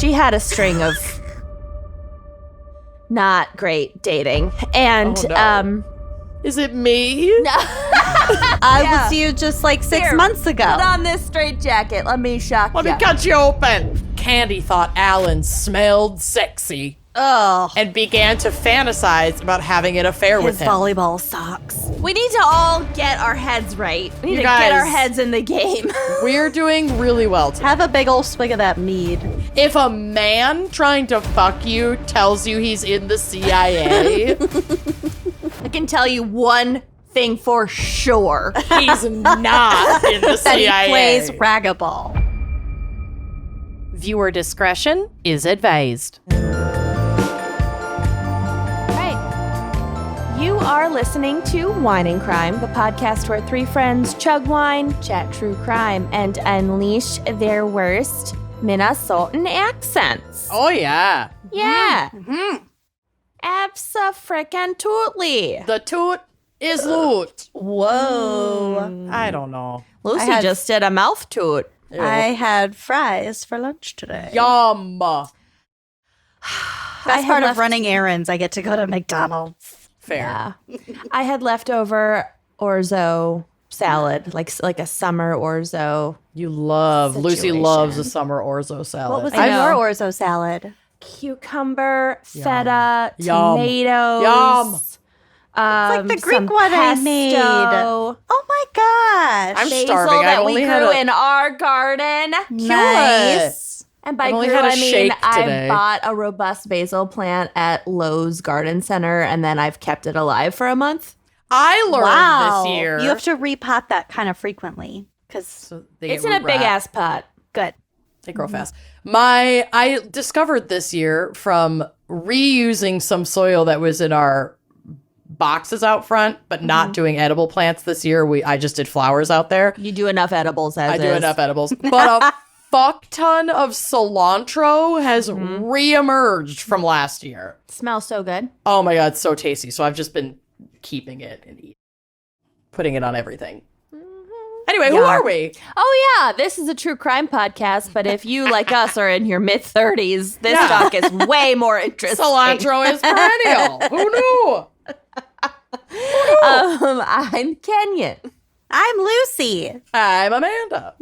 she had a string of not great dating. And, is it me? I was you just like 6 months ago. Put on this straitjacket. Let me shock Let you. me cut you open. Candy thought Alan smelled sexy. Oh, And began to fantasize about having an affair with his him. volleyball socks. We need to all get our heads right. We need You to guys- get our heads in the game. We're doing really well today. Have a big old swig of that mead. If a man trying to fuck you tells you he's in the CIA, I can tell you one thing for sure. he's not in the That CIA. he plays ragaball. Viewer discretion is advised. You are listening to Wine and Crime, the podcast where three friends chug wine, chat true crime, and unleash their worst Minnesotan accents. Oh, yeah. Yeah. Abso-frickin-tootly. The toot is loot. Whoa. I don't know. Lucy I had- just did a mouth toot. I had fries for lunch today. Yum. Best had part of left- running errands, I get to go to McDonald's. Fair. Yeah. I had leftover orzo salad, like a summer orzo. You love, Lucy Situation. loves a summer orzo salad. What was I in know. your orzo salad? Cucumber, feta, Yum. tomatoes. Yum. It's like the Greek some one I made. pesto, Oh my gosh. I'm basil starving. that I've we only grew had a- in our garden. Nice. And by I've only grew, had a I mean shake I today. bought a robust basil plant at Lowe's Garden Center, and then I've kept it alive for a month. I learned Wow. this year. You have to repot that kind of frequently because So they It's get in a root big rot. ass pot. good. They grow fast. I discovered this year from reusing some soil that was in our boxes out front, but not doing edible plants this year. I just did flowers out there. You do enough edibles as I do is. enough edibles. But a fuck ton of cilantro has reemerged from last year. Smells so good. Oh my God, it's so tasty. So I've just been keeping it and putting it on everything. Anyway, who are we? Oh yeah, this is a true crime podcast, but if you like us are in your mid-30s, this Yeah. talk is way more interesting. Cilantro is perennial. Who knew? I'm Kenyon. I'm Lucy. I'm Amanda.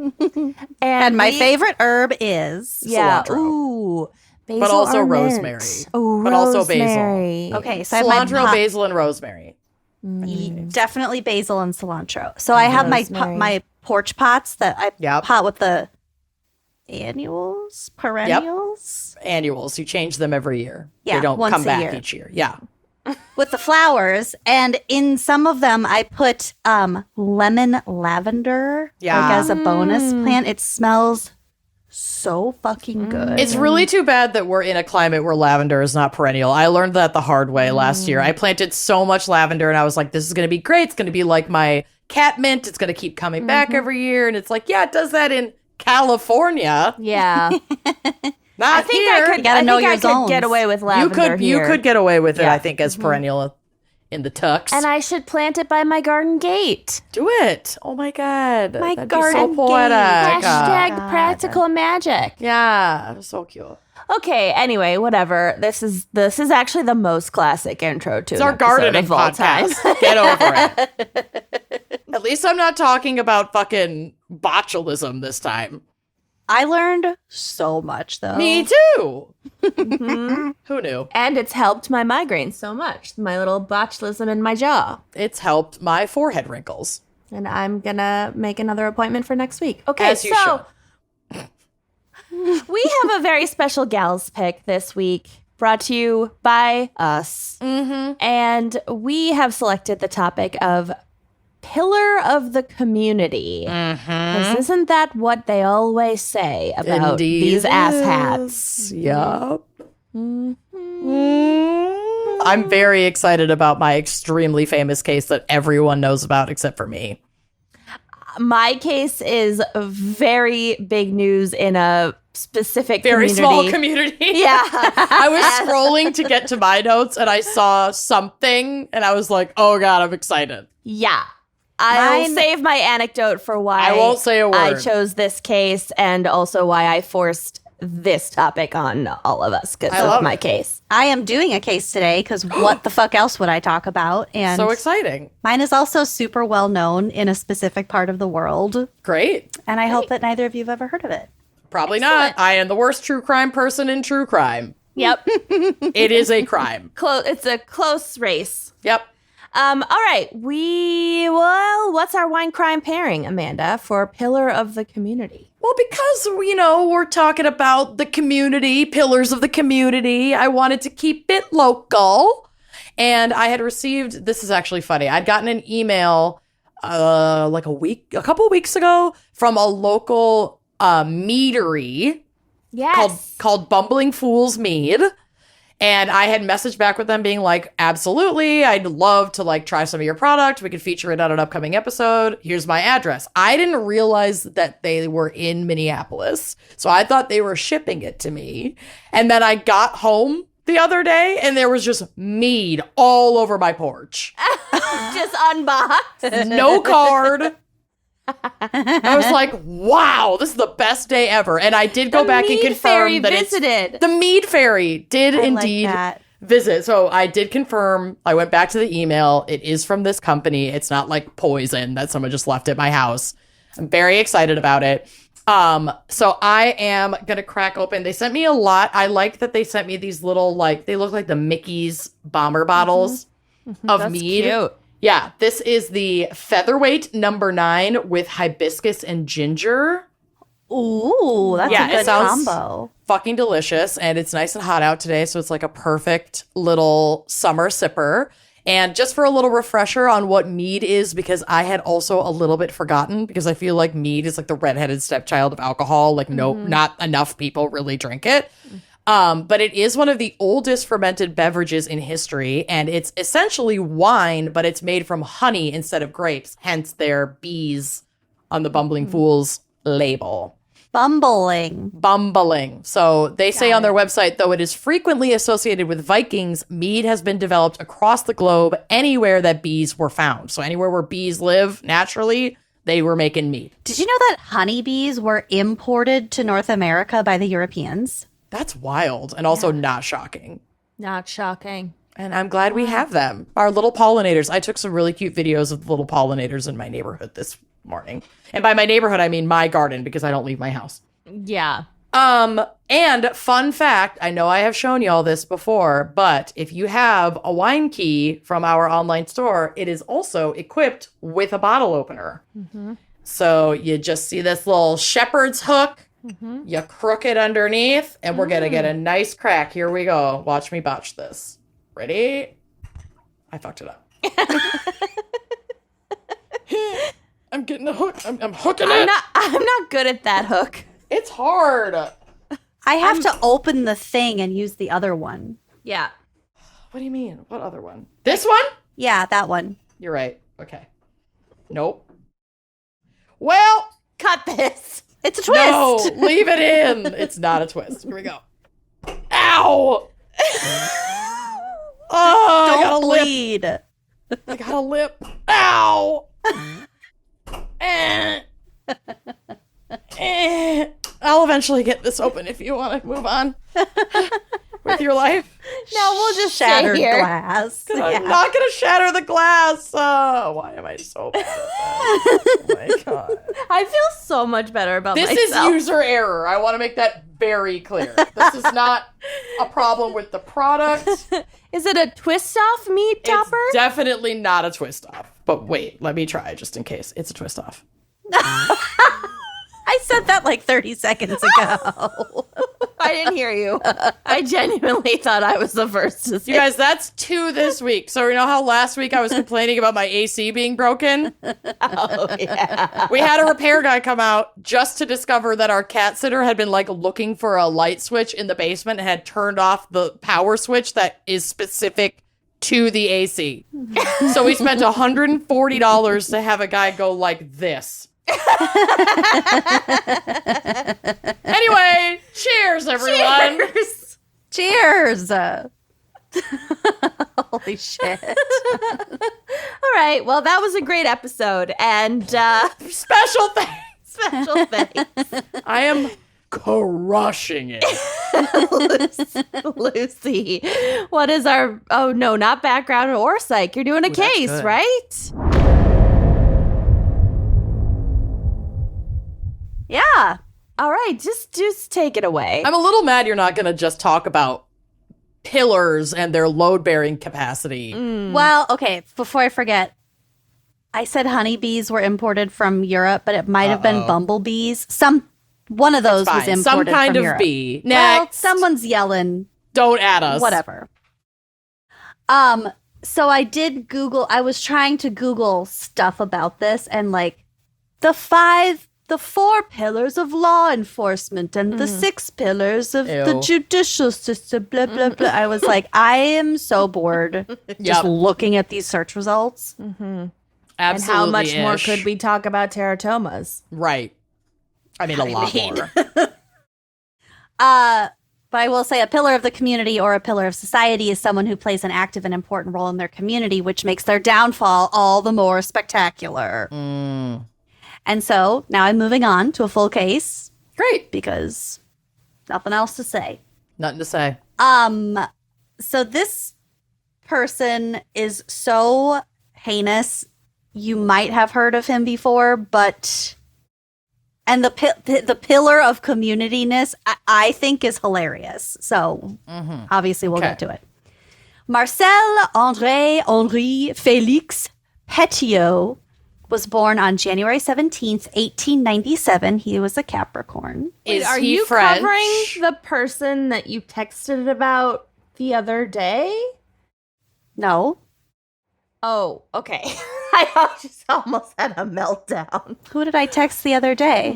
And my we- favorite herb is. Yeah. cilantro. Ooh. Basil But also or mint? rosemary. Oh, But also basil. rosemary. Okay, so I have my Cilantro, basil, and rosemary. definitely basil and cilantro. So I have Rosemary. my porch pots that I Yep. pot with the perennials. Annuals. You change them every year. Yeah, They don't once come a back year. each year. Yeah. With the flowers, and in some of them I put lemon lavender Yeah. like as a bonus plant. It smells so fucking good. It's really too bad that we're in a climate where lavender is not perennial. I learned that the hard way last year. I planted so much lavender and I was like, this is going to be great. It's going to be like my catmint. It's going to keep coming back every year. And it's like, yeah, it does that in California. Yeah. Not I think here. I could. You gotta I know think your I could zones. get away with You lavender could here. get away with it, Yeah. I think, as perennial in the tucks. And I should plant it by my garden gate. Do it. Oh my God. My That'd garden be so poetic. Hashtag God. practical magic. Yeah. So cute. Okay. Anyway, whatever. This is actually the most classic intro to It's an our episode gardening of all time. podcast. Get over it. At least I'm not talking about fucking botulism this time. I learned so much though. Me too. Who knew? And it's helped my migraine so much. My little botulism in my jaw. It's helped my forehead wrinkles. And I'm gonna make another appointment for next week. Okay, As you so we have a very special gals pick this week, brought to you by us. And we have selected the topic of pillar of the community. 'Cause isn't that what they always say about Indeed these it asshats? Yup. I'm very excited about my extremely famous case that everyone knows about except for me. My case is very big news in a specific Very community. small community. Yeah. I was scrolling to get to my notes and I saw something and I was like, oh God, I'm excited. Yeah. I'll Mine- save my anecdote for why I won't say a word. I chose this case and also why I forced this topic on all of us because I love of my it. case. I am doing a case today because what the fuck else would I talk about? And So exciting. mine is also super well known in a specific part of the world. Great. And I hope that neither of you have ever heard of it. Probably not. I am the worst true crime person in true crime. Yep. It is a crime. It's a close race. Yep. All right. What's our wine crime pairing, Amanda, for Pillar of the Community? Well, because, we're talking about the community, pillars of the community, I wanted to keep it local. And I had received, this is actually funny, I'd gotten an email a couple of weeks ago from a local meadery Yes. called Bumbling Fool's Mead. And I had messaged back with them being like, absolutely, I'd love to try some of your product. We could feature it on an upcoming episode. Here's my address. I didn't realize that they were in Minneapolis. So I thought they were shipping it to me. And then I got home the other day and there was just mead all over my porch. Just unboxed. No card. I was like, wow, this is the best day ever. And I did go back and Mead confirm Fairy that visited. the Mead Fairy did I indeed like that. visit. So I did confirm. I went back to the email. It is from this company. It's not like poison that someone just left at my house. I'm very excited about it. So I am gonna crack open. They sent me a lot. I like that they sent me these little they look like the Mickey's bomber bottles of That's mead. cute. Yeah, this is the Featherweight number 9 with hibiscus and ginger. Ooh, that's Yeah, a it good sounds- combo. Fucking delicious, and it's nice and hot out today, so it's like a perfect little summer sipper. And just for a little refresher on what mead is, because I had also a little bit forgotten, because I feel like mead is like the redheaded stepchild of alcohol. Not enough people really drink it. But it is one of the oldest fermented beverages in history, and it's essentially wine, but it's made from honey instead of grapes, hence their bees on the Bumbling Fools label. Bumbling. So they say on their website, though it is frequently associated with Vikings, mead has been developed across the globe anywhere that bees were found. So anywhere where bees live naturally, they were making mead. Did you know that honeybees were imported to North America by the Europeans? That's wild and also not shocking. Not shocking. And I'm glad we have them. Our little pollinators. I took some really cute videos of the little pollinators in my neighborhood this morning. And by my neighborhood, I mean my garden because I don't leave my house. Yeah. And fun fact, I know I have shown you all this before, but if you have a wine key from our online store, it is also equipped with a bottle opener. Mm-hmm. So you just see this little shepherd's hook. Mm-hmm. You crook it underneath, and we're going to get a nice crack. Here we go. Watch me botch this. Ready? I fucked it up. I'm getting the hook. I'm hooking it. I'm not good at that hook. It's hard. I have to open the thing and use the other one. Yeah. What do you mean? What other one? This one? Yeah, that one. You're right. Okay. Nope. Well, Cut this. It's a twist. no, leave it in. It's not a twist. Here we go. Ow! Oh, I got a Don't lip. bleed. I got a lip. Ow! Eh. Eh. I'll eventually get this open if you want to move on with your life. No, we'll just Shattered stay here. glass. I'm Yeah. not going to shatter the glass. Why am I so bad at that? Oh my God. I feel so much better about This myself. is user error. I want to make that very clear. This is not a problem with the product. Is it a twist off meat topper? It's definitely not a twist off. But wait, let me try just in case. It's a twist off. I said that like 30 seconds ago. I didn't hear you. I genuinely thought I was the first to say. You guys, that's 2 this week. So you know how last week I was complaining about my AC being broken? Oh, yeah. We had a repair guy come out just to discover that our cat sitter had been looking for a light switch in the basement and had turned off the power switch that is specific to the AC. So we spent $140 to have a guy go like this. Anyway, cheers, everyone. Cheers. Holy shit. All right. Well, that was a great episode. And Special thanks. special thanks. I am crushing it. Lucy, what is our, oh no, not background or psych. You're doing a case, good. right? Yeah. All right, just take it away. I'm a little mad you're not going to just talk about pillars and their load-bearing capacity. Well, okay, before I forget, I said honeybees were imported from Europe, but it might have been bumblebees. One of those was Fine. imported Some kind from of Europe. bee. Well, Next. someone's yelling. Don't add us. Whatever. So I did Google. I was trying to Google stuff about this, and like the 4 pillars of law enforcement and the 6 pillars of the Ew. judicial system. Blah blah blah. I was like, I am so bored just looking at these search results. And Absolutely. how much more could we talk about teratomas? Right. I mean, a lot more. But I will say a pillar of the community or a pillar of society is someone who plays an active and important role in their community, which makes their downfall all the more spectacular. And so now I'm moving on to a full case Great. because nothing else to say. Nothing to say. So this person is so heinous. You might have heard of him before, but and the pillar of communityness, I think, is hilarious. So obviously we'll get to it. Marcel Henri Félix Petiot was born on January 17th, 1897. He was a Capricorn. Is Are he you French? covering the person that you texted about the other day? No. Oh, okay. I just almost had a meltdown. Who did I text the other day?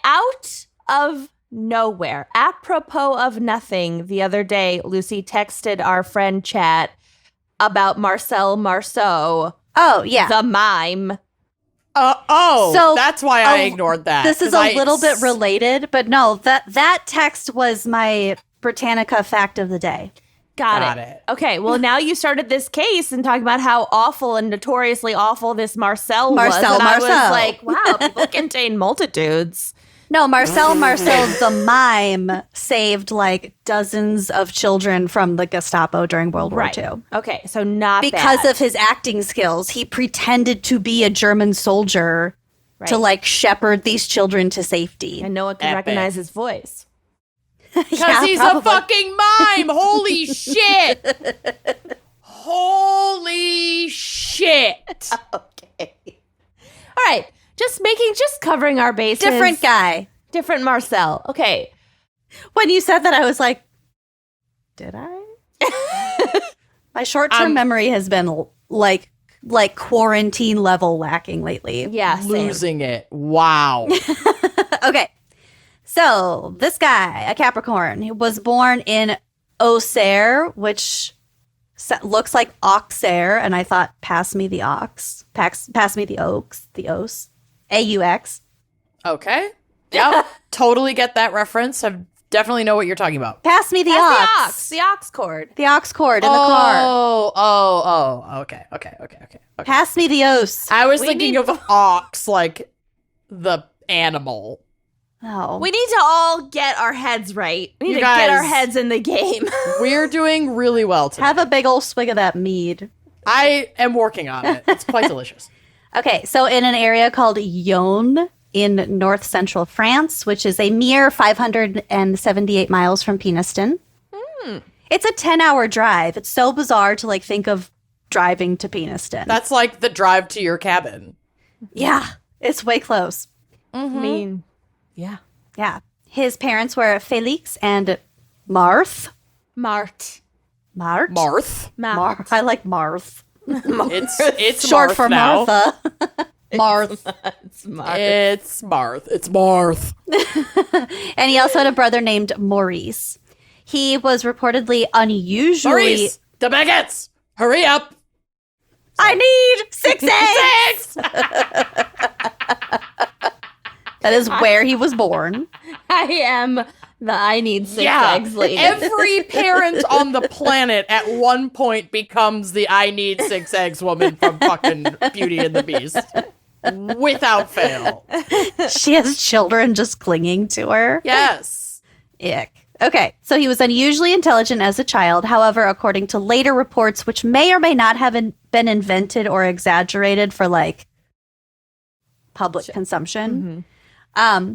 Out of nowhere, apropos of nothing, the other day, Lucy texted our friend Chat about Marcel Marceau, Oh, yeah. the mime. So, that's why I ignored that. This is 'cause a little bit related, but no, that text was my Britannica fact of the day. Got it. Okay, well, now you started this case and talking about how awful and notoriously awful this Marcel was. And I was like, wow, people contain multitudes. No, Marcel the mime saved like dozens of children from the Gestapo during World War II. Okay, so not Because bad. of his acting skills, he pretended to be a German soldier to like shepherd these children to safety. And no one could recognize his voice. Because he's a fucking mime. Holy shit. Holy shit. Okay. All right. Just covering our bases. Different guy. Different Marcel. Okay. When you said that, I was like, did I? My short-term memory has been like quarantine level lacking lately. Yeah, same. Losing it. Wow. Okay. So this guy, a Capricorn, he was born in Auxerre, which looks like Auxerre, and I thought, pass me the ox. Pass me the oaks. The os. A-U-X. Okay. Yep. Totally get that reference. I definitely know what you're talking about. Pass me the ox. The ox cord. The ox cord in the car. Okay. Pass me the os. I was thinking of ox, like the animal. No. We need to all get our heads right. We need to guys- get our heads in the game. We're doing really well today. Have a big old swig of that mead. I am working on it. It's quite delicious. Okay, so in an area called Yonne in north central France, which is a mere 578 miles from Peniston. It's a 10-hour drive. It's so bizarre to like think of driving to Peniston. That's like the drive to your cabin. Yeah, it's way close. I mean, yeah. Yeah. His parents were Félix and Marthe. Mart. Marthe? Marth. I like Marthe. It's Short Marth for now. Martha. Marthe. It's Mart. It's Marth. It's Marth. And he also had a brother named Maurice. He was reportedly unusually... Maurice, the baguettes. Hurry up. I need 6 eggs! That is where he was born. I am the I need 6 eggs lady. Every parent on the planet at one point becomes the I need 6 eggs woman from fucking Beauty and the Beast. Without fail. She has children just clinging to her. Yes. Ick. Okay, so he was unusually intelligent as a child. However, according to later reports, which may or may not have been invented or exaggerated for like public consumption,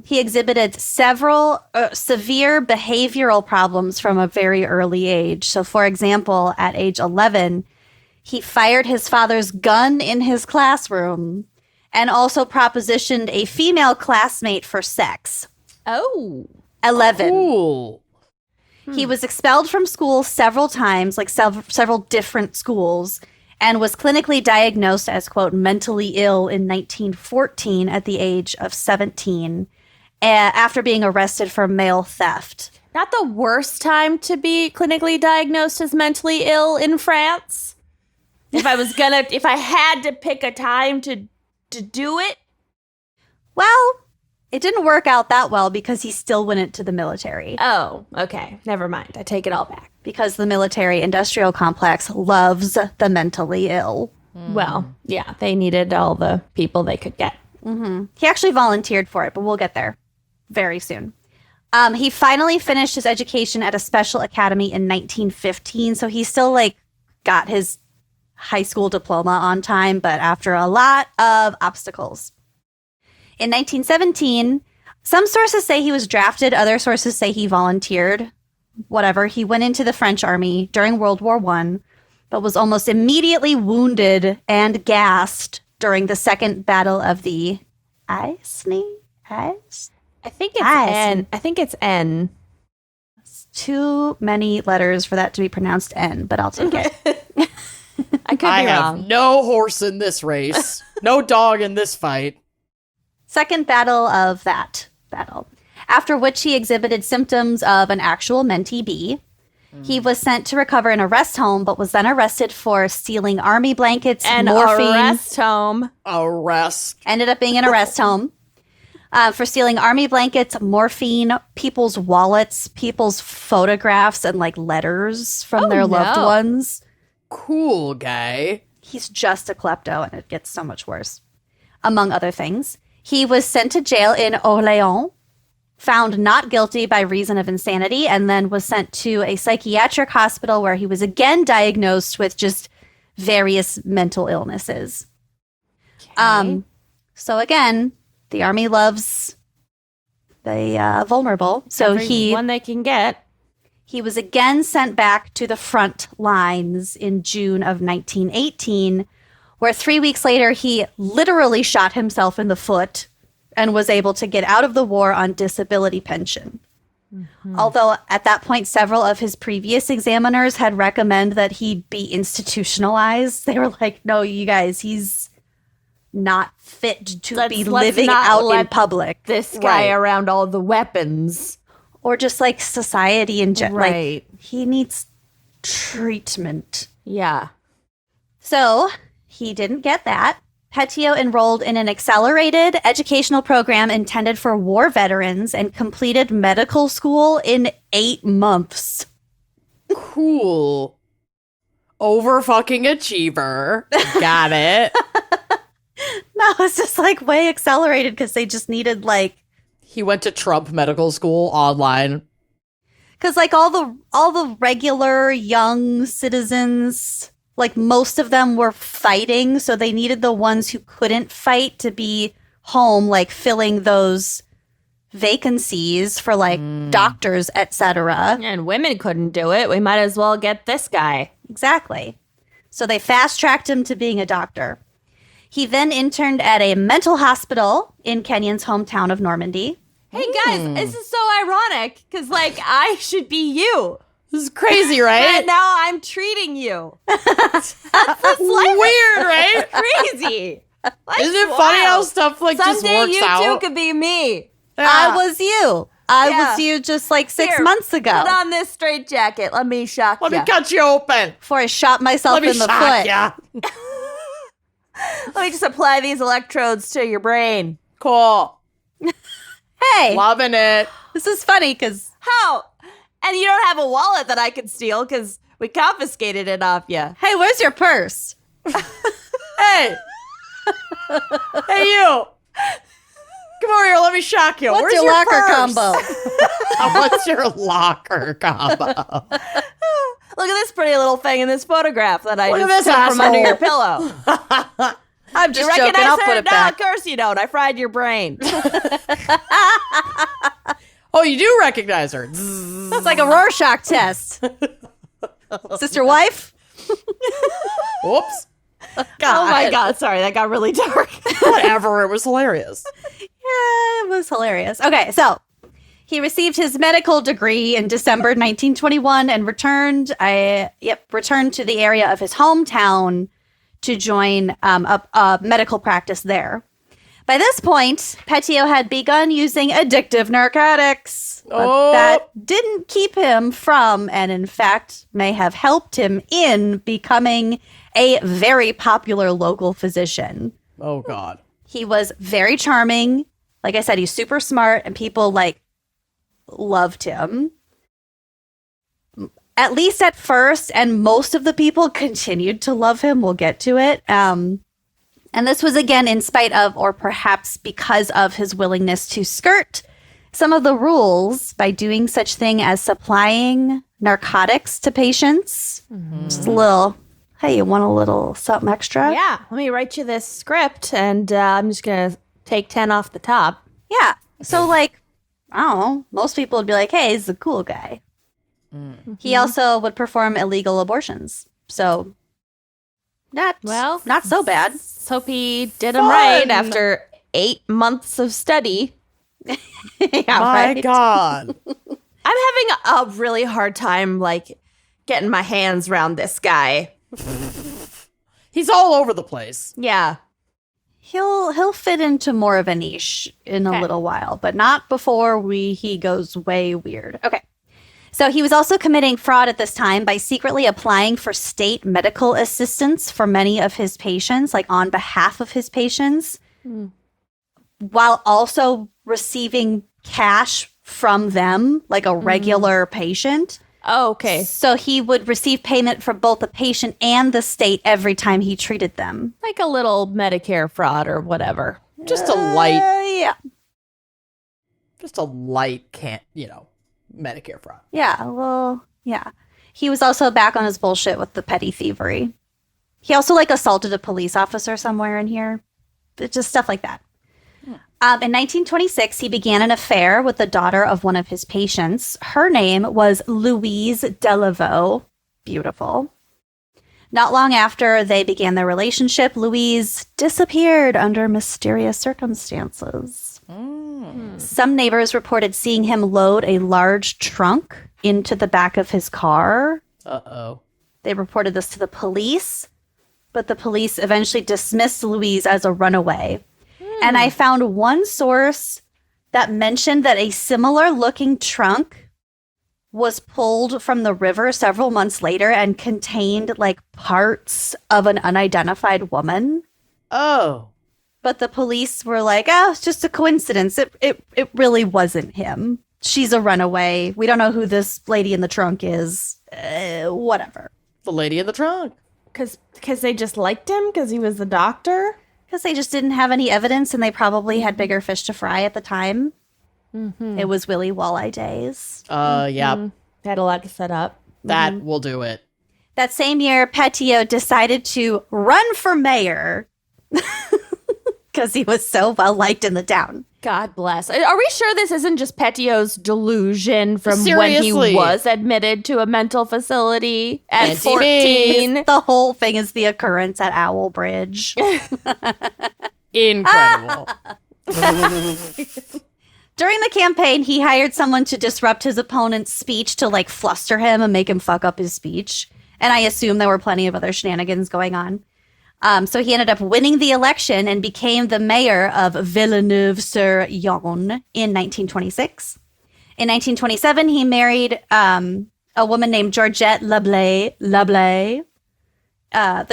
he exhibited several severe behavioral problems from a very early age. So, for example, at age 11, he fired his father's gun in his classroom and also propositioned a female classmate for sex. Oh. 11. Cool. He was expelled from school several times, like several different schools, and was clinically diagnosed as, quote, mentally ill in 1914 at the age of 17 after being arrested for mail theft. Not the worst time to be clinically diagnosed as mentally ill in France. If I had to pick a time to do it. Well, it didn't work out that well because he still went into the military. Oh, okay. Never mind. I take it all back. Because the military-industrial complex loves the mentally ill. Well, yeah, they needed all the people they could get. He actually volunteered for it, but we'll get there very soon. He finally finished his education at a special academy in 1915, so he still like got his high school diploma on time, but after a lot of obstacles. In 1917, some sources say he was drafted, other sources say he volunteered. Whatever, he went into the French army during World War I, but was almost immediately wounded and gassed during the Second Battle of the Aisne? I think it's N. I think it's N. It's too many letters for that to be pronounced N, but I'll take it. I could be wrong. Have no horse in this race. No dog in this fight. Second battle of that battle. After which he exhibited symptoms of an actual mentee bee. He was sent to recover in a rest home, but was then arrested for stealing army blankets and morphine. Arrest home. Arrest. Ended up being in a rest home. For stealing army blankets, morphine, people's wallets, people's photographs, and like letters from their loved ones. Cool guy. He's just a klepto, and it gets so much worse. Among other things, he was sent to jail in Orléans, found not guilty by reason of insanity, and then was sent to a psychiatric hospital where he was again diagnosed with just various mental illnesses. Okay. So again, the army loves the vulnerable. So One they can get. he was again sent back to the front lines in June of 1918, where 3 weeks later he literally shot himself in the foot and was able to get out of the war on disability pension. Although at that point, several of his previous examiners had recommended that he be institutionalized. They were like, no, you guys, he's not fit to be living out in public. This guy around all the weapons. Or just like society in general. Right. Like, he needs treatment. Yeah. So he didn't get that. Petiot enrolled in an accelerated educational program intended for war veterans and completed medical school in 8 months. Cool. Over fucking achiever. Got it. No, it's just like way accelerated because they just needed like, He went to Trump Medical School online. because like all the regular young citizens, like most of them were fighting, so they needed the ones who couldn't fight to be home, like filling those vacancies for like doctors, etc. And women couldn't do it. We might as well get this guy. Exactly. So they fast-tracked him to being a doctor. He then interned at a mental hospital in Kenyon's hometown of Normandy. Hey, guys, this is so ironic because, like, I should be you. This is crazy, right? And now I'm treating you. Weird, right? Crazy. Isn't it funny how stuff like just Someday works you out? too could be me. I was you. I Yeah. was you just like 6 Here, months ago. Put on this straitjacket. Let me shock Let you. me cut you open. Before I shot myself Let me in the shock foot. ya. Let me just apply these electrodes to your brain. Cool. Hey, Loving it. this is funny because How? And you don't have a wallet that I could steal because we confiscated it off you. hey, where's your purse? Hey, Hey, you. Come over here. Let me shock you. What's Where's your locker purse? combo? What's your locker combo? Look at this pretty little thing in this photograph that I Look at just this took from under asshole. your pillow. I'm You just joking. recognize I'll her? put it No, back. of course you don't. I fried your brain. Oh, you do recognize her. It's like a Rorschach test. Sister wife? Whoops. God. Oh my God. Sorry, that got really dark. Whatever. It was hilarious. Yeah, it was hilarious. Okay, so he received his medical degree in December 1921 and returned to the area of his hometown to join a medical practice there. By this point, Petiot had begun using addictive narcotics, but that didn't keep him from, and in fact may have helped him in becoming a very popular local physician. Oh, God. He was very charming. Like I said, he's super smart, and people loved him. At least at first, and most of the people continued to love him. We'll get to it. And this was again in spite of, or perhaps because of, his willingness to skirt some of the rules by doing such thing as supplying narcotics to patients. Just a little, hey, you want a little something extra? Yeah, let me write you this script, and I'm just going to take 10 off the top. Yeah. So, I don't know, most people would be like, hey, he's a cool guy. He also would perform illegal abortions. So, not so bad. Let's hope he did him right after 8 months of study. Yeah, My right? God. I'm having a really hard time, getting my hands around this guy. He's all over the place. Yeah. He'll fit into more of a niche in a little while, but not before he goes way weird. Okay. So he was also committing fraud at this time by secretly applying for state medical assistance for many of his patients, on behalf of his patients, while also receiving cash from them, like a regular patient. Oh, okay. So he would receive payment from both the patient and the state every time he treated them. Like a little Medicare fraud or whatever. Just a light, Yeah. Medicare fraud. Yeah, well, yeah. He was also back on his bullshit with the petty thievery. He also assaulted a police officer somewhere in here. But just stuff like that. In 1926, he began an affair with the daughter of one of his patients. Her name was Louise Delaveau. Beautiful. Not long after they began their relationship, Louise disappeared under mysterious circumstances. Some neighbors reported seeing him load a large trunk into the back of his car. Uh-oh. They reported this to the police, but the police eventually dismissed Louise as a runaway. And I found one source that mentioned that a similar looking trunk was pulled from the river several months later and contained parts of an unidentified woman. Oh. But the police were like, oh, it's just a coincidence. It really wasn't him. She's a runaway. We don't know who this lady in the trunk is. Whatever. The lady in the trunk. Because they just liked him because he was the doctor? Because they just didn't have any evidence and they probably had bigger fish to fry at the time. It was Willy Walleye days. Yeah. They had a lot to set up. That will do it. That same year, Petiot decided to run for mayor because he was so well liked in the town. God bless. Are we sure this isn't just Petiot's delusion from when Seriously. he was admitted to a mental facility at Anti-Mead. 14? The whole thing is the occurrence at Owl Bridge. Incredible. During the campaign, he hired someone to disrupt his opponent's speech to fluster him and make him fuck up his speech. And I assume there were plenty of other shenanigans going on. So he ended up winning the election and became the mayor of Villeneuve-sur-Yonne in 1926. In 1927, he married a woman named Georgette Lablay, the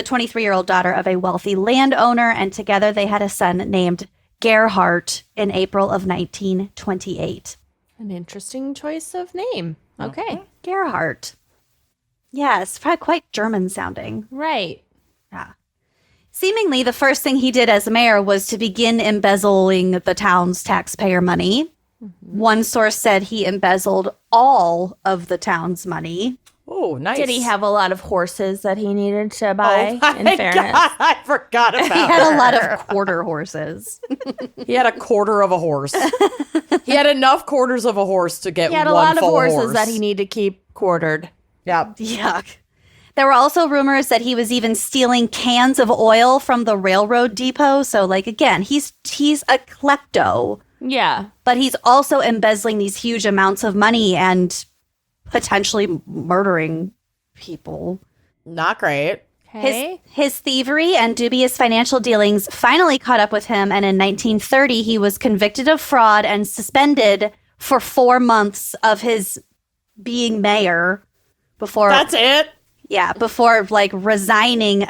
23-year-old daughter of a wealthy landowner, and together they had a son named Gerhardt in April of 1928. An interesting choice of name. Okay. Gerhardt. Yes, probably quite German sounding. Right. Yeah. Seemingly, the first thing he did as mayor was to begin embezzling the town's taxpayer money. One source said he embezzled all of the town's money. Oh, nice. Did he have a lot of horses that he needed to buy? In fairness, God, I forgot about He had a lot of quarter horses. He had a quarter of a horse. He had enough quarters of a horse to get he had a one lot of full horses horse. that he needed to keep quartered. Yeah. Yuck. There were also rumors that he was even stealing cans of oil from the railroad depot. So, like, again, he's a klepto, Yeah. but he's also embezzling these huge amounts of money and potentially murdering people. Not great. Okay. His thievery and dubious financial dealings finally caught up with him, and in 1930, he was convicted of fraud and suspended for 4 months of his being mayor before. That's it? Yeah, before like resigning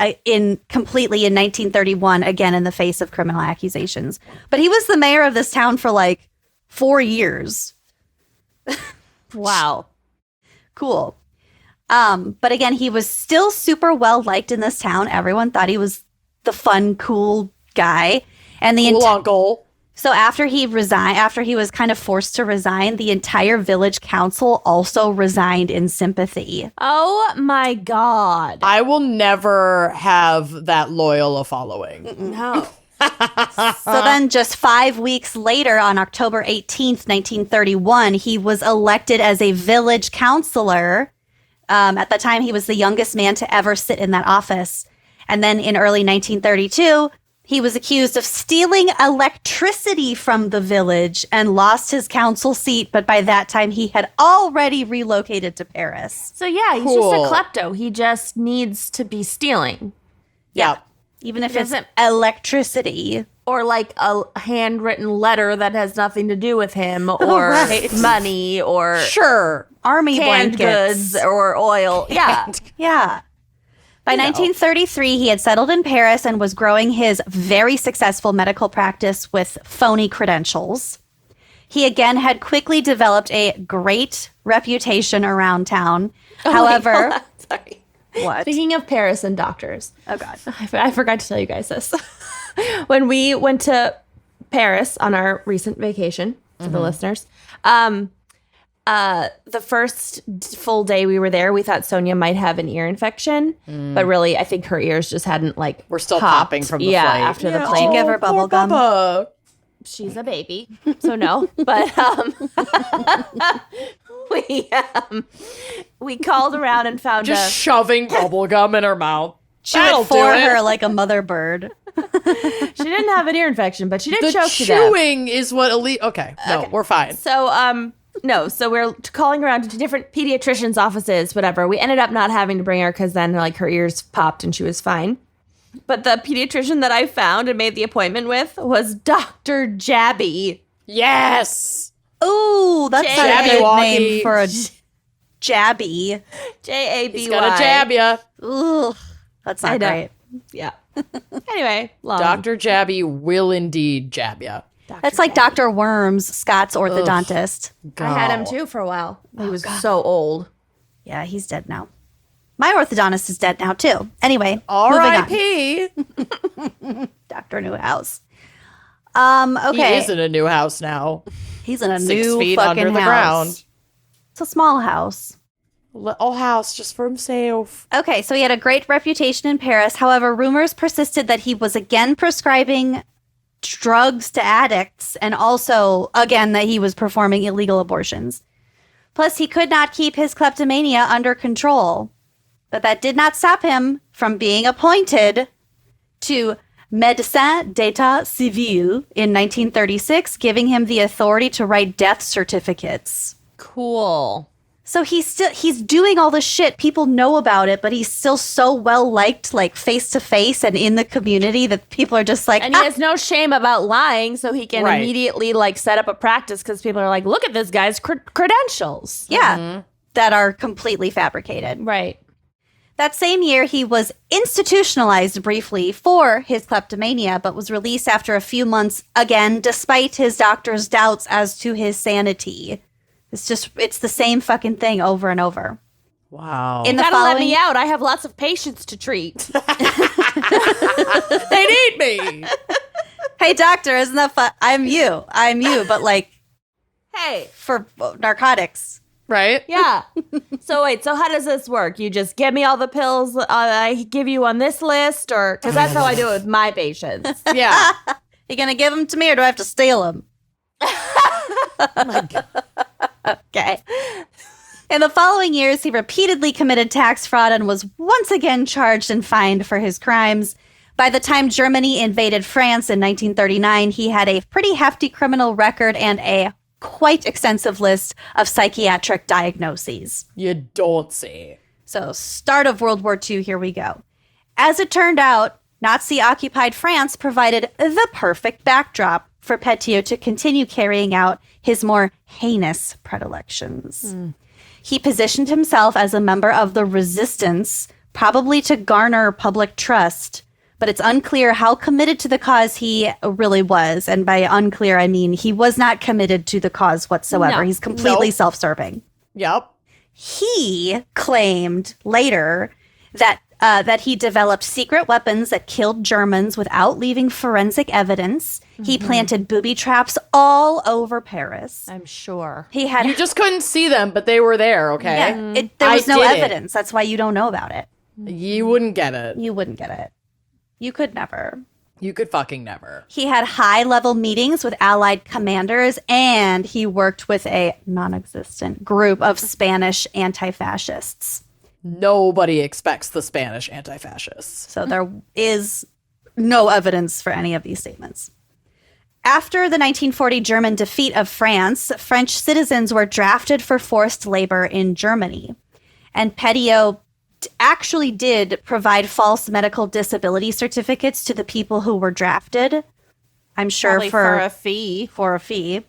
completely in 1931, again in the face of criminal accusations. But he was the mayor of this town for like 4 years. Wow. Cool. But again, he was still super well liked in this town. Everyone thought he was the fun, cool guy. And the Cool uncle. So after he was kind of forced to resign, the entire village council also resigned in sympathy. Oh my God. I will never have that loyal a following. No. So then just 5 weeks later, on October 18th, 1931, he was elected as a village councilor. At the time, he was the youngest man to ever sit in that office. And then in early 1932, he was accused of stealing electricity from the village and lost his council seat. But by that time, he had already relocated to Paris. So yeah, he's Cool. just a klepto. He just needs to be stealing. Yeah. Even if He it's doesn't- electricity. Or like a handwritten letter that has nothing to do with him, or Right. money, or Sure. Army canned blankets. goods, or oil. Yeah. Yeah. By 1933, he had settled in Paris and was growing his very successful medical practice with phony credentials. He again had quickly developed a great reputation around town. However, Sorry. what? Speaking of Paris and doctors, Oh, God. I forgot to tell you guys this. When we went to Paris on our recent vacation, for the listeners, the first full day we were there, we thought Sonia might have an ear infection, but really, I think her ears just hadn't like We're still popped. popping from the yeah flight. after the Did plane. you give her bubble poor gum? Bubba. She's a baby, so no. But we called around and found Just shoving bubble gum in her mouth. Chew it for her like a mother bird. she didn't have an ear infection, but she did The choke to death. chewing is what elite. Okay, no, we're fine. So, no, so we're calling around to different pediatricians' offices, whatever. We ended up not having to bring her because then, like, her ears popped and she was fine. But the pediatrician that I found and made the appointment with was Dr. Jabby. Yes. Ooh, that's Jabby a good Walkie. name for a jabby. J-A-B-Y. He's got to jab ya. Ugh, that's I not know. great. Yeah. Anyway, long. Dr. Jabby will indeed jab ya. That's like Dr. Worms, Scott's orthodontist. I had him too for a while. He was so old. Yeah, he's dead now. My orthodontist is dead now too. Anyway, moving R.I.P. on. Dr. Newhouse. Okay. He is in a new house now. He's in a 6 new feet fucking under the house. ground. It's a small house. Little house just for himself. Okay, so he had a great reputation in Paris. However, rumors persisted that he was again prescribing drugs to addicts and also, again, that he was performing illegal abortions. Plus, he could not keep his kleptomania under control. But that did not stop him from being appointed to Médecin d'État Civil in 1936, giving him the authority to write death certificates. Cool. So he's doing all this shit. People know about it, but he's still so well liked, like face to face and in the community that people are just like, And he has no shame about lying, so he can Right. immediately like set up a practice because people are like, look at this guy's credentials. yeah, that are completely fabricated. Right. That same year, he was institutionalized briefly for his kleptomania, but was released after a few months again, despite his doctor's doubts as to his sanity. It's the same fucking thing over and over. Wow. In the Gotta let following, me out. I have lots of patients to treat. They need me. Hey, doctor, isn't that fun? I'm you, but like, Hey. for narcotics. Right? Yeah. So wait, so how does this work? You just give me all the pills I give you on this list, or because that's how I do it with my patients. Yeah. You gonna give them to me, or do I have to steal them? Okay. In the following years, he repeatedly committed tax fraud and was once again charged and fined for his crimes. By the time Germany invaded France in 1939, he had a pretty hefty criminal record and a quite extensive list of psychiatric diagnoses. You don't say. So, start of World War II, here we go. As it turned out, Nazi-occupied France provided the perfect backdrop for Petiot to continue carrying out his more heinous predilections. He positioned himself as a member of the resistance, probably to garner public trust, but it's unclear how committed to the cause he really was. And by unclear, I mean he was not committed to the cause whatsoever. No. He's completely Nope. self-serving. Yep. He claimed later that he developed secret weapons that killed Germans without leaving forensic evidence. He planted booby traps all over Paris. I'm sure. He had You just couldn't see them, but they were there, okay? yeah, there was no did it. evidence. That's why you don't know about it. You wouldn't get it. You wouldn't get it. You could never. You could fucking never. He had high-level meetings with Allied commanders, and he worked with a non-existent group of Spanish anti-fascists. Nobody expects the Spanish anti-fascists. So there is no evidence for any of these statements. After the 1940 German defeat of France, French citizens were drafted for forced labor in Germany. And Petiot actually did provide false medical disability certificates to the people who were drafted. I'm sure Probably for a fee. for a fee.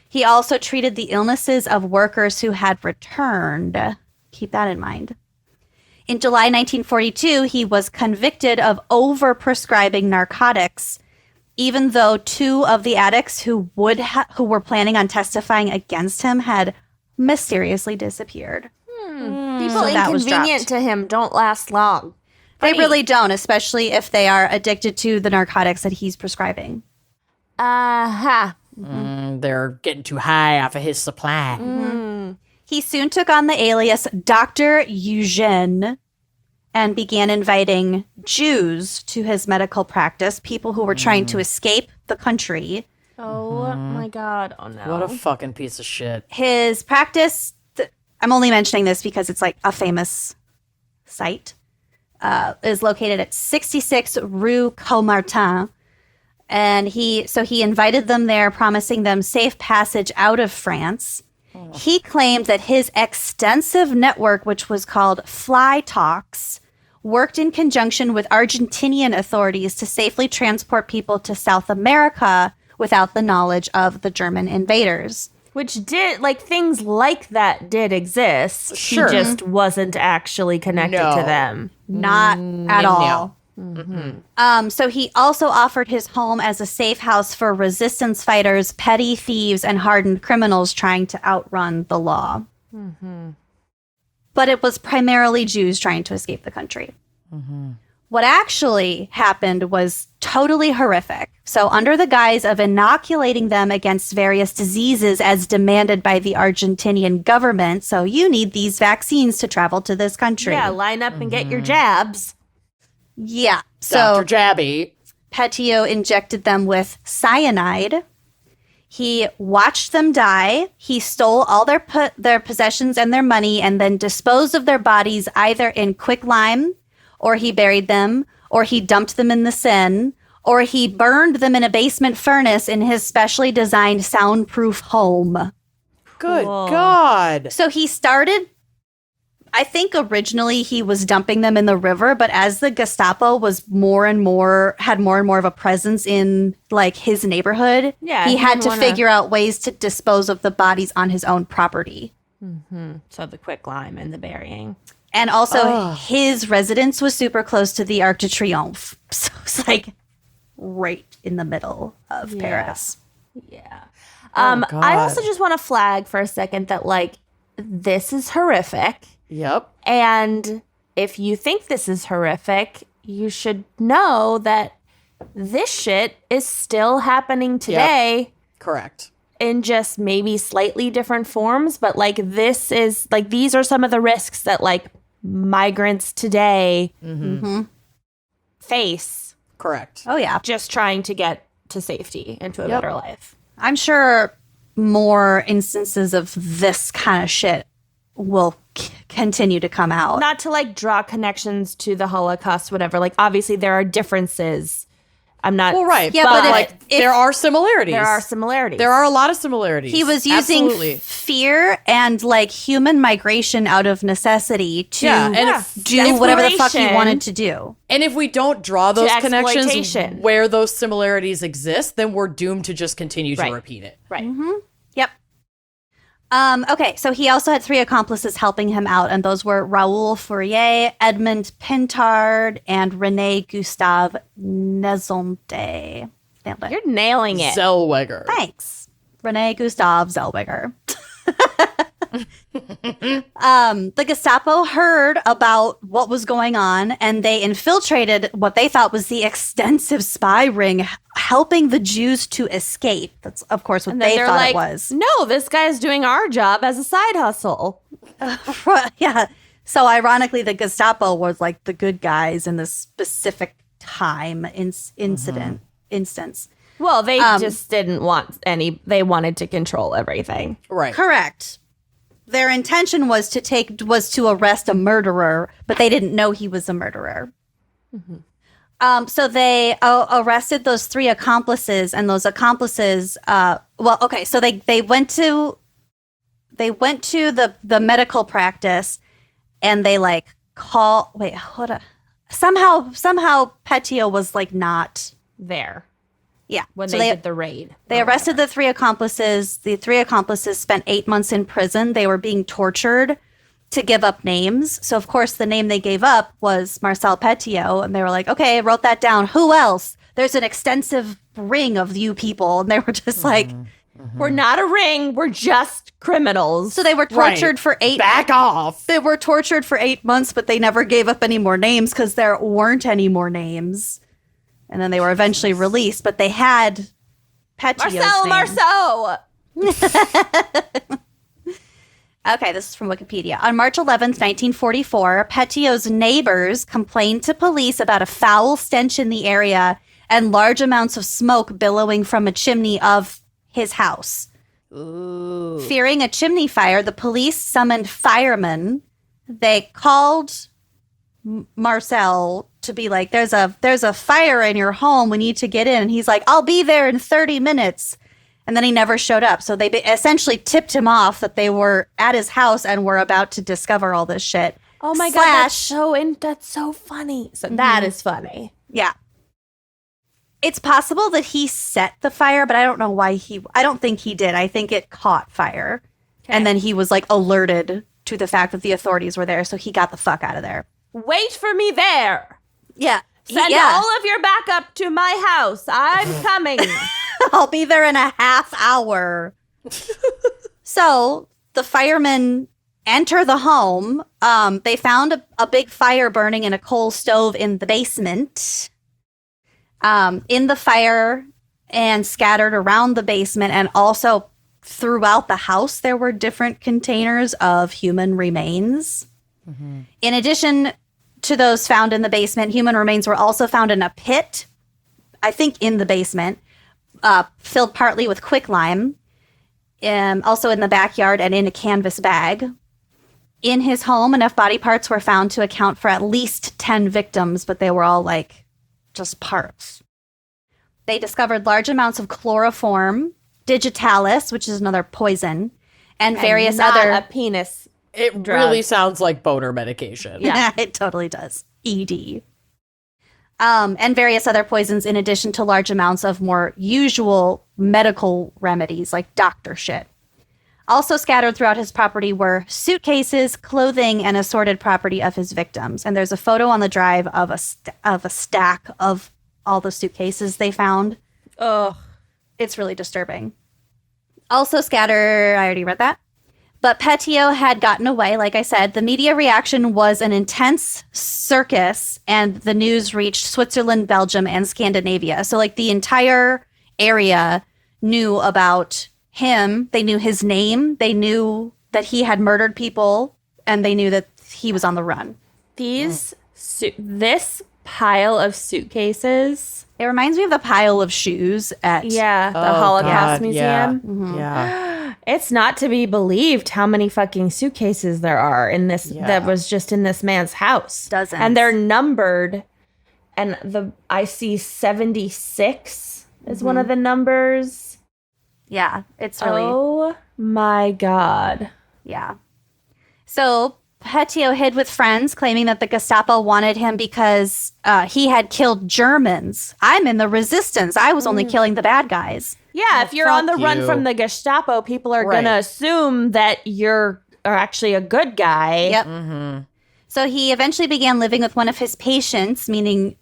He also treated the illnesses of workers who had returned. Keep that in mind. In July 1942, he was convicted of overprescribing narcotics, even though two of the addicts who were planning on testifying against him had mysteriously disappeared. People So that was inconvenient dropped. to him don't last long. They really don't, especially if they are addicted to the narcotics that he's prescribing. Uh-huh. They're getting too high off of his supply. He soon took on the alias Dr. Eugène and began inviting Jews to his medical practice, people who were trying to escape the country. Oh my God. Oh no. What a fucking piece of shit. His practice, I'm only mentioning this because it's like a famous site, is located at 66 Rue Caumartin. And he invited them there, promising them safe passage out of France. He claimed that his extensive network, which was called Fly Talks, worked in conjunction with Argentinian authorities to safely transport people to South America without the knowledge of the German invaders. Which did, like, things like that did exist. Sure. He just wasn't actually connected No. to them. Not at no. all. So he also offered his home as a safe house for resistance fighters, petty thieves, and hardened criminals trying to outrun the law. But it was primarily Jews trying to escape the country. What actually happened was totally horrific. So under the guise of inoculating them against various diseases as demanded by the Argentinian government, so you need these vaccines to travel to this country. Yeah, line up and get your jabs. Yeah. So Dr. Jabby. Petiot injected them with cyanide. He watched them die. He stole all their possessions and their money and then disposed of their bodies either in quicklime, or he buried them, or he dumped them in the Seine, or he burned them in a basement furnace in his specially designed soundproof home. Good Cool. God. So he started, I think originally he was dumping them in the river, but as the Gestapo was had more and more of a presence in like his neighborhood, Yeah, he he had didn't to wanna- figure out ways to dispose of the bodies on his own property. So the quick lime and the burying. And also his residence was super close to the Arc de Triomphe. So it's like right in the middle of Paris. Yeah. God. I also just want to flag for a second that, like, this is horrific. Yep. And if you think this is horrific, you should know that this shit is still happening today. Correct. In just maybe slightly different forms, but like this is like these are some of the risks that like migrants today face. Correct. Oh yeah, just trying to get to safety and to a better life. I'm sure more instances of this kind of shit will continue to come out. Not to like draw connections to the Holocaust, whatever. Like obviously there are differences. I'm not. Well, right. Yeah, but but like there are similarities. There are similarities. There are a lot of similarities. He was using Absolutely. fear and like human migration out of necessity to and do whatever the fuck he exploration. wanted to do. And if we don't draw those connections exploitation. where those similarities exist, then we're doomed to just continue to repeat it. Right. Yep. Okay, so he also had 3 accomplices helping him out, and those were Raoul Fourier, Edmond Pintard, and René Gustave Nezonde. Nailed it. You're nailing it. Zellweger. Thanks. René Gustave Zellweger. The Gestapo heard about what was going on, and they infiltrated what they thought was the extensive spy ring, helping the Jews to escape. That's, of course, what they they're thought like, it was. No, this guy's doing our job as a side hustle. Yeah. So, ironically, the Gestapo was like the good guys in this specific time instance. Well, they just didn't want any. They wanted to control everything. Right. Correct. Their intention was to arrest a murderer, but they didn't know he was a murderer. So they arrested those 3 accomplices, and those accomplices. So they went to the medical practice, and they like call. Wait, hold on. Somehow Petiot was like not There. Yeah. When So they did the raid. They arrested the 3 accomplices. The 3 accomplices spent 8 months in prison. They were being tortured to give up names. So, of course, the name they gave up was Marcel Petiot. And they were like, okay, I wrote that down. Who else? There's an extensive ring of you people. And they were just like, We're not a ring. We're just criminals. so they were tortured for 8 Back off. They were tortured for 8 months, but they never gave up any more names because there weren't any more names. And then they were eventually released, but they had Petiot's name. Okay, this is from Wikipedia. On March 11th, 1944, Petiot's neighbors complained to police about a foul stench in the area and large amounts of smoke billowing from a chimney of his house. Ooh. Fearing a chimney fire, the police summoned firemen. They called Marcel to be like, there's a fire in your home. We need to get in. And he's like, I'll be there in 30 minutes. And then he never showed up. So they essentially tipped him off that they were at his house and were about to discover all this shit. Oh my God, that's so funny. So that is funny. Yeah. It's possible that he set the fire, but I don't know why I don't think he did. I think it caught fire. Okay. And then he was like alerted to the fact that the authorities were there. So he got the fuck out of there. Wait for me there. Yeah. Send all of your backup to my house. I'm coming. I'll be there in a half hour. So the firemen enter the home. They found a big fire burning in a coal stove in the basement. In the fire and scattered around the basement and also throughout the house, there were different containers of human remains. Mm-hmm. In addition to those found in the basement, human remains were also found in a pit, I think in the basement, filled partly with quicklime, also in the backyard and in a canvas bag. In his home, enough body parts were found to account for at least 10 victims, but they were all like just parts. They discovered large amounts of chloroform, digitalis, which is another poison, and various other... a penis It drug. really sounds like boner medication. Yeah, it totally does. ED. And various other poisons in addition to large amounts of more usual medical remedies like doctor shit. Also scattered throughout his property were suitcases, clothing, and assorted property of his victims. And there's a photo on the drive of a stack of all the suitcases they found. Ugh. It's really disturbing. Also scattered, I already read that. But Petiot had gotten away, like I said. The media reaction was an intense circus, and the news reached Switzerland, Belgium, and Scandinavia. So, like, the entire area knew about him. They knew his name. They knew that he had murdered people, and they knew that he was on the run. This pile of suitcases. It reminds me of the pile of shoes at The Holocaust God, Museum. Yeah. It's not to be believed how many fucking suitcases there are in this that was just in this man's house. Dozens. And they're numbered. And I see 76 is one of the numbers. Yeah, it's really... Oh my God. Yeah. So Petiot hid with friends, claiming that the Gestapo wanted him because he had killed Germans. I'm in the resistance. I was only killing the bad guys. Yeah, if you're on the run you. from the Gestapo, people are Right. going to assume that you're actually a good guy. Yep. So he eventually began living with one of his patients, named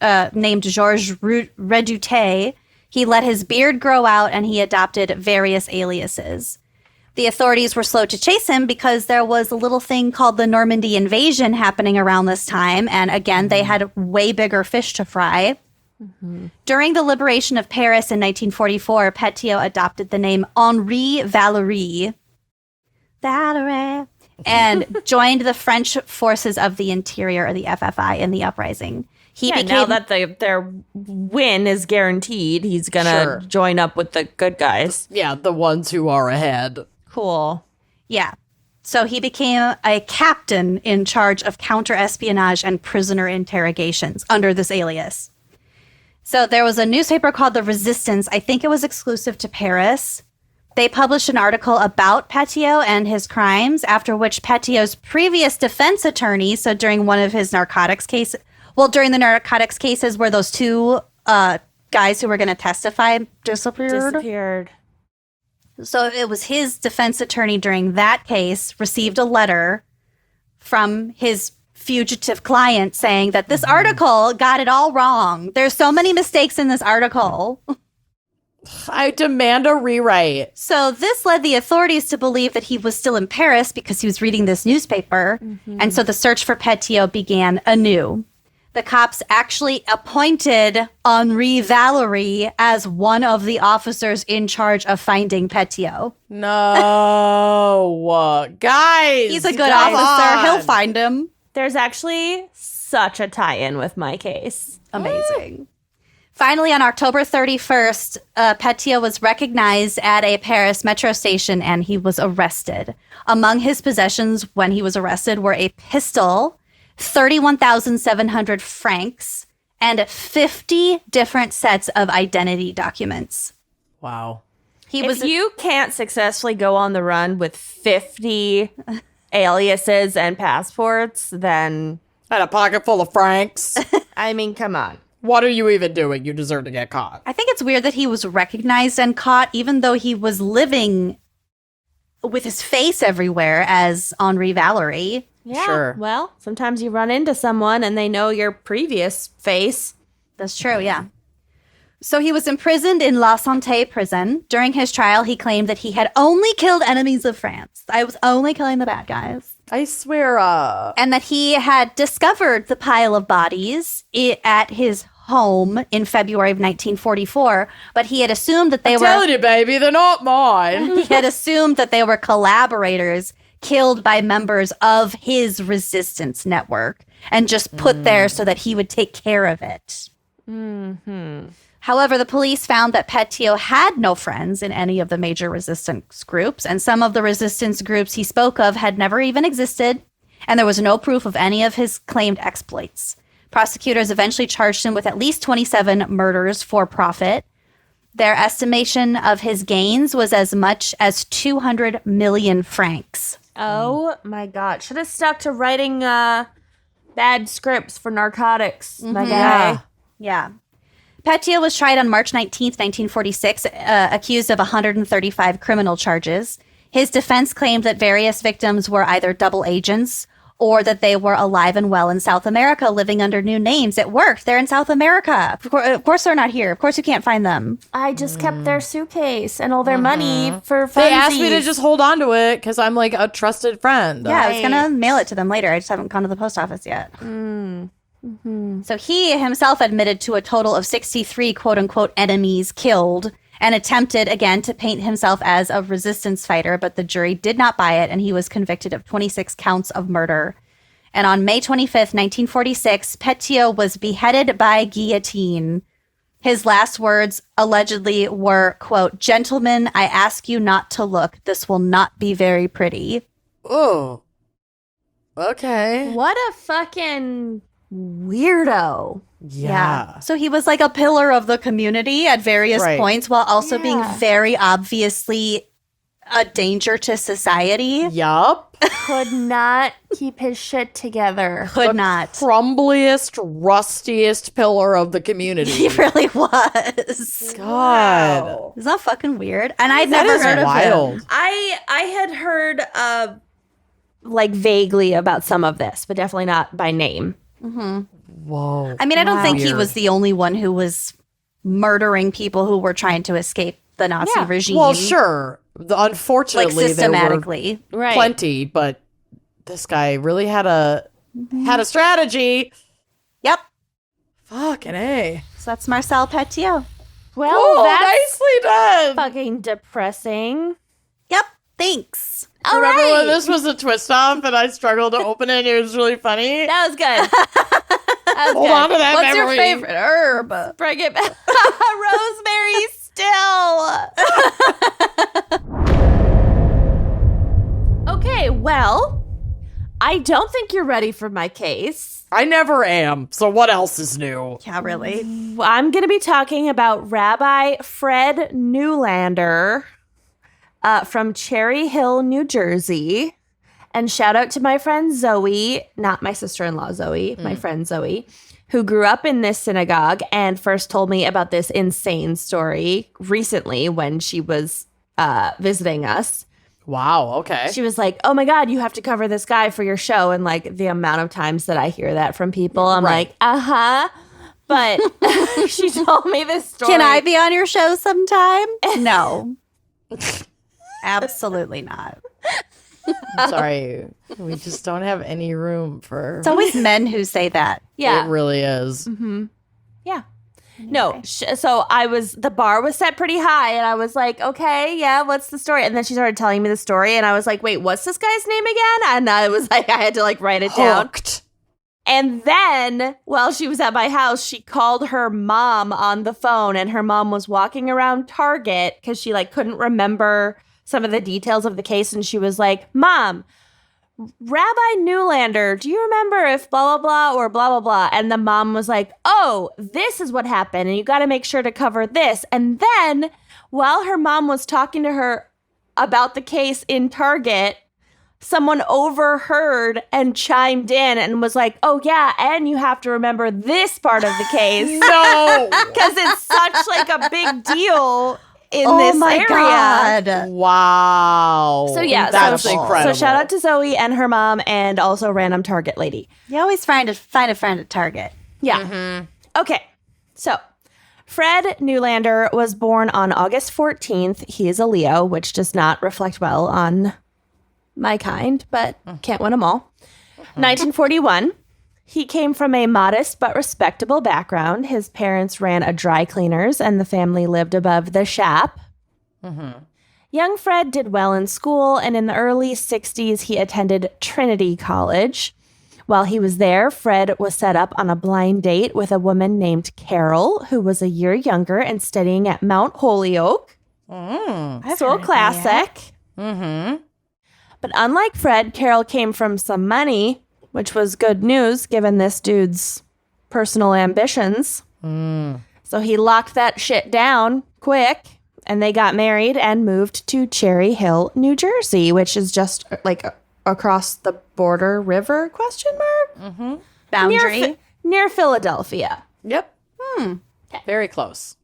Georges Redoute. He let his beard grow out, and he adopted various aliases. The authorities were slow to chase him because there was a little thing called the Normandy invasion happening around this time. And again, they had way bigger fish to fry. During the liberation of Paris in 1944, Petiot adopted the name Henri Valery. And joined the French Forces of the Interior, or the FFI, in the uprising. Now that their win is guaranteed, he's going to join up with the good guys. Yeah, the ones who are ahead. Cool. Yeah. So he became a captain in charge of counter-espionage and prisoner interrogations under this alias. So there was a newspaper called The Resistance. I think it was exclusive to Paris. They published an article about Petiot and his crimes, after which Petiot's previous defense attorney, so during one of his narcotics cases, during the narcotics cases where those two guys who were going to testify disappeared. So it was his defense attorney during that case received a letter from his fugitive client saying that this article got it all wrong. There's so many mistakes in this article. I demand a rewrite. So this led the authorities to believe that he was still in Paris because he was reading this newspaper. And so the search for Petiot began anew. The cops actually appointed Henri Valery as one of the officers in charge of finding Petiot. No. Guys. He's a good officer. He'll find him. There's actually such a tie-in with my case. Amazing. Finally, on October 31st, Petiot was recognized at a Paris metro station and he was arrested. Among his possessions when he was arrested were a pistol, 31,700 francs, and 50 different sets of identity documents. Wow. If you can't successfully go on the run with 50 aliases and passports, then... And a pocket full of francs. I mean, come on. What are you even doing? You deserve to get caught. I think it's weird that he was recognized and caught, even though he was living with his face everywhere as Henri Valery. Yeah. Sure. Well, sometimes you run into someone and they know your previous face. That's true, yeah. So he was imprisoned in La Santé prison. During his trial, he claimed that he had only killed enemies of France. I was only killing the bad guys. I swear, And that he had discovered the pile of bodies at his home in February of 1944, but he had assumed that they I'm were... telling you, baby, they're not mine. He had assumed that they were collaborators killed by members of his resistance network and just put there so that he would take care of it. However, the police found that Petiot had no friends in any of the major resistance groups, and some of the resistance groups he spoke of had never even existed, and there was no proof of any of his claimed exploits. Prosecutors eventually charged him with at least 27 murders for profit. Their estimation of his gains was as much as 200 million francs. Oh my God. Should have stuck to writing bad scripts for narcotics, my guy. Yeah. Petiot was tried on March 19th, 1946, accused of 135 criminal charges. His defense claimed that various victims were either double agents or that they were alive and well in South America, living under new names. It worked. They're in South America. Of course they're not here. Of course you can't find them. I just kept their suitcase and all their money for funsies. They asked me to just hold on to it because I'm like a trusted friend. Yeah, I was going to mail it to them later. I just haven't gone to the post office yet. So he himself admitted to a total of 63 quote-unquote enemies killed and attempted again to paint himself as a resistance fighter, but the jury did not buy it, and he was convicted of 26 counts of murder. And on May 25th, 1946, Petiot was beheaded by guillotine. His last words allegedly were, quote, "Gentlemen, I ask you not to look. This will not be very pretty." Oh. Okay. What a fucking weirdo. Yeah. So he was like a pillar of the community at various points while also being very obviously a danger to society. Yup. Could not keep his shit together. Could not. Crumbliest, rustiest pillar of the community. He really was. God. Isn't that fucking weird? And I'd That never is heard wild. of him. I had heard like vaguely about some of this, but definitely not by name. Whoa. I mean, I don't think he Weird. was the only one who was murdering people who were trying to escape the Nazi regime. Well, sure. Unfortunately, Like systematically. there were plenty, but this guy really had a strategy. Yep. Fucking A. So that's Marcel Petiot. Well, Oh, that's nicely done. fucking depressing. Yep. Thanks. All Remember right. when this was a twist off and I struggled to open it? It was really funny. That was good. That was Hold good. on to that What's your memory. favorite herb? Bring it back. Rosemary still. Okay, well, I don't think you're ready for my case. I never am. So what else is new? Yeah, really. I'm going to be talking about Rabbi Fred Newlander from Cherry Hill, New Jersey. And shout out to my friend Zoe, not my sister-in-law Zoe, my friend Zoe, who grew up in this synagogue and first told me about this insane story recently when she was visiting us. Wow, okay. She was like, "Oh my God, you have to cover this guy for your show." And like the amount of times that I hear that from people, I'm like, uh-huh. But she told me this story. Can I be on your show sometime? No. Absolutely not. Sorry. We just don't have any room for... It's always men who say that. Yeah. It really is. Yeah. No. So the bar was set pretty high and I was like, okay, yeah, what's the story? And then she started telling me the story and I was like, wait, what's this guy's name again? And I was like, I had to like write it down. Hooked. And then while she was at my house, she called her mom on the phone and her mom was walking around Target because she like couldn't remember some of the details of the case. And she was like, "Mom, Rabbi Newlander, do you remember if blah, blah, blah or blah, blah, blah?" And the mom was like, "Oh, this is what happened. And you got to make sure to cover this." And then while her mom was talking to her about the case in Target, someone overheard and chimed in and was like, "Oh, yeah, and you have to remember this part of the case." No. Because it's such like a big deal in this area. God. Wow. So yeah, That's so, incredible. So shout out to Zoe and her mom and also random Target lady. You always find a friend at Target. Yeah. Okay. So Fred Newlander was born on August 14th. He is a Leo, which does not reflect well on my kind, but can't win them all. 1941. He came from a modest but respectable background. His parents ran a dry cleaners and the family lived above the shop. Young Fred did well in school, and in the early 60s, he attended Trinity College. While he was there, Fred was set up on a blind date with a woman named Carol, who was a year younger and studying at Mount Holyoke. So classic. But unlike Fred, Carol came from some money, which was good news given this dude's personal ambitions. So he locked that shit down quick, and they got married and moved to Cherry Hill, New Jersey, which is just like across the border river, question mark? Boundary. Near Philadelphia. Yep. Very close.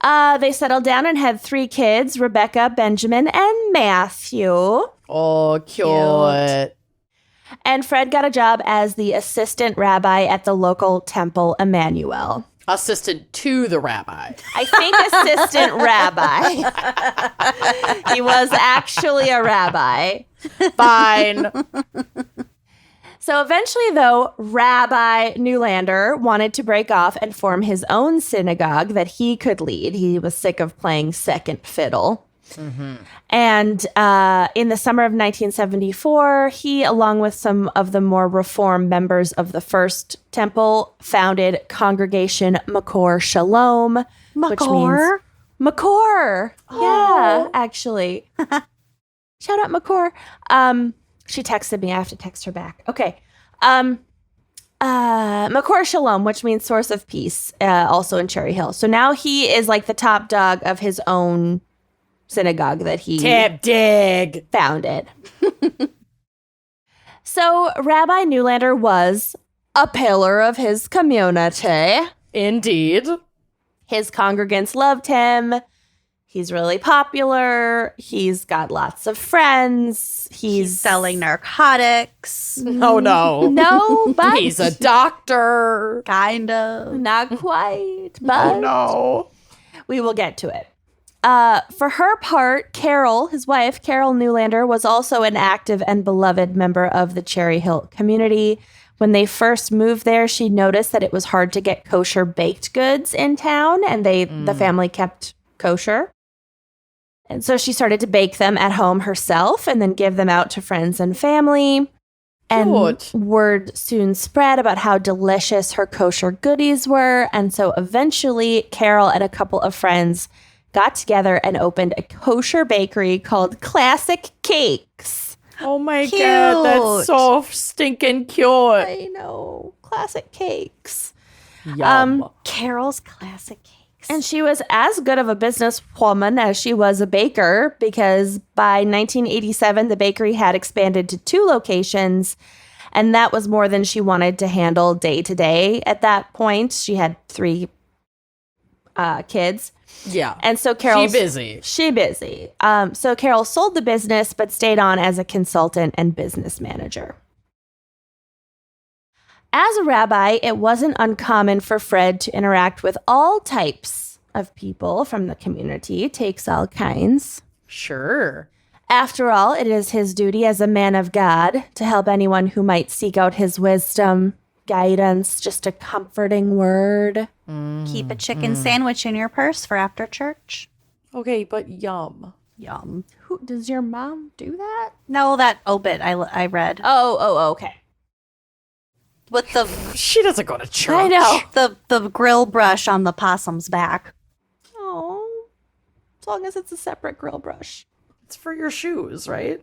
They settled down and had 3 kids, Rebecca, Benjamin, and Matthew. Oh, cute. And Fred got a job as the assistant rabbi at the local temple Emmanuel. Assistant to the rabbi. I think assistant rabbi. He was actually a rabbi. Fine. So eventually, though, Rabbi Newlander wanted to break off and form his own synagogue that he could lead. He was sick of playing second fiddle. Mm-hmm. And in the summer of 1974, he, along with some of the more reform members of the First Temple, founded Congregation Makor Shalom. Which means Makor. Oh. Yeah, actually. Shout out Makor. She texted me. I have to text her back. Okay. Makor Shalom, which means source of peace, also in Cherry Hill. So now he is like the top dog of his own synagogue that he founded. So Rabbi Newlander was a pillar of his community. Indeed. His congregants loved him. He's really popular. He's got lots of friends. He's selling narcotics. Oh, no. No, but he's a doctor. Kind of. Not quite, but oh, no. We will get to it. For her part, Carol, his wife, Carol Newlander, was also an active and beloved member of the Cherry Hill community. When they first moved there, she noticed that it was hard to get kosher baked goods in town, and the family kept kosher. And so she started to bake them at home herself and then give them out to friends and family. And word soon spread about how delicious her kosher goodies were. And so eventually, Carol and a couple of friends got together and opened a kosher bakery called Classic Cakes. Oh my God, that's so stinking cute. I know. Classic Cakes. Yum. Carol's Classic Cakes. And she was as good of a businesswoman as she was a baker, because by 1987, the bakery had expanded to 2 locations, and that was more than she wanted to handle day to day. At that point, she had 3 kids. Yeah. And so Carol... She busy. So Carol sold the business, but stayed on as a consultant and business manager. As a rabbi, it wasn't uncommon for Fred to interact with all types of people from the community. Takes all kinds. Sure. After all, it is his duty as a man of God to help anyone who might seek out his wisdom, guidance, just a comforting word. Keep a chicken sandwich in your purse for after church. Okay, but yum. Yum. Does your mom do that? No, that obit I read. Oh, okay. With the She doesn't go to church. I know. the grill brush on the possum's back. Oh, as long as it's a separate grill brush. It's for your shoes, right?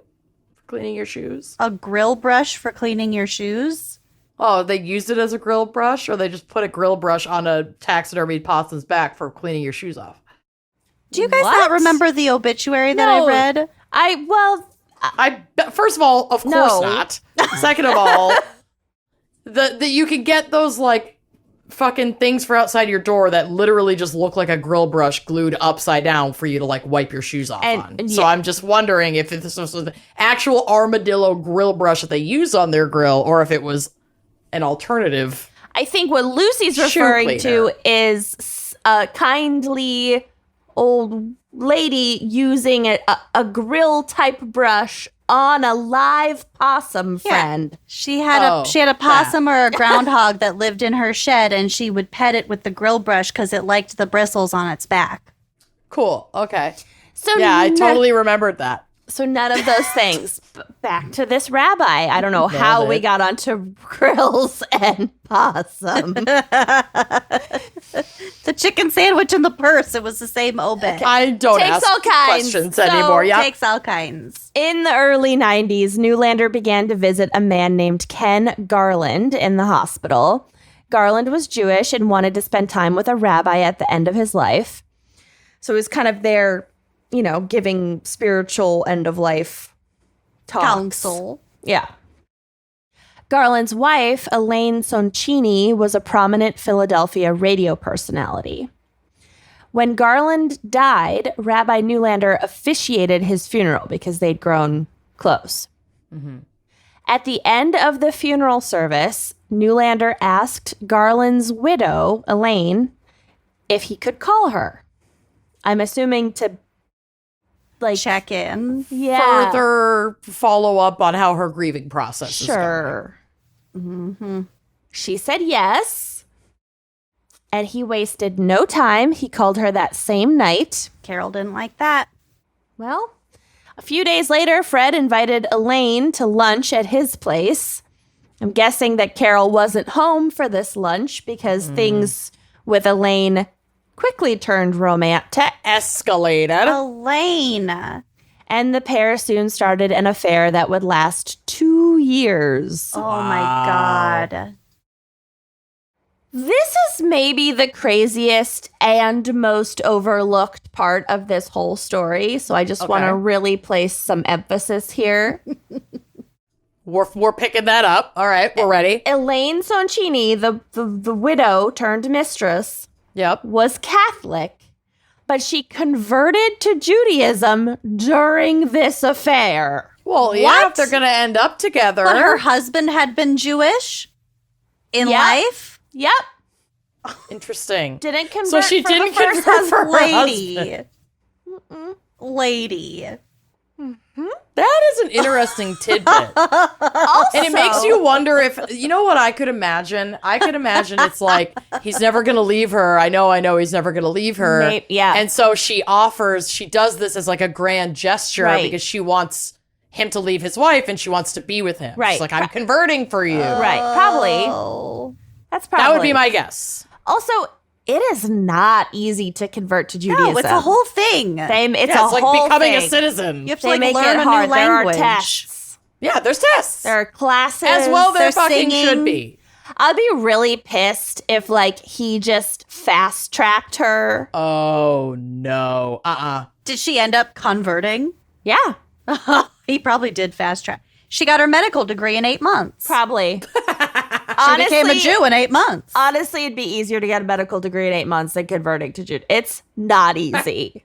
For cleaning your shoes. A grill brush for cleaning your shoes? Oh, they used it as a grill brush, or they just put a grill brush on a taxidermied possum's back for cleaning your shoes off? Do you guys not remember the obituary that I read? First of all, of course not. Second of all, that you can get those like fucking things for outside your door that literally just look like a grill brush glued upside down for you to like wipe your shoes off on. So I'm just wondering if this was the actual armadillo grill brush that they use on their grill, or if it was an alternative. I think what Lucy's referring to is a kindly old lady using a grill type brush on a live possum friend. She had a possum or a groundhog that lived in her shed, and she would pet it with the grill brush because it liked the bristles on its back. Cool. Okay. So I totally remembered that. So none of those things. Back to this rabbi. I don't know how we got onto grills and possum. The chicken sandwich in the purse. It was the same obit. I don't Takes ask all kinds. questions anymore. Yeah. Takes all kinds. In the early 90s, Newlander began to visit a man named Ken Garland in the hospital. Garland was Jewish and wanted to spend time with a rabbi at the end of his life. So he was kind of there, giving spiritual end-of-life talks. Counsel. Yeah. Garland's wife, Elaine Soncini, was a prominent Philadelphia radio personality. When Garland died, Rabbi Newlander officiated his funeral because they'd grown close. Mm-hmm. At the end of the funeral service, Newlander asked Garland's widow, Elaine, if he could call her. I'm assuming to, like, check in. Yeah. Further follow up on how her grieving process is going. Sure. She said yes. And he wasted no time. He called her that same night. Carol didn't like that. Well, a few days later, Fred invited Elaine to lunch at his place. I'm guessing that Carol wasn't home for this lunch because things with Elaine quickly turned romantic. Escalated. Elaine. And the pair soon started an affair that would last 2 years. Oh my God. This is maybe the craziest and most overlooked part of this whole story. So I just want to really place some emphasis here. We're picking that up. All right, we're ready. Elaine Soncini, the widow turned mistress, Yep. was Catholic, but she converted to Judaism during this affair. Well, yeah, if they're going to end up together. But her husband had been Jewish in Yep. life. Yep. Interesting. Didn't convert So she for didn't the first convert for her Lady. husband. Lady. That is an interesting tidbit. And it makes you wonder if, you know what I could imagine? I could imagine it's like, he's never going to leave her. I know he's never going to leave her. Yeah. And so she does this as like a grand gesture Right. because she wants him to leave his wife and she wants to be with him. Right. She's like, I'm converting for you. Right. Probably. Oh. That's probably. That would be my guess. Also, it is not easy to convert to Judaism. No, it's a whole thing. It's Yeah, a it's like whole becoming thing. a citizen. You have to They like make learn it a hard. new There are language. tests. Yeah, there's tests. There are classes. As well there They're fucking singing. should be. I'd be really pissed if, like, he just fast-tracked her. Oh, no. Did she end up converting? Yeah, He probably did fast track. She got her medical degree in 8 months. probably. She became a Jew in 8 months. Honestly, it'd be easier to get a medical degree in 8 months than converting to Judaism. It's not easy.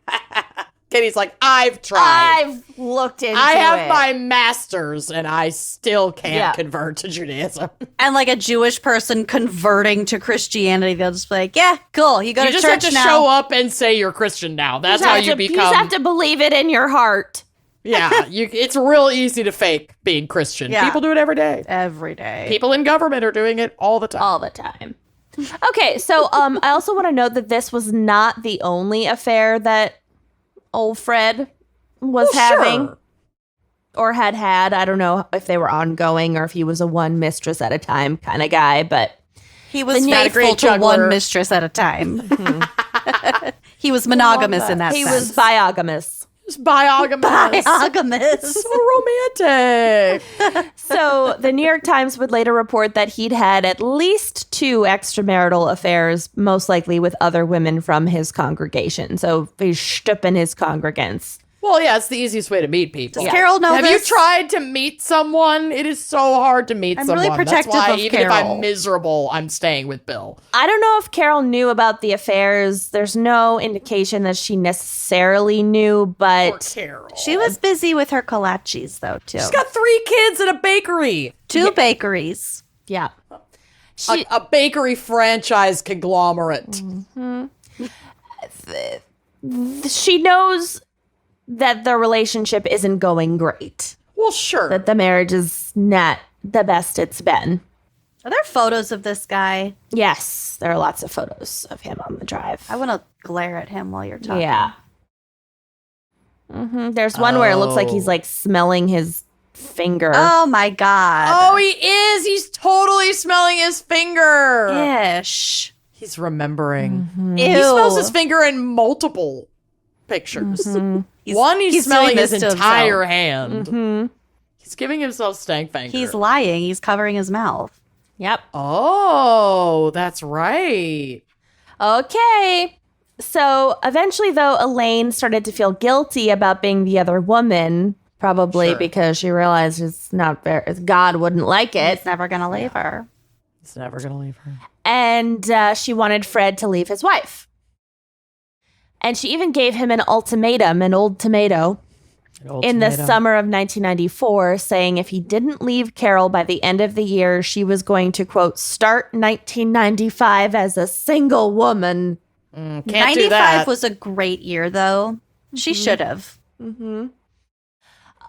Kitty's like, I've tried. I've looked into it. I have my master's and I still can't Yeah. convert to Judaism. And like a Jewish person converting to Christianity, they'll just be like, yeah, cool. You go You to just have church to now. show up and say you're Christian now. That's how you You become. just have to believe it in your heart. Yeah, it's real easy to fake being Christian. Yeah. People do it every day. Every day. People in government are doing it all the time. All the time. Okay, so I also want to note that this was not the only affair that old Fred was having Sure. or had had. I don't know if they were ongoing or if he was a one mistress at a time kind of guy, but He was Not a faithful great to juggler. one mistress at a time. He was monogamous in that he sense. was biogamous. It's biogamous. Monogamous. So romantic. So the New York Times would later report that he'd had at least 2 extramarital affairs, most likely with other women from his congregation. So he's stupping his congregants. Well, yeah, it's the easiest way to meet people. Does Carol know Have this? you tried to meet someone? It is so hard to meet I'm someone. really protective That's why of even if Carol. I'm miserable, I'm staying with Bill. I don't know if Carol knew about the affairs. There's no indication that she necessarily knew, Poor but Carol. She was busy with her kolaches, though, too. She's got 3 kids and a bakery. 2 bakeries. yeah. A bakery franchise conglomerate. She knows that the relationship isn't going great, Well, sure. that the marriage is not the best it's been. Are there photos of this guy? Yes, there are lots of photos of him on the drive. I want to glare at him while you're talking. Yeah. There's one where it looks like he's Oh. like smelling his finger. Oh, my God. Oh, he is. He's totally smelling his finger. Ish. He's remembering. Ew. He smells his finger in multiple pictures. One, he's smelling doing his this to entire himself. hand. He's giving himself stank finger. He's lying. He's covering his mouth. Yep. Oh, that's right. Okay. So eventually, though, Elaine started to feel guilty about being the other woman, probably Sure. because she realized it's not fair. God wouldn't like it. He's never going to leave her. He's never going to leave her. And she wanted Fred to leave his wife. And she even gave him an ultimatum, an old tomato. in the summer of 1994, saying if he didn't leave Carol by the end of the year, she was going to, quote, start 1995 as a single woman. Can't 95 do that. was a great year, though. She should have.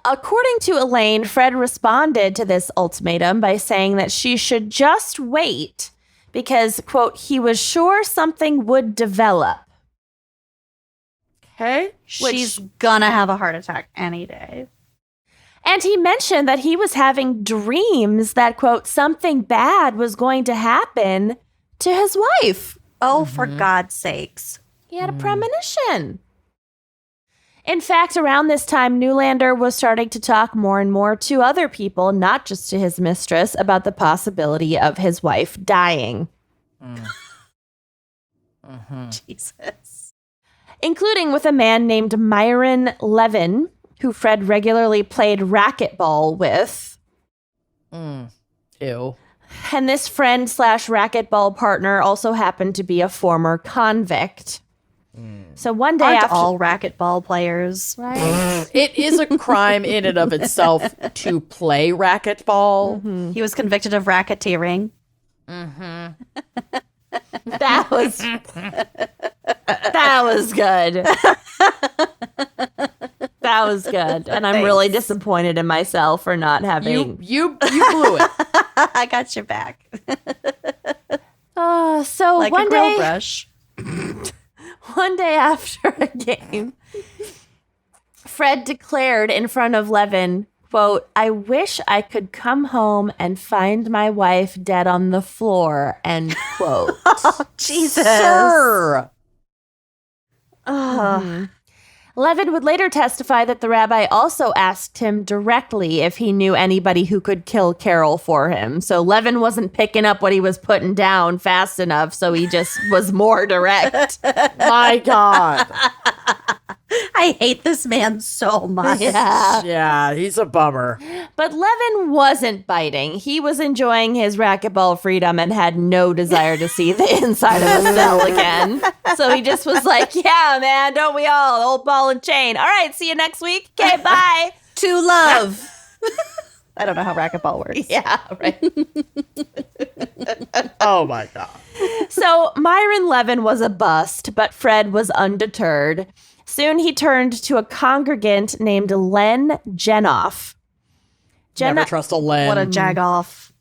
According to Elaine, Fred responded to this ultimatum by saying that she should just wait because, quote, he was sure something would develop. Okay. She's gonna have a heart attack any day. And he mentioned that he was having dreams that, quote, something bad was going to happen to his wife. Oh, for God's sakes. He had a premonition. In fact, around this time, Newlander was starting to talk more and more to other people, not just to his mistress, about the possibility of his wife dying. Jesus. Including with a man named Myron Levin, who Fred regularly played racquetball with. Ew. And this friend / racquetball partner also happened to be a former convict. So one day Aren't after all racquetball players. right? It is a crime in and of itself to play racquetball. He was convicted of racketeering. That was good. That was good. And I'm really disappointed in myself for not having You blew it. I got your back. so Like one a grill day brush. One day after a game, Fred declared in front of Levin, quote, I wish I could come home and find my wife dead on the floor, end quote. Jesus. Sir. Levin would later testify that the rabbi also asked him directly if he knew anybody who could kill Carol for him. So Levin wasn't picking up what he was putting down fast enough, so he just was more direct. My God. I hate this man so much. Yeah, he's a bummer. But Levin wasn't biting. He was enjoying his racquetball freedom and had no desire to see the inside of a cell again. So he just was like, yeah, man, don't we all? Old ball and chain. All right, see you next week. Okay, bye. To love. I don't know how racquetball works. Yeah, right. Oh, my God. So Myron Levin was a bust, but Fred was undeterred. Soon he turned to a congregant named Len Jenoff. Never trust a Len. What a jagoff.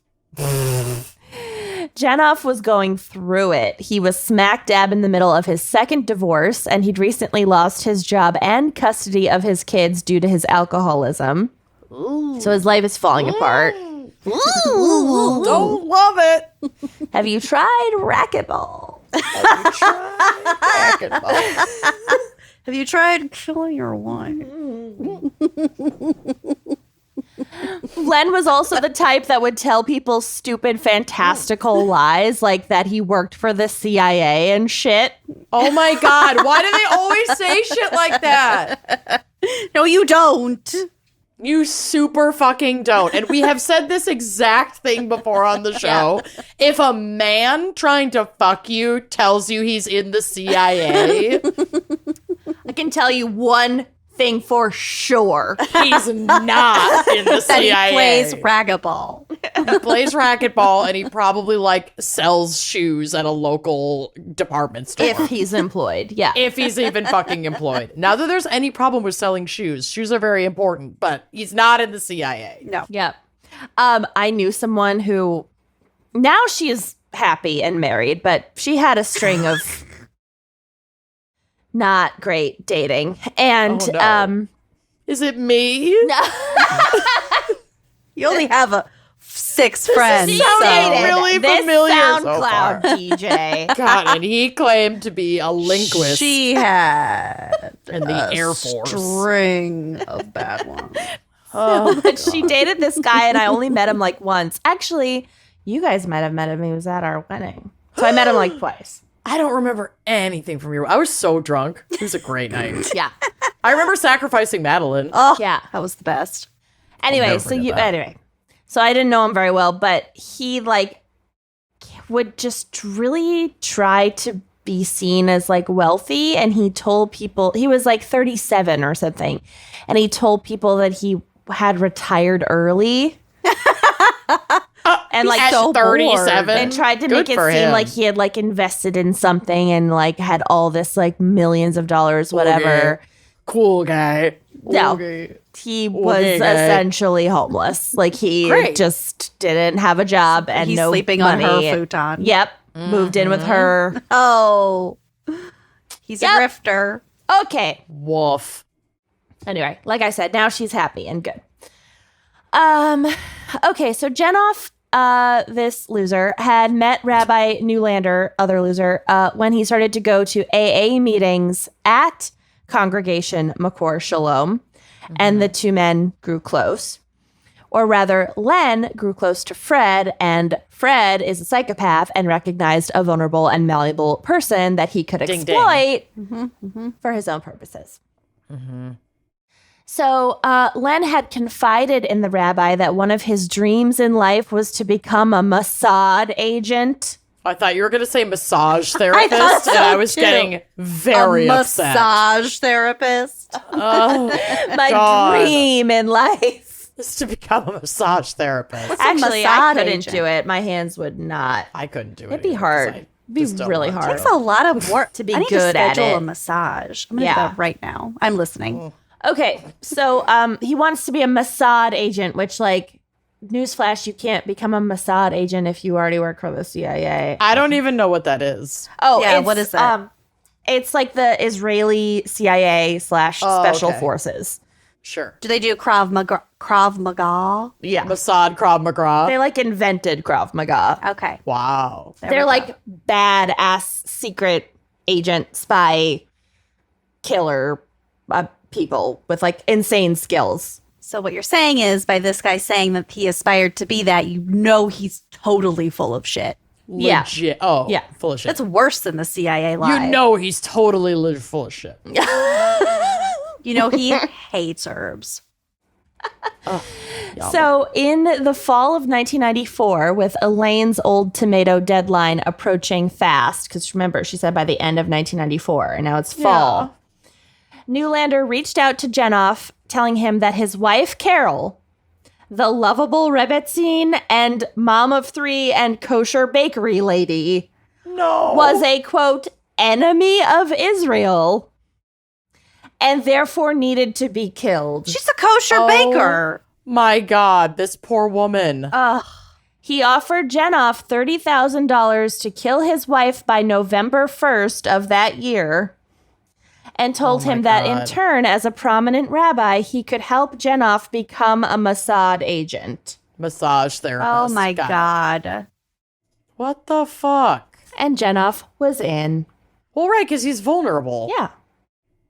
Jenoff was going through it. He was smack dab in the middle of his second divorce, and he'd recently lost his job and custody of his kids due to his alcoholism. Ooh. So his life is falling apart. Ooh, don't love it. Have you tried racquetball? Have you tried killing your wife? Len was also the type that would tell people stupid, fantastical lies, like that he worked for the CIA and shit. Oh, my God. Why do they always say shit like that? No, you don't. You super fucking don't. And we have said this exact thing before on the show. Yeah. If a man trying to fuck you tells you he's in the CIA, I can tell you one thing for sure. He's not in the CIA. That he plays racquetball. He plays racquetball and he probably like sells shoes at a local department store. If he's employed, yeah. If he's even fucking employed. Not that there's any problem with selling shoes. Shoes are very important, but he's not in the CIA. No. Yep. I knew someone who, now she is happy and married, but she had a string of not great dating. And is it me? No. You only have 6 friends. She so. dated really this familiar SoundCloud so DJ. God, and he claimed to be a linguist. She had in the Air Force. String of bad ones. But she dated this guy, and I only met him like once. Actually, you guys might have met him. He was at our wedding. So I met him like twice. I don't remember anything from your. I was so drunk. It was a great night. Yeah. I remember sacrificing Madeline. Oh, yeah. That was the best. Anyway, so I didn't know him very well, but he like would just really try to be seen as like wealthy, and he told people he was like 37 or something, and he told people that he had retired early. And like at so 37 bored, and tried to make it for seem him. like he had like invested in something and like had all this like millions of dollars, whatever. Cool guy. No, Okay. he was Okay. essentially homeless. Like he Great. just didn't have a job and He's no sleeping money. on her futon. Yep, moved in with her. Oh, he's Yep. a grifter. Okay. Woof. Anyway, like I said, now she's happy and good. Okay, so Jenoff, this loser, had met Rabbi Newlander, other loser, when he started to go to AA meetings at Congregation Makor Shalom, and the two men grew close. Or rather, Len grew close to Fred, and Fred is a psychopath and recognized a vulnerable and malleable person that he could Ding, exploit for his own purposes. So Len had confided in the rabbi that one of his dreams in life was to become a Mossad agent. I thought you were going to say massage therapist, thought so, and I was too. getting very a upset. massage therapist. Oh, My God. dream in life. Is to become a massage therapist. Actually, I Mossad couldn't agent? do it. My hands would not. I couldn't do it. It'd be either, 'cause hard. I It'd be just don't really want hard. It's a lot of work To be I need good to at schedule it. a massage. I'm gonna Yeah. do that right now. I'm listening. Okay, so he wants to be a Mossad agent, which, like, newsflash, you can't become a Mossad agent if you already work for the CIA. I don't even know what that is. Oh, Yeah, it's, what is that? It's like the Israeli CIA / special okay. forces. Sure. Do they do Krav Maga? Yeah. Mossad Krav Maga. They like invented Krav Maga. Okay. Wow. There They're we go. like badass secret agent, spy, killer people with like insane skills. So what you're saying is, by this guy saying that he aspired to be that, you know he's totally full of shit. Yeah. Legit. Oh, Yeah. Full of shit. That's worse than the CIA lie. You know he's totally full of shit. You know he hates herbs. So, in the fall of 1994, with Elaine's old tomato deadline approaching fast, because remember, she said by the end of 1994, and now it's fall, Newlander reached out to Jenoff, telling him that his wife, Carol, the lovable Rebbetzin and mom of three and kosher bakery lady, No. was a, quote, enemy of Israel, and therefore needed to be killed. She's a kosher baker. My God, this poor woman. He offered Jenoff $30,000 to kill his wife by November 1st of that year, and told him that in God. turn, as a prominent rabbi, he could help Jenoff become a Mossad agent. Massage therapist. Oh my Got it. God. What the fuck? And Jenoff was in. Well, right, because he's vulnerable. Yeah.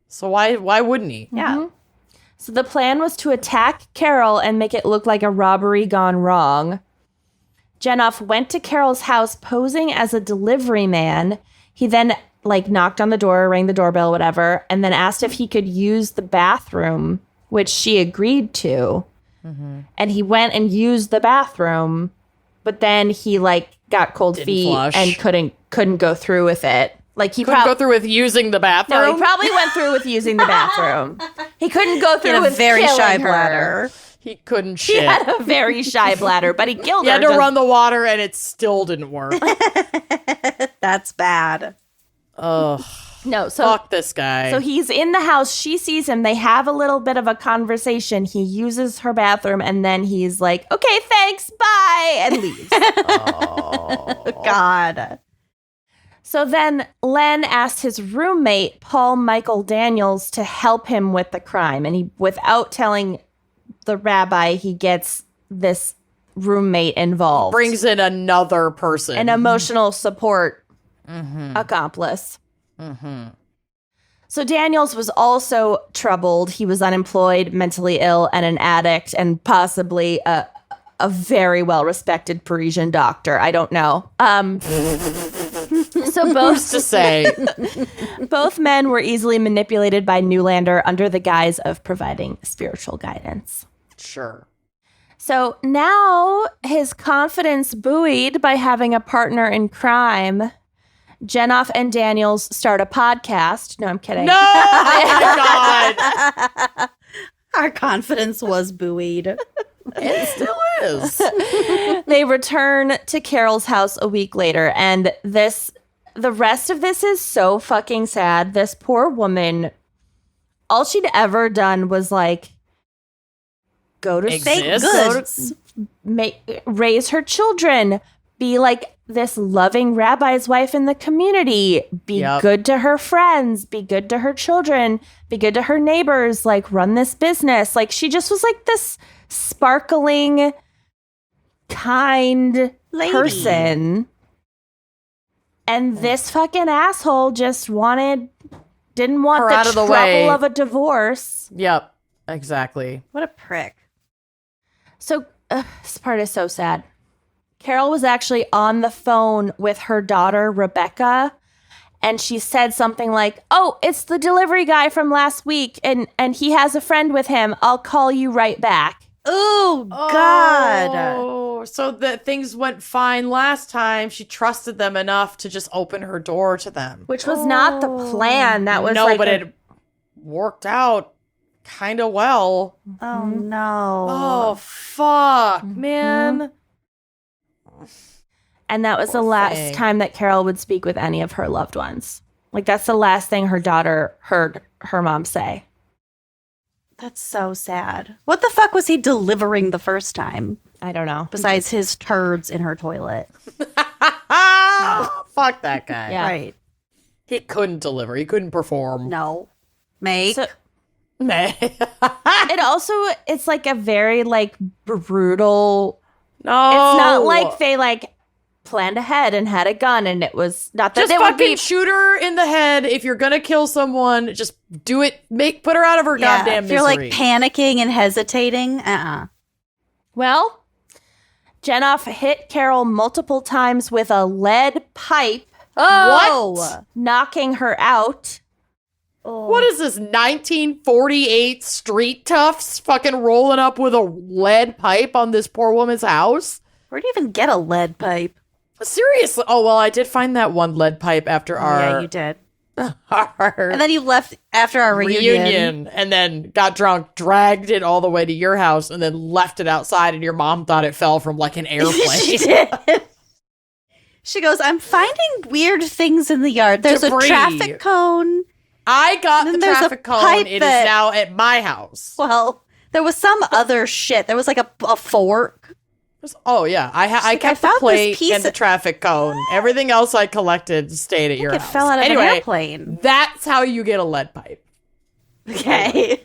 So why wouldn't he? Yeah. So the plan was to attack Carol and make it look like a robbery gone wrong. Jenoff went to Carol's house posing as a delivery man. He then knocked on the door, rang the doorbell, whatever, and then asked if he could use the bathroom, which she agreed to. And he went and used the bathroom, but then he got cold Didn't feet flush. and couldn't go through with it. He Couldn't go through with using the bathroom. No, he probably went through with using the bathroom. He couldn't go He through had a with very killing shy her. bladder. He couldn't He shit. had a very shy bladder, but he killed He her. had to just- run the water, and it still didn't work. That's bad. Ugh. No, so Fuck this guy. so he's in the house. She sees him. They have a little bit of a conversation. He uses her bathroom, and then he's like, "Okay, thanks, bye," and leaves. God. So then Len asked his roommate, Paul Michael Daniels, to help him with the crime. And without telling the rabbi, he gets this roommate involved. Brings in another person. An emotional support accomplice. So Daniels was also troubled. He was unemployed, mentally ill, and an addict, and possibly a very well-respected Parisian doctor. I don't know. So Who's to say? both men were easily manipulated by Newlander under the guise of providing spiritual guidance. Sure. So now his confidence buoyed by having a partner in crime, Jenoff and Daniels start a podcast. No, I'm kidding. No! Oh my God. Our confidence was buoyed. It still is. They return to Carol's house a week later, and the rest of this is so fucking sad. This poor woman, all she'd ever done was like go to Exist. raise her children, be like this loving rabbi's wife in the community, be good to her friends, be good to her children, be good to her neighbors, like run this business. Like she just was like this sparkling, kind lady. person. And this fucking asshole just didn't want her the out of the trouble way. of a divorce. Yep, exactly. What a prick. So this part is so sad. Carol was actually on the phone with her daughter, Rebecca, and she said something like, "Oh, it's the delivery guy from last week, and he has a friend with him. I'll call you right back." Oh, God. Oh, so that things went fine last time. She trusted them enough to just open her door to them. Which was not the plan. That was but it worked out kind of well. Oh, no. Oh, fuck, man. And that was the Poor last thing. time that Carol would speak with any of her loved ones. Like, that's the last thing her daughter heard her mom say. That's so sad. What the fuck was he delivering the first time? I don't know. Besides his turds in her toilet. Fuck that guy. Yeah. Right. He couldn't deliver. He couldn't perform. No. Make. So, No. it's like a very, like, brutal... No. It's not like they, like, planned ahead and had a gun, and it was not that Just they would fucking be... shoot her in the head. If you're gonna kill someone, just do it. Put her out of her goddamn if you're misery. like panicking and hesitating, Well, Jenoff hit Carol multiple times with a lead pipe, What? knocking her out. What is this, 1948 street toughs fucking rolling up with a lead pipe on this poor woman's house? Where do you even get a lead pipe? Seriously? Oh, well, I did find that one lead pipe after Yeah, you did. our And then you left after our reunion. and then got drunk, dragged it all the way to your house, and then left it outside, and your mom thought it fell from like an airplane. She did. She goes, I'm finding weird things in the yard. There's Debris. a traffic cone. I got Then the there's a traffic cone. pipe It is that- now at my house. Well, there was some other shit. There was like a fork. Oh, yeah. I kept the found this plate piece and the of- traffic cone. Everything else I collected stayed at your It house. fell out of anyway, an airplane. that's how you get a lead pipe. Okay.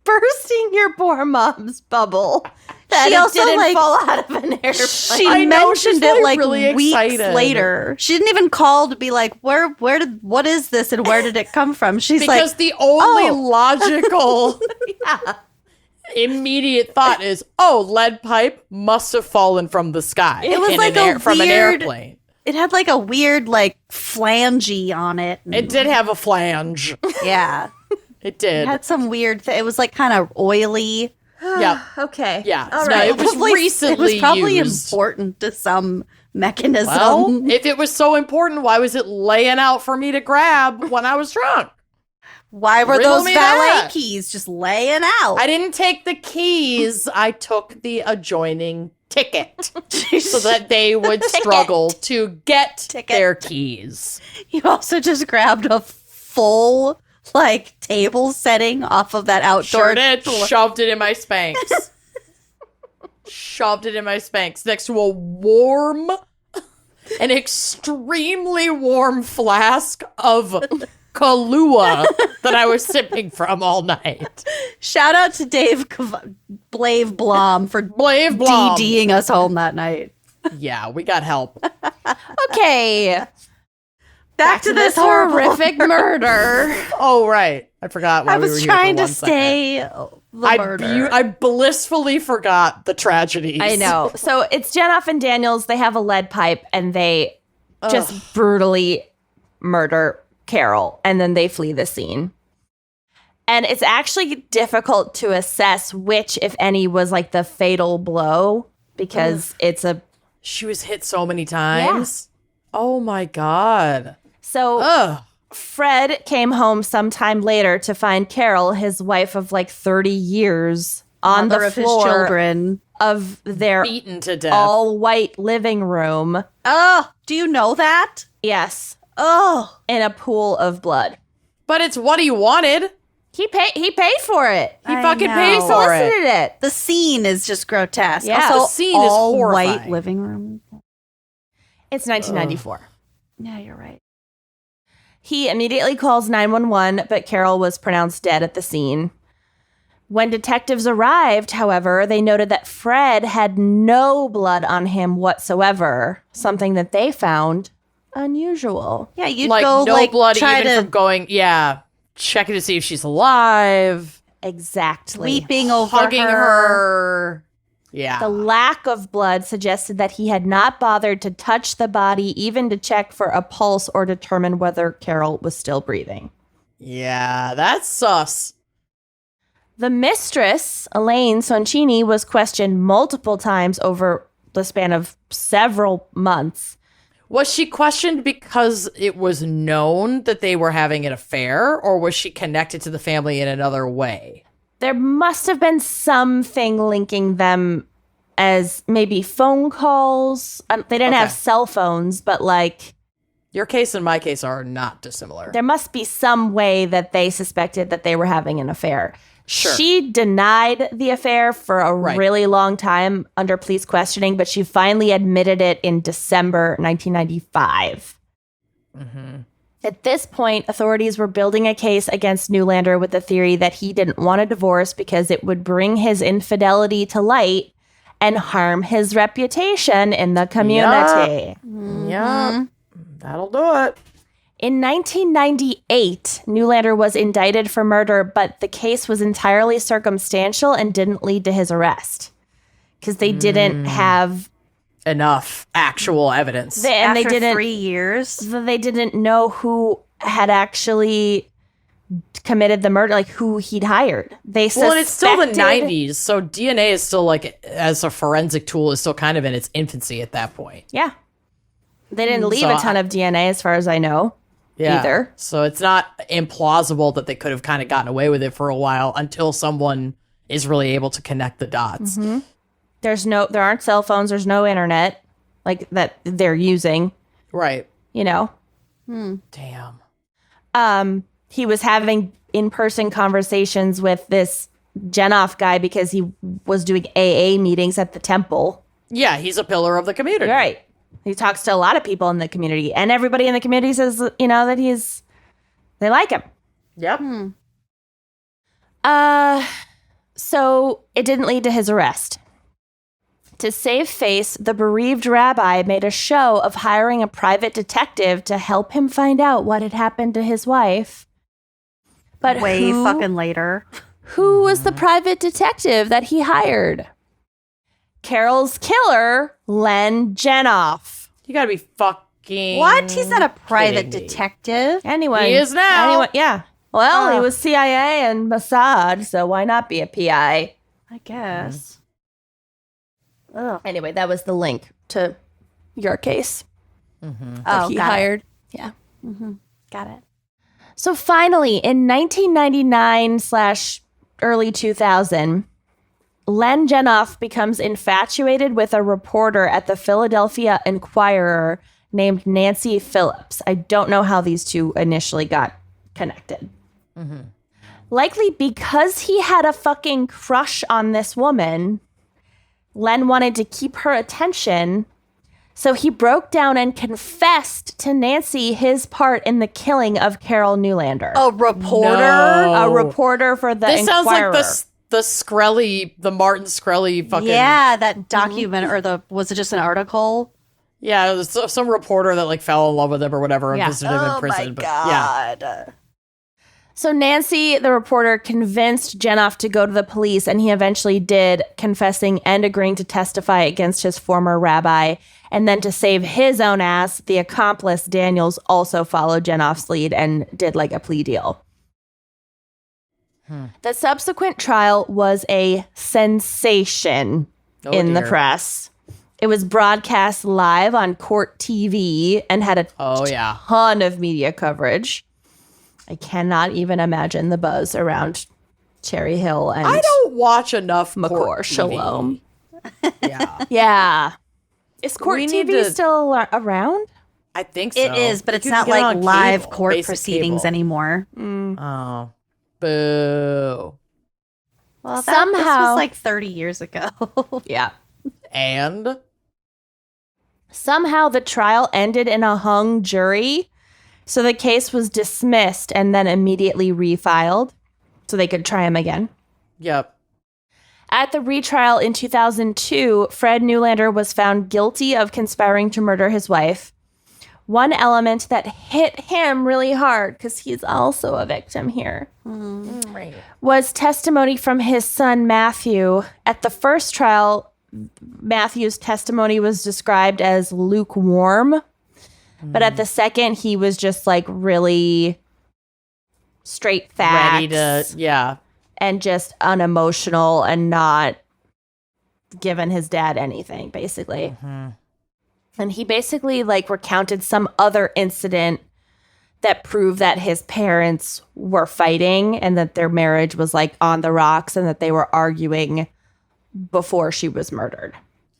Bursting your poor mom's bubble. That She it also, didn't like, fall out of an airplane. She I know, she's mentioned it like really weeks excited. later. She didn't even call to be like, what is this and where did it come from? She's Because like, the only oh. logical immediate thought is, oh, lead pipe must have fallen from the sky. It was in like from an weird- airplane. it had like a weird like flangey on it. It did have a flange. Yeah. It did. It had some weird it was like kind of oily. Yeah. Okay. Yeah. All No, right. it was Probably- recently It was probably used. important to some mechanism. Well, if it was so important, why was it laying out for me to grab when I was drunk? Why were riddle those me valet that. keys just laying out? I didn't take the keys. I took the adjoining ticket so that they would struggle to get their keys. You also just grabbed a full like table setting off of that outdoor. Sure did. Shoved it in my Spanx. Shoved it in my Spanx next to an extremely warm flask of Kahlua that I was sipping from all night. Shout out to Blave Blom for Blave Blom. DDing us home that night. Yeah, we got help. Okay. Back to this horrific murder. Oh, right. I forgot why I we were was here trying for to 1 second. stay the murder. I blissfully forgot the tragedies. I know. So it's Jenoff and Daniels. They have a lead pipe, and they just brutally murder Carol, and then they flee the scene. And it's actually difficult to assess which, if any, was like the fatal blow, because it's a She was hit so many times. Yeah. Oh my God. So Fred came home sometime later to find Carol, his wife of like 30 years, on Mother the floor of his children. Of their beaten to death, all white living room. Oh, do you know that? Yes. Oh, in a pool of blood. But it's what he wanted. He paid for it. He fucking paid He for solicited it. it. The scene is just grotesque. Yeah, also, the scene is all horrifying. white living room. It's 1994. Yeah, you're right. He immediately calls 911, but Carol was pronounced dead at the scene. When detectives arrived, however, they noted that Fred had no blood on him whatsoever, something that they found unusual. Yeah, you'd like go no like blood try even to from going. Yeah, checking to see if she's alive. Exactly. weeping over Hugging her. Yeah. The lack of blood suggested that he had not bothered to touch the body, even to check for a pulse or determine whether Carol was still breathing. Yeah, that's sus. The mistress, Elaine Soncini, was questioned multiple times over the span of several months. Was she questioned because it was known that they were having an affair, or was she connected to the family in another way? There must have been something linking them as maybe phone calls. They didn't have cell phones, but like... Your case and my case are not dissimilar. There must be some way that they suspected that they were having an affair. Sure. She denied the affair for a really long time under police questioning, but she finally admitted it in December 1995. Mm-hmm. At this point, authorities were building a case against Newlander with the theory that he didn't want a divorce because it would bring his infidelity to light and harm his reputation in the community. Yeah, that'll do it. In 1998, Newlander was indicted for murder, but the case was entirely circumstantial and didn't lead to his arrest because they didn't have enough actual evidence. After 3 years. They didn't know who had actually committed the murder, like who he'd hired. They suspected. Well, and it's still the 90s, so DNA is still like, as a forensic tool, is still kind of in its infancy at that point. Yeah. They didn't leave a ton of DNA as far as I know. Either. So it's not implausible that they could have kind of gotten away with it for a while until someone is really able to connect the dots. Mm-hmm. There aren't cell phones. There's no internet like that they're using. Right. You know? Damn. He was having in-person conversations with this Genoff guy because he was doing AA meetings at the temple. Yeah, he's a pillar of the community. Right. He talks to a lot of people in the community, and everybody in the community says, that they like him. Yep. So it didn't lead to his arrest. To save face, the bereaved rabbi made a show of hiring a private detective to help him find out what had happened to his wife. But way fucking later. Who was the private detective that he hired? Carol's killer, Len Genoff. You gotta be fucking... What? He's not a private detective. Anyway. He is now. Yeah. Well, he was CIA and Mossad, so why not be a PI? I guess. Anyway, that was the link to your case. That he hired. Yeah. Got it. So finally, in 1999/early 2000, Len Genoff becomes infatuated with a reporter at the Philadelphia Inquirer named Nancy Phillips. I don't know how these two initially got connected. Likely because he had a fucking crush on this woman, Len wanted to keep her attention, so he broke down and confessed to Nancy his part in the killing of Carol Newlander. A reporter? No. A reporter for the This sounds Inquirer. like the Martin Shkreli fucking... Yeah, that document, or was it just an article? Yeah, it was some reporter that like fell in love with him or whatever and visited him in prison. Oh my God. So Nancy, the reporter, convinced Genoff to go to the police, and he eventually did, confessing and agreeing to testify against his former rabbi. And then to save his own ass, the accomplice, Daniels, also followed Genoff's lead and did like a plea deal. The subsequent trial was a sensation in the press. It was broadcast live on Court TV and had a ton of media coverage. I cannot even imagine the buzz around Cherry Hill and I don't watch enough McCore Shalom. Yeah. Yeah. Is Court We need TV to- still around? I think so. It is, but it's You not can get like on live cable, court basic proceedings cable. anymore. Oh. Boo. Well, this Somehow- was like 30 years ago. Yeah. And Somehow the trial ended in a hung jury, so the case was dismissed and then immediately refiled so they could try him again. yep. At the retrial in 2002, Fred Newlander was found guilty of conspiring to murder his wife. One element that hit him really hard, because he's also a victim here, Right. was testimony from his son, Matthew. At the first trial, Matthew's testimony was described as lukewarm. But at the second, he was just like really straight facts. Ready to, yeah. And just unemotional and not giving his dad anything, basically. And he basically like recounted some other incident that proved that his parents were fighting and that their marriage was like on the rocks and that they were arguing before she was murdered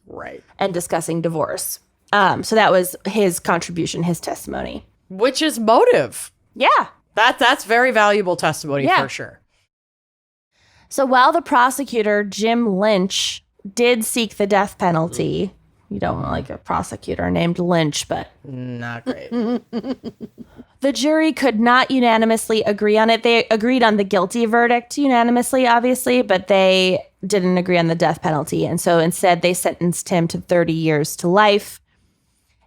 Right. and discussing divorce. So that was his contribution, his testimony. Which is motive. Yeah. That's very valuable testimony Yeah. for sure. So while the prosecutor, Jim Lynch, did seek the death penalty, you don't want like a prosecutor named Lynch, but Not great. the jury could not unanimously agree on it. They agreed on the guilty verdict unanimously, obviously, but they didn't agree on the death penalty. And so instead, they sentenced him to 30 years to life.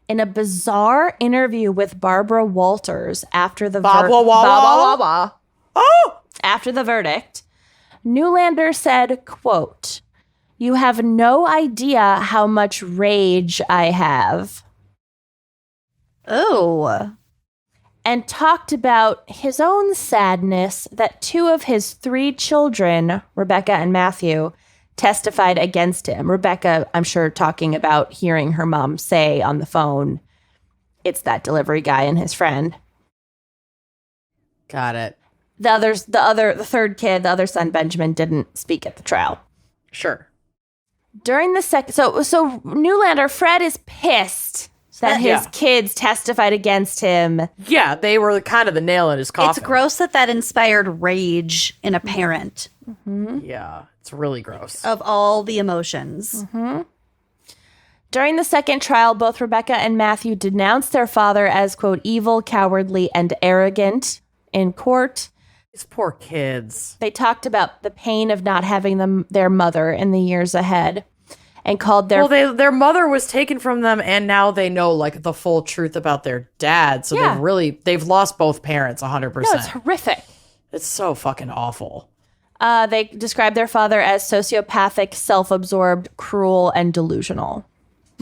In a bizarre interview with Barbara Walters after the after the verdict, Newlander said, quote, "You have no idea how much rage I have," Oh. and talked about his own sadness that two of his three children, Rebecca and Matthew, testified against him. Rebecca, I'm sure, talking about hearing her mom say on the phone, "It's that delivery guy and his friend." Got it. The third kid, the other son, Benjamin, didn't speak at the trial. Sure. During the second, so Newlander, Fred is pissed that his kids testified against him. Yeah, they were kind of the nail in his coffin. It's gross that inspired rage in a parent Yeah, it's really gross. of all the emotions. During the second trial, both Rebecca and Matthew denounced their father as, quote, evil, cowardly, and arrogant in court. These poor kids. They talked about the pain of not having their mother in the years ahead and called their... Well, their mother was taken from them, and now they know like the full truth about their dad. So Yeah. they've lost both parents 100%. No, it's horrific. It's so fucking awful. They described their father as sociopathic, self-absorbed, cruel, and delusional.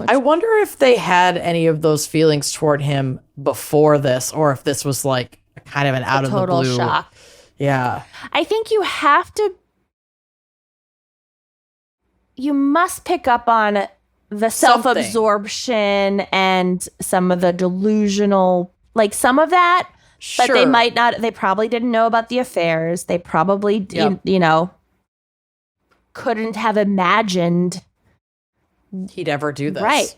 I wonder if they had any of those feelings toward him before this, or if this was like kind of an out of the Total blue shock. Yeah. I think you must pick up on the self-absorption and some of the delusional, like some of that, but Sure. they probably didn't know about the affairs. They probably, couldn't have imagined. He'd ever do this. Right.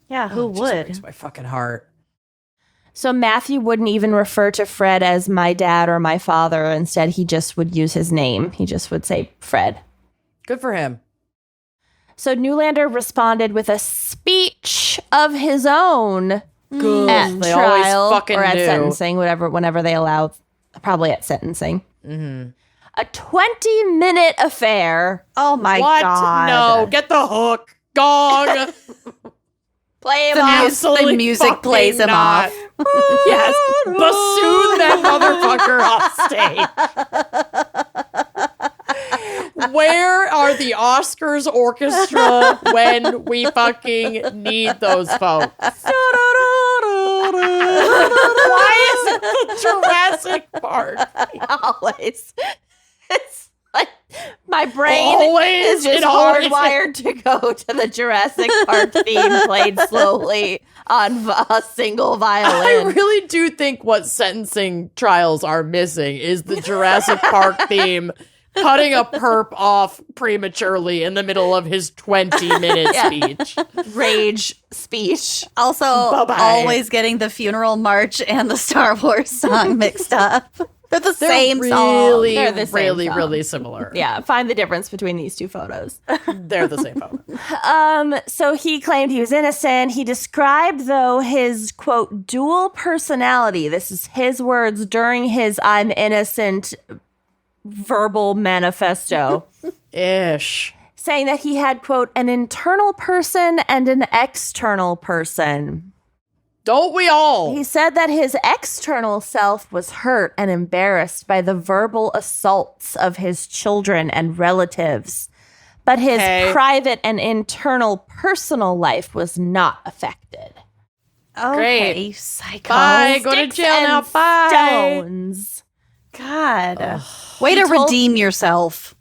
Yeah, who It just would? breaks my fucking heart. So Matthew wouldn't even refer to Fred as my dad or my father. Instead, he just would use his name. He just would say Fred. Good for him. So Newlander responded with a speech of his own Good. at They trial always fucking or at do. sentencing, whenever they allow, probably at sentencing. A 20-minute affair. Oh my What? god. No, get the hook. Gong. Play him The, off. the music fucking plays him not. off. Yes. Bassoon that motherfucker off stage. Where are the Oscars orchestra when we fucking need those folks? Why is it the Jurassic Park? Always. It's like My brain is just hardwired to go to the Jurassic Park theme played slowly on a single violin. I really do think what sentencing trials are missing is the Jurassic Park theme cutting a perp off prematurely in the middle of his 20-minute speech. Rage speech. Also, always getting the funeral march and the Star Wars song mixed up. They're the same song. They're the same really, song. really similar. Yeah, find the difference between these two photos. They're the same photo. So he claimed he was innocent. He described, though, his, quote, dual personality. This is his words during his I'm innocent verbal manifesto. Ish. Saying that he had, quote, an internal person and an external person. Don't we all? He said that his external self was hurt and embarrassed by the verbal assaults of his children and relatives, but his private and internal personal life was not affected. Okay, psycho. Bye. Go to jail now. Bye. Stones. God. Way to redeem yourself.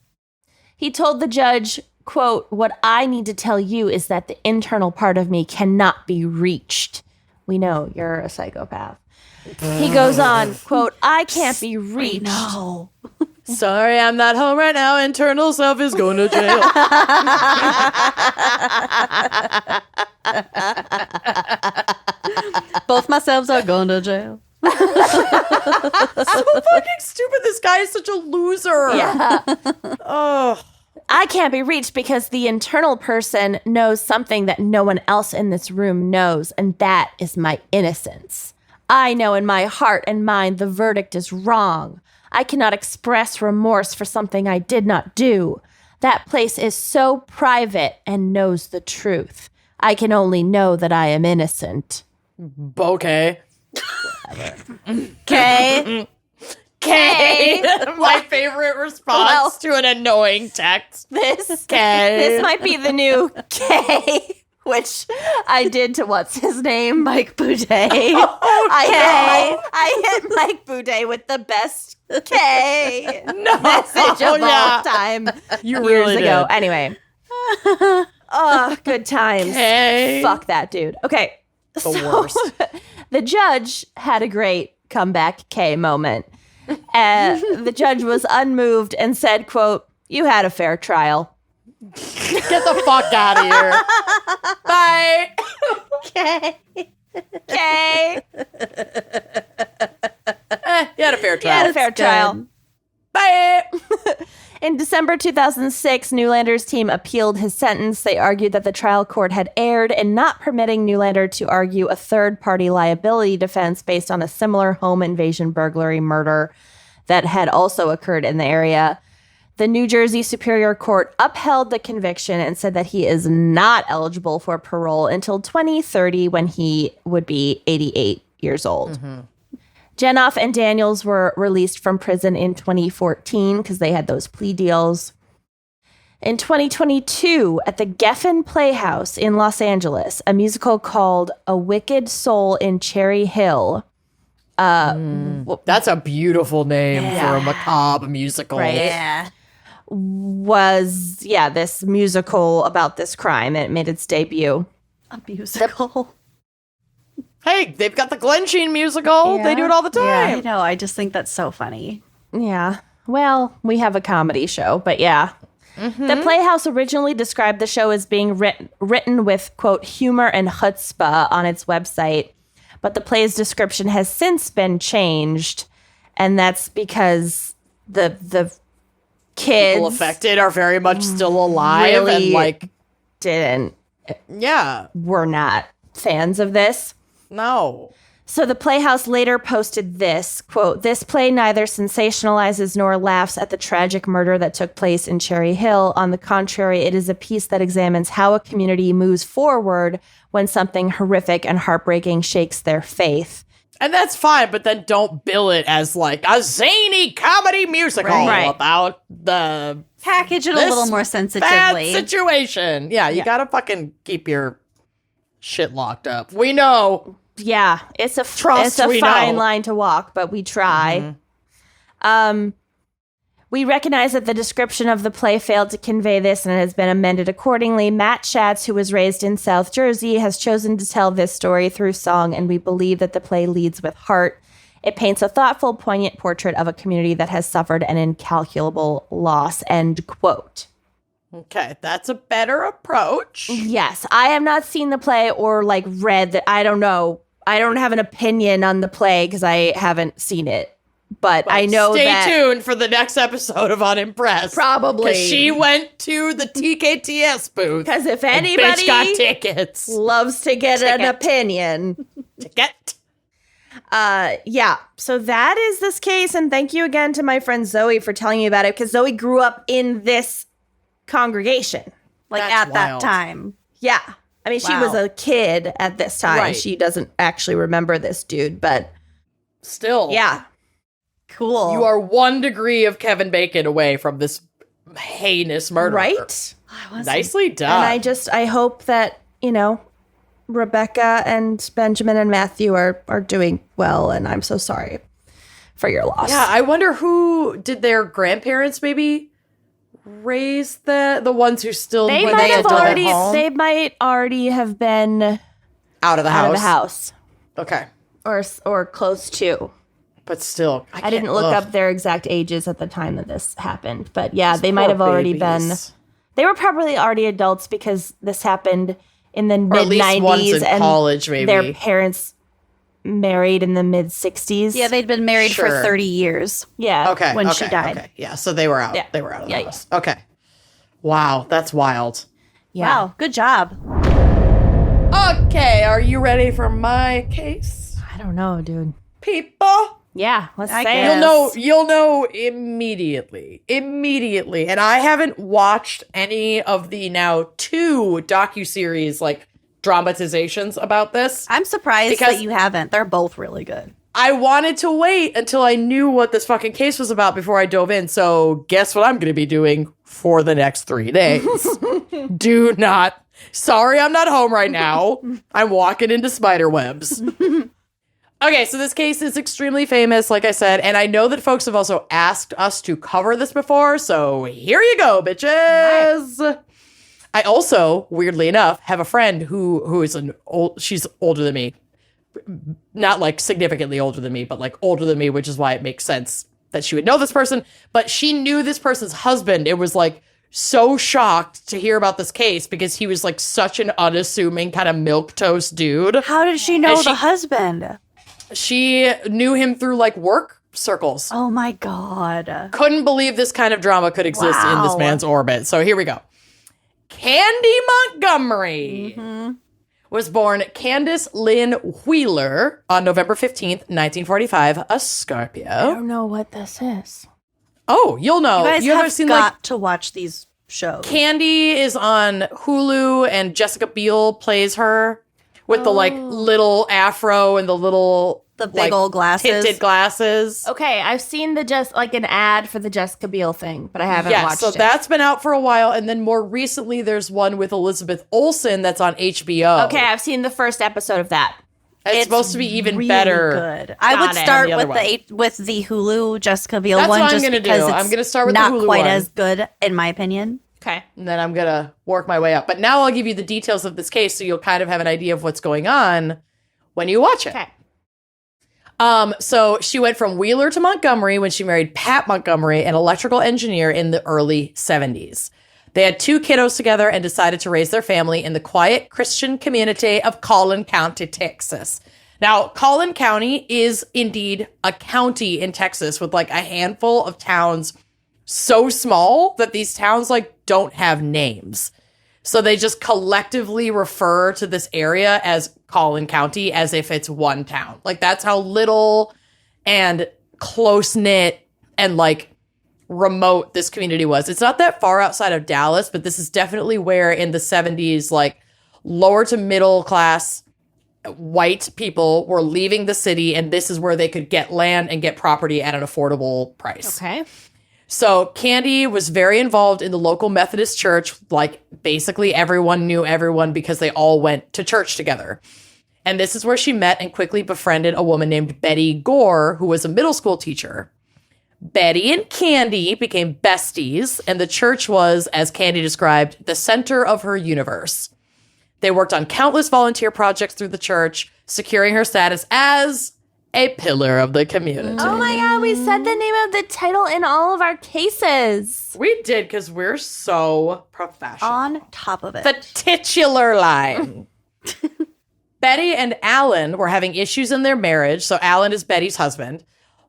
He told the judge, quote, what I need to tell you is that the internal part of me cannot be reached. We know you're a psychopath. He goes on, quote, I can't be reached. No. Sorry, I'm not home right now. Internal self is going to jail. Both myselves are going to jail. So fucking stupid. This guy is such a loser. Yeah. Oh. I can't be reached because the internal person knows something that no one else in this room knows, and that is my innocence. I know in my heart and mind the verdict is wrong. I cannot express remorse for something I did not do. That place is so private and knows the truth. I can only know that I am innocent. Okay. Okay. Okay. My favorite response to an annoying text. This might be the new K, which I did to what's his name? Mike Boudet. I hit Mike Boudet with the best K message of all time You years really ago. did. Anyway. Oh, good times. K. Fuck that dude. Okay. The worst. The judge had a great comeback K moment. The judge was unmoved and said, quote, you had a fair trial. Get the fuck out of here. Bye. Okay. You had a fair trial. You had a fair trial. Bye. In December 2006, Newlander's team appealed his sentence. They argued that the trial court had erred in not permitting Newlander to argue a third-party liability defense based on a similar home invasion burglary murder that had also occurred in the area. The New Jersey Superior Court upheld the conviction and said that he is not eligible for parole until 2030 when he would be 88 years old. Mm-hmm. Jenoff and Daniels were released from prison in 2014 because they had those plea deals. In 2022, at the Geffen Playhouse in Los Angeles, a musical called A Wicked Soul in Cherry Hill. That's a beautiful name for a macabre musical. Right. Yeah. Was, this musical about this crime. It made its debut. A musical. Hey, they've got the Glen Sheen musical. Yeah. They do it all the I time. know. I just think that's so funny. Yeah. Well, we have a comedy show, but yeah. Mm-hmm. The Playhouse originally described the show as being written with, quote, humor and chutzpah on its website. But the play's description has since been changed. And that's because the kids People affected are very much still alive really and were not fans of this. No. So the Playhouse later posted this, quote, this play neither sensationalizes nor laughs at the tragic murder that took place in Cherry Hill. On the contrary, it is a piece that examines how a community moves forward when something horrific and heartbreaking shakes their faith. And that's fine, but then don't bill it as like a zany comedy musical about the Package it a little more sensitively. bad situation. Yeah, you gotta fucking keep your shit locked up. We know. Yeah, it's a fine line to walk, but we try. Mm-hmm. We recognize that the description of the play failed to convey this and it has been amended accordingly. Matt Schatz, who was raised in South Jersey, has chosen to tell this story through song, and we believe that the play leads with heart. It paints a thoughtful, poignant portrait of a community that has suffered an incalculable loss, end quote. Okay, that's a better approach. Yes, I have not seen the play or read that. I don't know. I don't have an opinion on the play because I haven't seen it. But I know Stay tuned for the next episode of Unimpressed. Probably. Because she went to the TKTS booth. Because if anybody bitch got tickets. loves to get an opinion. Ticket. Yeah. So that is this case. And thank you again to my friend Zoe for telling me about it. Because Zoe grew up in this congregation. At wild. that time. Yeah. I mean, she was a kid at this time. Right. She doesn't actually remember this dude, but Still. yeah. Cool. You are 1 degree of Kevin Bacon away from this heinous murder. Right? Nicely done. And I hope that, Rebecca and Benjamin and Matthew are doing well, and I'm so sorry for your loss. Yeah, I wonder who did their grandparents maybe raise the ones who still They were might have adult at already home? they might already have been out of the out of house. the house Okay. or close to. But still, I didn't look up their exact ages at the time that this happened, but yeah, they might poor have already babies. been. They were probably already adults because this happened in the Or mid at least one's '90s, in and college, maybe. their parents married in the mid '60s. Yeah, they'd been married for Sure. 30 years. Yeah. Okay. when okay, she died. Okay. Yeah, so they were out. Yeah. They were out of the Yeah, house. Okay. Wow, that's wild. Yeah. Wow, good job. Okay, are you ready for my case? I don't know, dude. People? Yeah, let's I say guess. it. You'll know immediately. Immediately. And I haven't watched any of the now 2 docuseries dramatizations about this. I'm surprised Because- that you haven't. They're both really good. I wanted to wait until I knew what this fucking case was about before I dove in. So guess what I'm going to be doing for the next 3 days? Do not. Sorry, I'm not home right now. I'm walking into spider webs. Okay, so this case is extremely famous, like I said, and I know that folks have also asked us to cover this before, so here you go, bitches. Nice. I also, weirdly enough, have a friend who is she's older than me. Not significantly older than me, but older than me, which is why it makes sense that she would know this person. But she knew this person's husband. It was so shocked to hear about this case because he was such an unassuming kind of milquetoast dude. How did she know And the husband? She knew him through work circles. Oh my God. Couldn't believe this kind of drama could exist in this Wow. man's orbit. So here we go. Candy Montgomery was born Candace Lynn Wheeler on November 15th, 1945, a I Scorpio. don't know what this is. Oh, you'll know. You guys You ever have seen got to watch these shows. Candy is on Hulu and Jessica Biel plays her with the little afro and the big old glasses. tinted glasses. Okay, I've seen an ad for the Jessica Biel thing, but I haven't watched so it. that's been out for a while, and then more recently, there's one with Elizabeth Olsen that's on HBO. Okay, I've seen the first episode of that. it's supposed to be even really better. good. I would Got it. start The other with the Hulu Jessica Biel That's one what I'm just gonna because do. it's I'm gonna start with the not Hulu quite one. as good in my opinion. Okay. And then I'm gonna work my way up. But now I'll give you the details of this case, so you'll kind of have an idea of what's going on when you watch it. Okay. So she went from Wheeler to Montgomery when she married Pat Montgomery, an electrical engineer in the early 70s. They had 2 kiddos together and decided to raise their family in the quiet Christian community of Collin County, Texas. Now, Collin County is indeed a county in Texas with a handful of towns so small that these towns don't have names. So they just collectively refer to this area as Collin County as if it's one town. That's how little and close-knit and remote this community was. It's not that far outside of Dallas, but this is definitely where in the 70s, lower to middle class white people were leaving the city, and this is where they could get land and get property at an affordable price. Okay. So Candy was very involved in the local Methodist church. Basically everyone knew everyone because they all went to church together. And this is where she met and quickly befriended a woman named Betty Gore, who was a middle school teacher. Betty and Candy became besties, and the church was, as Candy described, the center of her universe. They worked on countless volunteer projects through the church, securing her status as a pillar of the community. Oh my God, we said the name of the title in all of our cases. We did, because we're so professional. On top of it. The titular line. Betty and Alan were having issues in their marriage, so Alan is Betty's husband,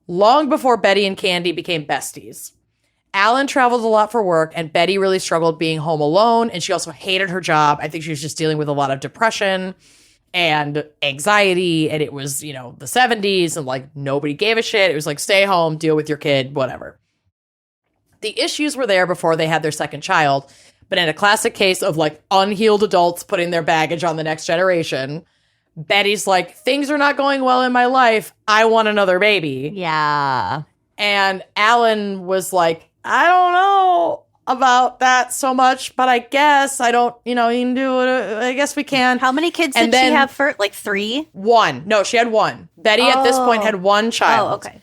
long before Betty and Candy became besties. Alan traveled a lot for work, and Betty really struggled being home alone, and she also hated her job. I think she was just dealing with a lot of depression and anxiety, and it was, the 70s, and, nobody gave a shit. It was like, stay home, deal with your kid, whatever. The issues were there before they had their second child, but in a classic case of, unhealed adults putting their baggage on the next generation, Betty's like, things are not going well in my life. I want another baby. Yeah. And Alan was like, I don't know about that so much, but I guess I don't, you can do it. I guess we can. How many kids did she have first? 3? One. No, she had one. Betty at this point had one child. Oh, okay.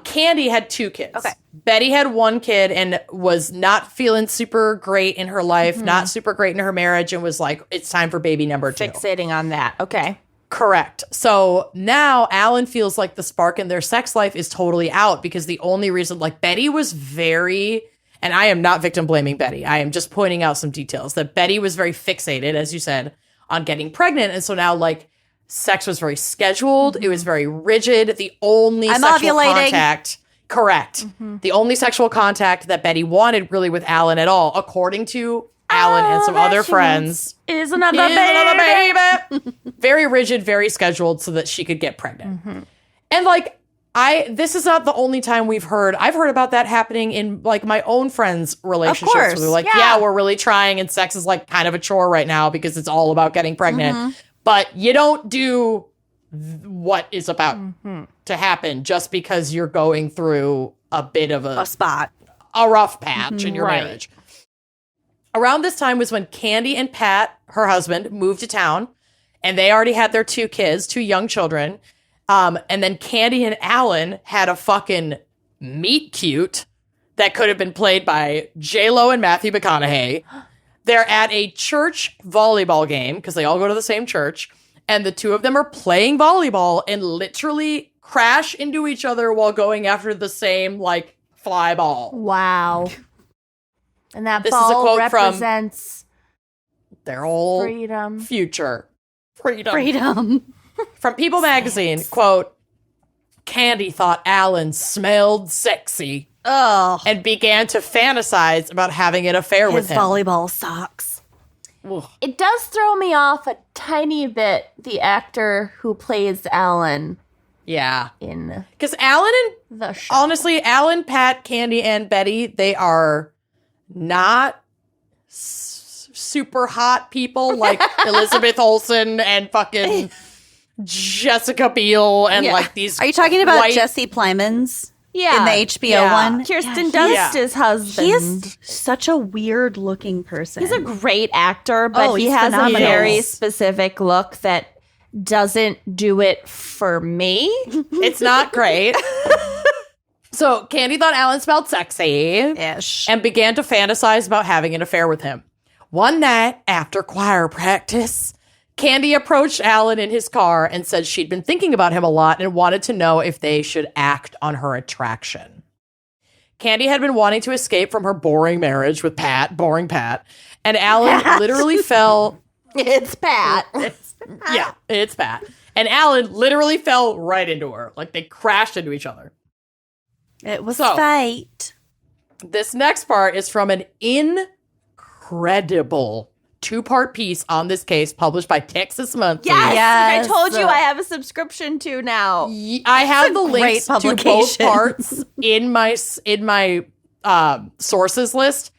Candy had 2 kids. Okay. Betty had 1 kid and was not feeling super great in her life, not super great in her marriage, and was like, it's time for baby number 2. Fixating on that. Okay. Correct. So now Alan feels like the spark in their sex life is totally out, because the only reason, Betty was very, and I am not victim blaming Betty, I am just pointing out some details, that Betty was very fixated, as you said, on getting pregnant. And so now, sex was very scheduled. It was very rigid. The only sexual contact. Correct. The only sexual contact that Betty wanted really with Alan at all, according to Alan and some other friends, is another baby. Very rigid, very scheduled, so that she could get pregnant. And this is not the only time I've heard about that happening in my own friends' relationships. Where they're like, yeah, we're really trying, and sex is kind of a chore right now because it's all about getting pregnant. But you don't do what is about to happen just because you're going through a bit of a rough patch in your marriage. Around this time was when Candy and Pat, her husband, moved to town, and they already had their 2 kids, 2 young children. And then Candy and Alan had a fucking meet cute that could have been played by J-Lo and Matthew McConaughey. They're at a church volleyball game, because they all go to the same church, and the 2 of them are playing volleyball and literally crash into each other while going after the same, fly ball. Wow. And that This ball is a quote represents their whole freedom. Future. Freedom. From People magazine, quote, Candy thought Alan smelled sexy and began to fantasize about having an affair with him. Volleyball socks. Ugh. It does throw me off a tiny bit, the actor who plays Alan Yeah. in Because Alan and, the show. honestly, Alan, Pat, Candy, and Betty, they are not super hot people like Elizabeth Olsen and fucking Jessica Biel and these. Are you talking about white- Jesse Plemons? Yeah. In the HBO one? Kirsten Dunst's husband. He is such a weird looking person. He's a great actor, but he he's has phenomenal. a very specific look that doesn't do it for me. It's not great. So Candy thought Alan smelled sexy Ish. and began to fantasize about having an affair with him. One night after choir practice, Candy approached Alan in his car and said she'd been thinking about him a lot and wanted to know if they should act on her attraction. Candy had been wanting to escape from her boring marriage with Pat, boring Pat, and Alan literally fell. It's Pat. Yeah, it's Pat. And Alan literally fell right into her. They crashed into each other. It was So- fate. This next part is from an incredible 2-part piece on this case published by Texas Monthly. Yes. I told you I have a subscription to now. I have the great links to both publication. parts in my sources list.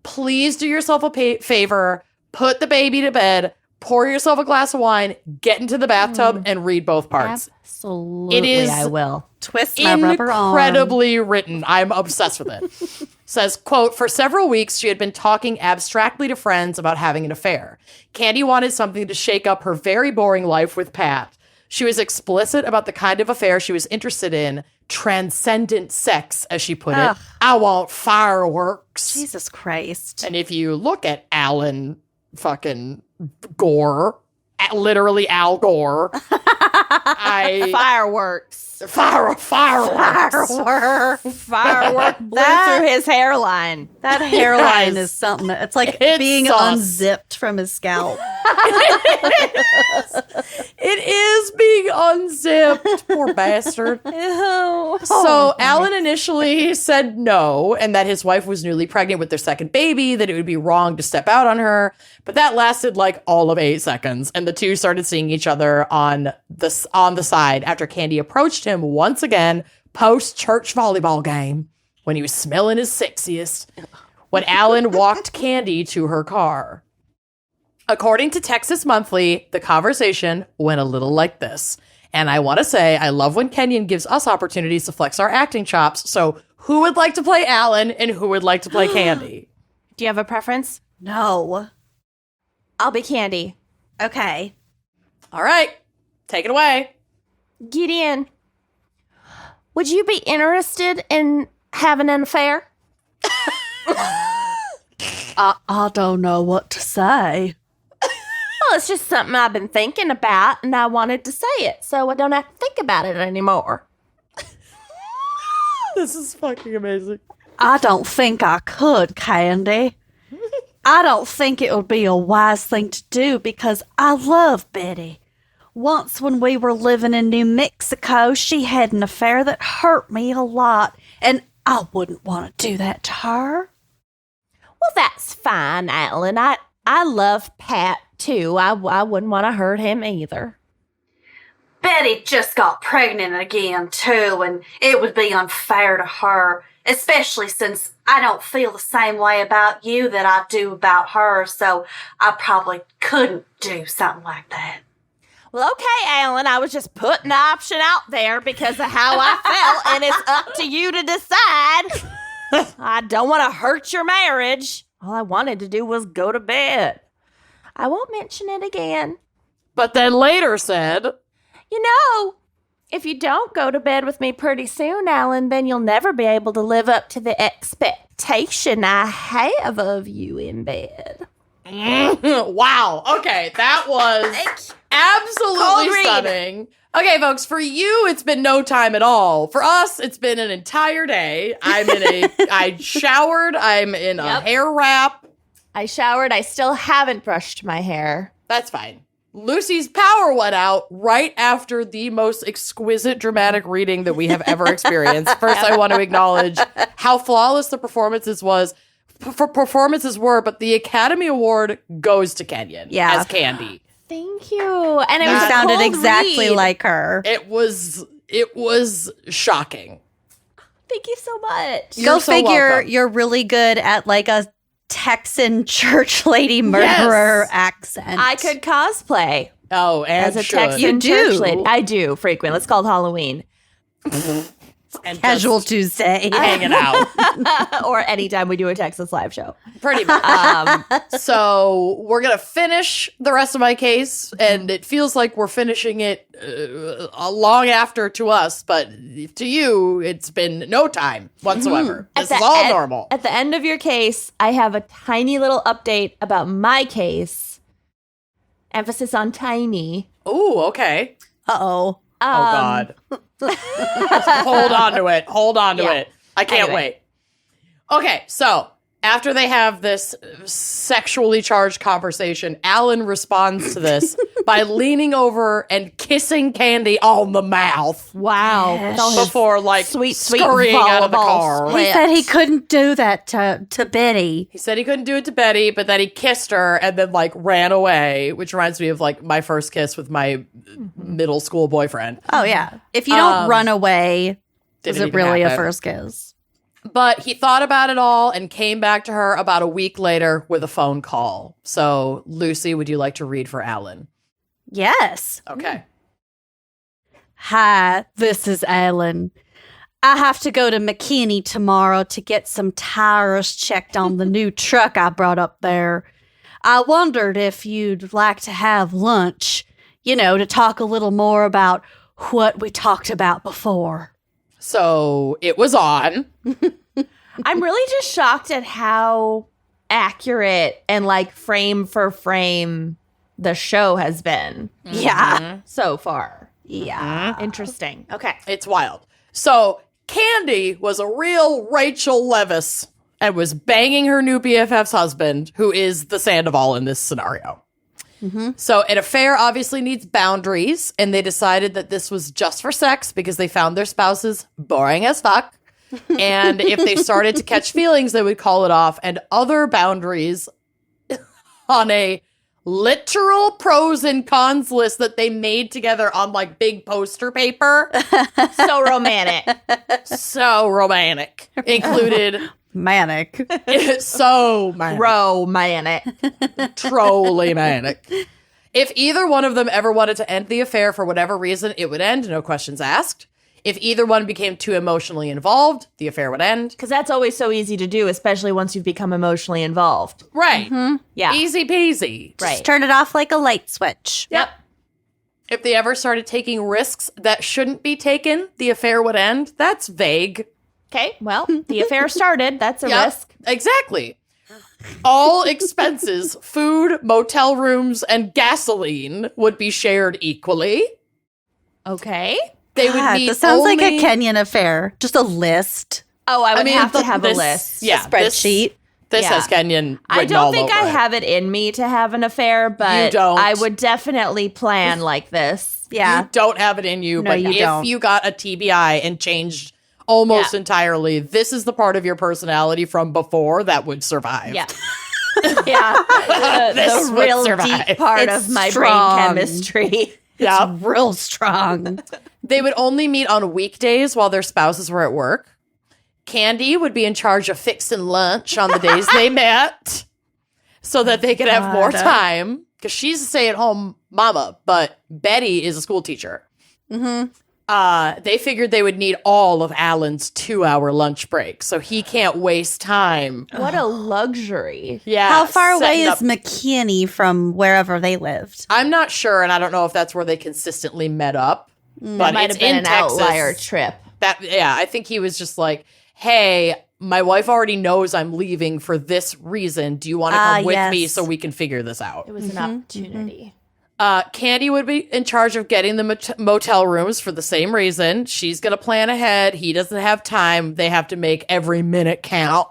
Please do yourself a favor. Put the baby to bed. Pour yourself a glass of wine. Get into the bathtub and read both parts. Absolutely, It is I will. Twist my rubber arm. incredibly written. I'm obsessed with it. Says, quote, for several weeks, she had been talking abstractly to friends about having an affair. Candy wanted something to shake up her very boring life with Pat. She was explicit about the kind of affair she was interested in, transcendent sex, as she put it. I want fireworks. Jesus Christ. And if you look at Alan fucking Gore, literally Al Gore, Fireworks. Fireworks. Firework blew through his hairline. That hairline is something. It's like being unzipped from his scalp. It is being unzipped. Poor bastard. Ew. So Alan initially said no, and that his wife was newly pregnant with their second baby, that it would be wrong to step out on her. But that lasted like all of 8 seconds, and the two started seeing each other on the side after Candy approached him once again post-church volleyball game when he was smelling his sexiest, when Alan walked Candy to her car. According to Texas Monthly, the conversation went a little like this. And I want to say, I love when Kenyon gives us opportunities to flex our acting chops. So who would like to play Alan and who would like to play Candy? Do you have a preference? No. I'll be Candy. Okay. All right. Take it away. Gideon, would you be interested in having an affair? I don't know what to say. Well, it's just something I've been thinking about, and I wanted to say it, so I don't have to think about it anymore. This is fucking amazing. I don't think I could, Candy. I don't think it would be a wise thing to do because I love Betty. Once when we were living in New Mexico, she had an affair that hurt me a lot, and I wouldn't want to do that to her. Well, that's fine, Alan. I love Pat, too. I wouldn't want to hurt him either. Betty just got pregnant again, too, and it would be unfair to her, especially since I don't feel the same way about you that I do about her, so I probably couldn't do something like that. Well, okay, Alan, I was just putting the option out there because of how I felt, and it's up to you to decide. I don't want to hurt your marriage. All I wanted to do was go to bed. I won't mention it again. But then later said, You know, if you don't go to bed with me pretty soon, Alan, then you'll never be able to live up to the expectation I have of you in bed. Wow. Okay, that was absolutely stunning. Okay, folks, for you, it's been no time at all. For us, it's been an entire day. I showered. I'm in a hair wrap. I showered. I still haven't brushed my hair. That's fine. Lucy's power went out right after the most exquisite dramatic reading that we have ever experienced. First, I want to acknowledge how flawless the performances were, but the Academy Award goes to Kenyon as Candy. Thank you. And it was sounded exactly like her. It was shocking. Thank you so much. Go figure, you're really good at like a Texan church lady murderer accent. I could cosplay. Oh, and as a Texan church lady. I do frequently. It's called Halloween. And Casual Tuesday. Hanging out. Or anytime we do a Texas live show. Pretty much. So we're going to finish the rest of my case, and it feels like we're finishing it long after to us, but to you, it's been no time whatsoever. This is all normal. At the end of your case, I have a tiny little update about my case. Emphasis on tiny. Ooh, okay. Uh-oh. Oh, God. Hold on to it. I can't wait. Okay, so after they have this sexually charged conversation, Alan responds to this by leaning over and kissing Candy on the mouth. Wow. Yes. Before, like, sweet scurrying out of the car. He said he couldn't do that to Betty. He said he couldn't do it to Betty, but then he kissed her and then, like, ran away, which reminds me of, like, my first kiss with my middle school boyfriend. Oh, yeah. If you don't run away, is it really a first kiss? But he thought about it all and came back to her about a week later with a phone call. So, Lucy, would you like to read for Alan? Yes. Okay. Hi, this is Alan. I have to go to McKinney tomorrow to get some tires checked on the new truck I brought up there. I wondered if you'd like to have lunch, to talk a little more about what we talked about before. So it was on. I'm really just shocked at how accurate and like frame for frame the show has been Yeah. so far. Yeah. Interesting. Okay. It's wild. So Candy was a real Rachel Leviss and was banging her new BFF's husband, who is the Sandoval in this scenario. So an affair obviously needs boundaries, and they decided that this was just for sex because they found their spouses boring as fuck. And if they started to catch feelings, they would call it off. And other boundaries on a literal pros and cons list that they made together on like big poster paper. So romantic. So romantic. Included Manic. so manic. Romantic. Trolly manic. If either one of them ever wanted to end the affair for whatever reason, it would end, no questions asked. If either one became too emotionally involved, the affair would end. Because that's always so easy to do, especially once you've become emotionally involved. Right. Yeah. Easy peasy. Right. Just turn it off like a light switch. Yep. If they ever started taking risks that shouldn't be taken, the affair would end. That's vague. Okay. Well, the affair started. That's a risk. Exactly. All expenses, food, motel rooms, and gasoline would be shared equally. Okay. They would God, need this sounds like a only- Kenyan affair. Just a list. Oh, I would have to have a this- list. Yeah, Spreadsheet. This Yeah. has Kenyan. I written don't all think over I it. have it in me to have an affair, but don't. I would definitely plan like this. Yeah. You don't have it in you, No, but you if don't. you got a TBI and changed almost Yeah. entirely, this is the part of your personality from before that would survive. Yeah. Yeah. This The would real survive. deep part It's of my strong. brain chemistry. Yeah. Real strong. They would only meet on weekdays while their spouses were at work. Candy would be in charge of fixing lunch on the days they met so that they could have more time because she's a stay-at-home mama, but Betty is a school teacher. They figured they would need all of Alan's 2-hour lunch break, so he can't waste time. What a luxury. Yeah. How far away setting is up- McKinney from wherever they lived? I'm not sure, and I don't know if that's where they consistently met up. But Might it's have been in an Texas. outlier trip. I think he was just like, hey, my wife already knows I'm leaving for this reason. Do you want to come with me yes. so we can figure this out? It was an opportunity. Candy would be in charge of getting the motel rooms for the same reason. She's going to plan ahead. He doesn't have time. They have to make every minute count.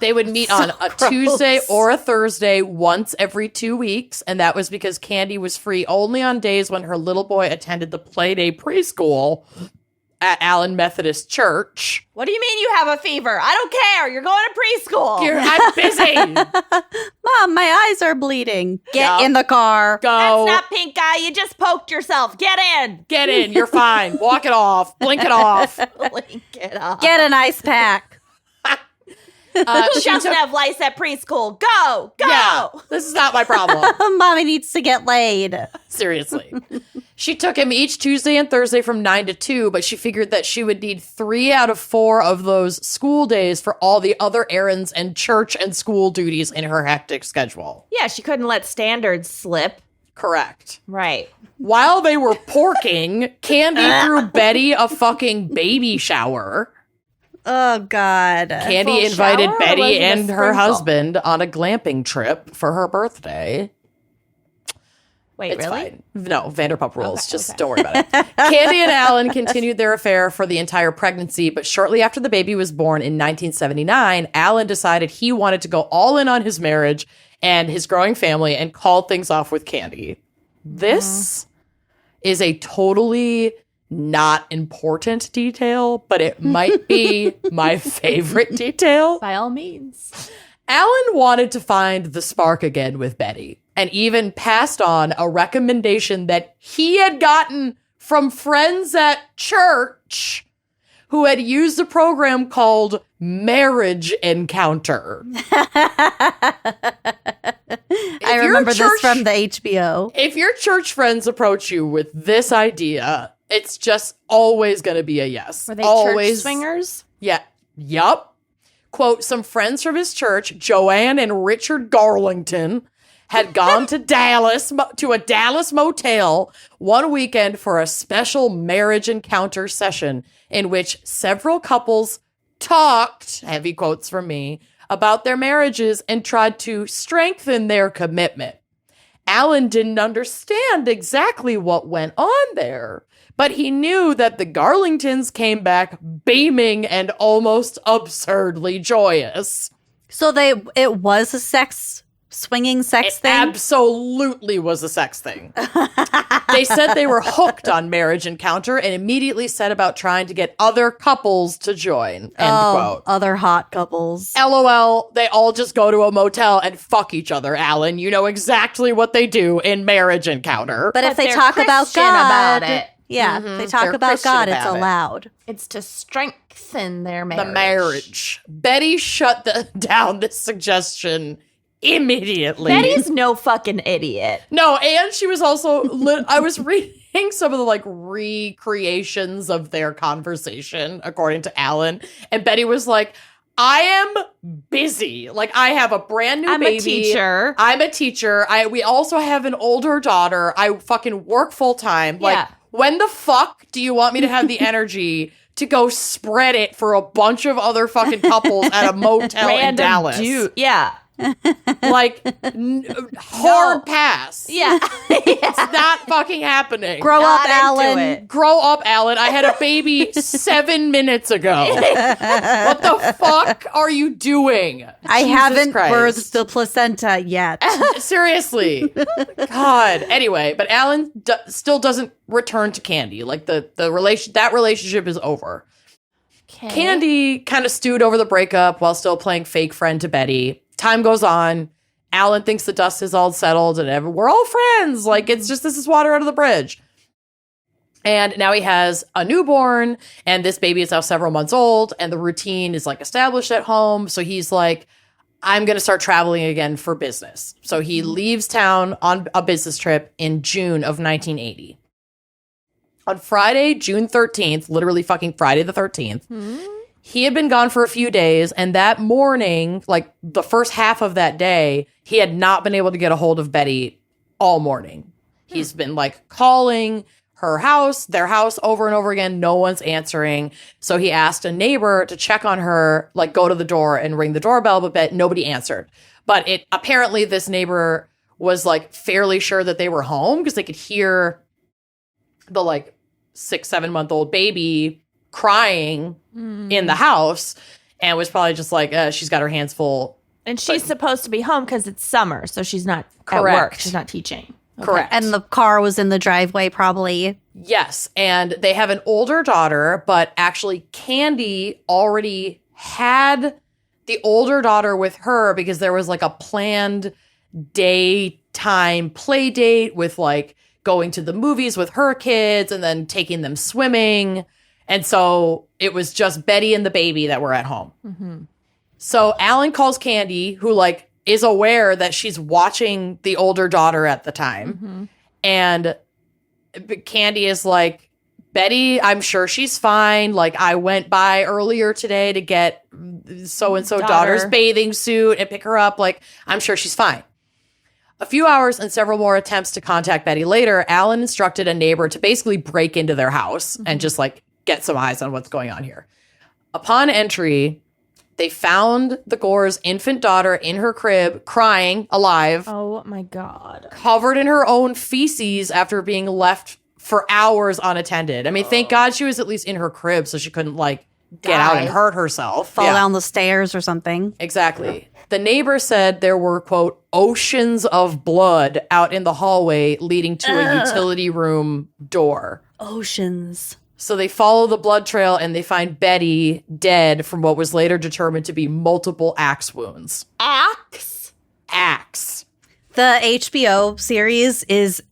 They would meet on a Tuesday or a Thursday once every 2 weeks, and that was because Candy was free only on days when her little boy attended the Playday preschool at Allen Methodist Church. What do you mean you have a fever? I don't care. You're going to preschool. I'm busy. Mom, my eyes are bleeding. Get Yeah. in the car. Go. That's not pink eye. You just poked yourself. Get in. Get in. You're fine. Walk it off. Blink it off. Blink it off. Get an ice pack. Who She doesn't took- have lice at preschool? Go. Go. Yeah, this is not my problem. Mommy needs to get laid. Seriously. She took him each Tuesday and Thursday from 9 to 2, but she figured that she would need 3 out of 4 of those school days for all the other errands and church and school duties in her hectic schedule. Yeah, she couldn't let standards slip. Correct. Right. While they were porking, Candy threw Betty a fucking baby shower. Oh, God. Candy full invited shower or was Betty it a and her sprinkle? husband on a glamping trip for her birthday. Wait, It's really? fine. No, Vanderpump Rules. Okay, Just okay. don't worry about it. Candy and Alan continued their affair for the entire pregnancy, but shortly after the baby was born in 1979, Alan decided he wanted to go all in on his marriage and his growing family and called things off with Candy. This is a totally not important detail, but it might be my favorite detail. By all means. Alan wanted to find the spark again with Betty and even passed on a recommendation that he had gotten from friends at church who had used a program called Marriage Encounter. I remember this from the HBO. If your church friends approach you with this idea, it's just always going to be a yes. Were they always. church swingers? Yeah. Yup. Quote, some friends from his church, Joanne and Richard Garlington, had gone to a Dallas motel one weekend for a special marriage encounter session in which several couples talked, heavy quotes from me, about their marriages and tried to strengthen their commitment. Alan didn't understand exactly what went on there, but he knew that the Garlingtons came back beaming and almost absurdly joyous. So it was a swinging sex thing? Absolutely was a sex thing. They said they were hooked on Marriage Encounter and immediately set about trying to get other couples to join. End quote. Other hot couples. LOL, they all just go to a motel and fuck each other, Alan. You know exactly what they do in Marriage Encounter. But if they they're talk about Christian God, about it. yeah, if they talk They're about Christian God, it's about it. allowed. It's to strengthen their marriage. The marriage. Betty shut down this suggestion immediately. Betty's no fucking idiot. No, and she was also, I was reading some of the like recreations of their conversation, according to Alan. And Betty was like, I am busy. Like, I have a brand new I'm baby. a teacher. I'm a teacher. We also have an older daughter. I fucking work full time. Like, Yeah. when the fuck do you want me to have the energy to go spread it for a bunch of other fucking couples at a motel in Dallas? Dude. Yeah. Like, hard pass. Yeah. It's not fucking happening. Grow up, Not into Alan. it. Grow up, Alan. I had a baby 7 minutes ago. What the fuck are you doing? I Jesus haven't Christ. birthed the placenta yet. Seriously. God. Anyway, but Alan still doesn't return to Candy. Like, that relationship is over. Okay. Candy kind of stewed over the breakup while still playing fake friend to Betty. Time goes on. Alan thinks the dust is all settled and we're all friends. Like, it's just, this is water under the bridge. And now he has a newborn, and this baby is now several months old, and the routine is like established at home. So he's like, I'm going to start traveling again for business. So he leaves town on a business trip in June of 1980. On Friday, June 13th, literally fucking Friday the 13th, he had been gone for a few days, and that morning, like the first half of that day, he had not been able to get a hold of Betty all morning. He's been like calling their house over and over again. No one's answering. So he asked a neighbor to check on her, like go to the door and ring the doorbell, but nobody answered. But apparently this neighbor was like fairly sure that they were home because they could hear the like 6-7 month old baby crying in the house, and was probably just like, she's got her hands full. And she's supposed to be home because it's summer, so she's not at Correct. work. She's not teaching. Okay. Correct. And the car was in the driveway, probably. Yes, and they have an older daughter, but actually Candy already had the older daughter with her because there was like a planned daytime play date with like going to the movies with her kids and then taking them swimming. And so it was just Betty and the baby that were at home. Mm-hmm. So Alan calls Candy, who like is aware that she's watching the older daughter at the time. Mm-hmm. And Candy is like, Betty, I'm sure she's fine. Like, I went by earlier today to get so-and-so daughter's bathing suit and pick her up. Like, I'm sure she's fine. A few hours and several more attempts to contact Betty later, Alan instructed a neighbor to basically break into their house and just like get some eyes on what's going on here. Upon entry, they found the Gore's infant daughter in her crib, crying, alive. Oh my God. Covered in her own feces after being left for hours unattended. I mean, thank God she was at least in her crib so she couldn't like get out and hurt herself. Fall Yeah. down the stairs or something. Exactly. The neighbor said there were, quote, oceans of blood out in the hallway leading to a utility room door. Oceans. So they follow the blood trail and they find Betty dead from what was later determined to be multiple axe wounds. Axe? Axe. The HBO series is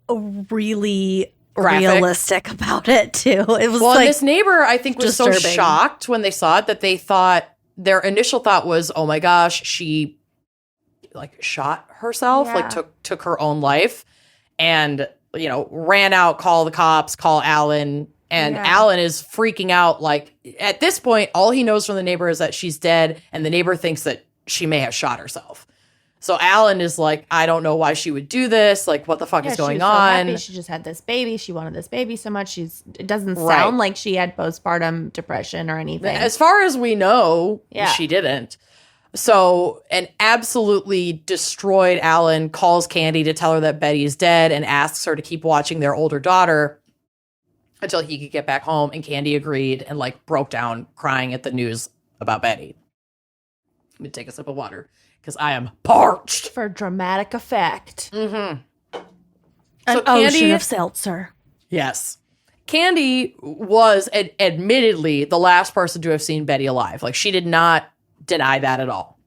really Graphic. realistic about it, too. It was Well, like, this neighbor, I think, was so disturbing. shocked when they saw it that they thought, their initial thought was, oh my gosh, she like shot herself, like took her own life, and, you know, ran out, call the cops, call Alan, and Alan is freaking out. Like, at this point, all he knows from the neighbor is that she's dead, and the neighbor thinks that she may have shot herself. So Alan is like, I don't know why she would do this. Like, what the fuck is going on? Happy. She just had this baby. She wanted this baby so much. It doesn't Right. sound like she had postpartum depression or anything. As far as we know, she didn't. So an absolutely destroyed Alan calls Candy to tell her that Betty is dead and asks her to keep watching their older daughter until he could get back home. And Candy agreed and like broke down crying at the news about Betty. Let me take a sip of water because I am parched. For dramatic effect. An So ocean of seltzer. Yes. Candy was admittedly the last person to have seen Betty alive. Like, she did not deny that at all.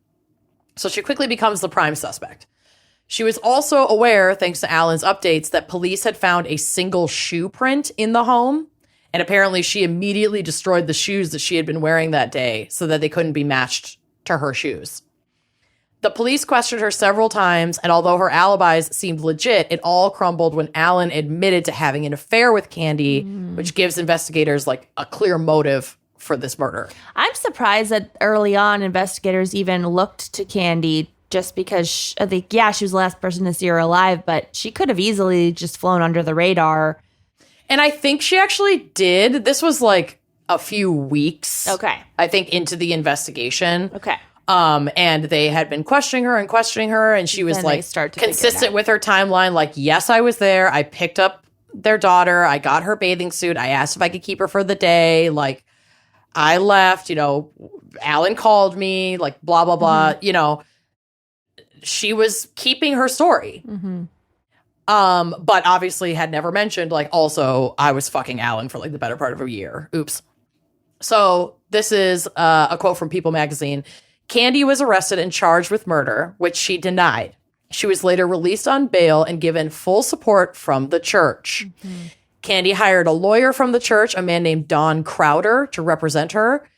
So she quickly becomes the prime suspect. She was also aware, thanks to Alan's updates, that police had found a single shoe print in the home. And apparently she immediately destroyed the shoes that she had been wearing that day so that they couldn't be matched to her shoes. The police questioned her several times, and although her alibis seemed legit, it all crumbled when Alan admitted to having an affair with Candy, which gives investigators like a clear motive for this murder. I'm surprised that early on investigators even looked to Candy just because, she was the last person to see her alive, but she could have easily just flown under the radar. And I think she actually did. This was like a few weeks, Okay. I think, into the investigation. Okay. And they had been questioning her, and she was Then they like start to figure it consistent out. with her timeline. Like, yes, I was there. I picked up their daughter. I got her bathing suit. I asked if I could keep her for the day. Like, I left, Alan called me, like, blah, blah, blah. She was keeping her story. But obviously had never mentioned, like, also I was fucking Alan for like the better part of a year. Oops. So this is a quote from People magazine. Candy was arrested and charged with murder, which she denied. She was later released on bail and given full support from the church. Candy hired a lawyer from the church, a man named Don Crowder, to represent her.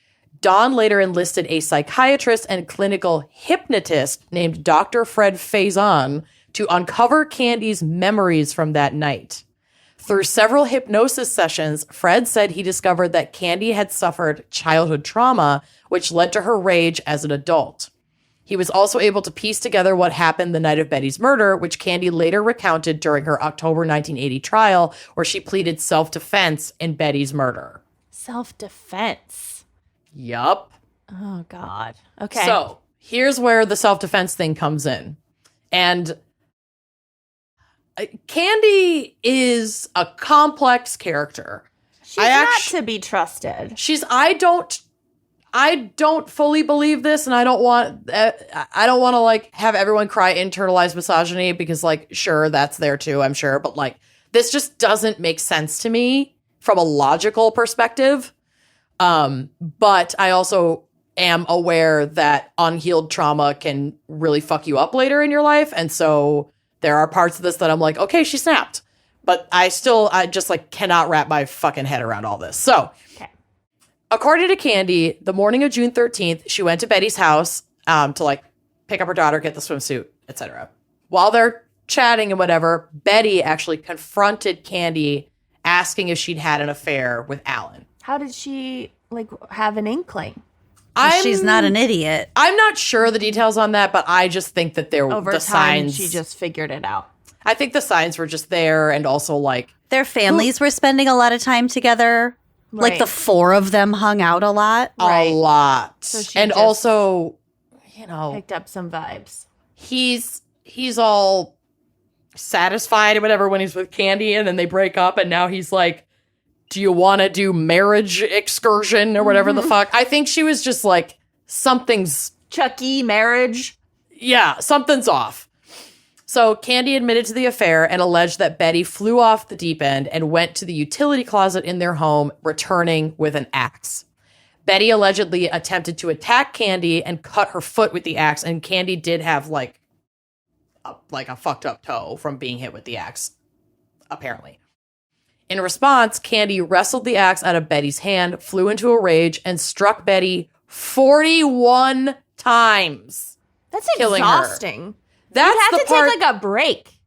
Don later enlisted a psychiatrist and clinical hypnotist named Dr. Fred Faison to uncover Candy's memories from that night. Through several hypnosis sessions, Fred said he discovered that Candy had suffered childhood trauma, which led to her rage as an adult. He was also able to piece together what happened the night of Betty's murder, which Candy later recounted during her October 1980 trial, where she pleaded self-defense in Betty's murder. Self-defense. Yup. Oh, God. Okay. So here's where the self-defense thing comes in. And Candy is a complex character. she's not to be trusted. I don't fully believe this, and I don't want to like have everyone cry internalized misogyny because, like, sure, that's there too, I'm sure, but like this just doesn't make sense to me from a logical perspective. But I also am aware that unhealed trauma can really fuck you up later in your life, and so there are parts of this that I'm like, okay, she snapped, but I just like cannot wrap my fucking head around all this. So. Okay. According to Candy, the morning of June 13th, she went to Betty's house to like pick up her daughter, get the swimsuit, etc. While they're chatting and whatever, Betty actually confronted Candy asking if she'd had an affair with Alan. How did she have an inkling? She's not an idiot. I'm not sure the details on that, but I just think that Over the time, signs. she just figured it out. I think the signs were just there, and also like Their families were spending a lot of time together. Right. Like the four of them hung out a lot. a lot, So she and just also, Picked up some vibes. he's all satisfied or whatever when he's with Candy, and then they break up, and now he's like, do you want to do marriage excursion or whatever the fuck? I think she was just like, something's Chucky marriage. something's off. So Candy admitted to the affair and alleged that Betty flew off the deep end and went to the utility closet in their home, returning with an axe. Betty allegedly attempted to attack Candy and cut her foot with the axe, and Candy did have like a fucked up toe from being hit with the axe, apparently. In response, Candy wrestled the axe out of Betty's hand, flew into a rage, and struck Betty 41 times. That's Killing her. exhausting. That's You the have to part. take a break.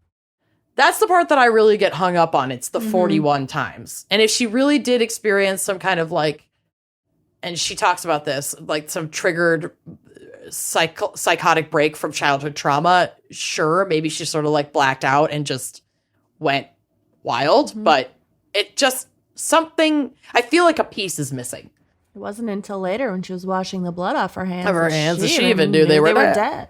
That's the part that I really get hung up on. It's the 41 times. And if she really did experience some kind of like, and she talks about this, like some triggered psychotic break from childhood trauma. Sure, maybe she sort of like blacked out and just went wild, but it just something, I feel like a piece is missing. It wasn't until later when she was washing the blood off her hands. That she even knew they were dead.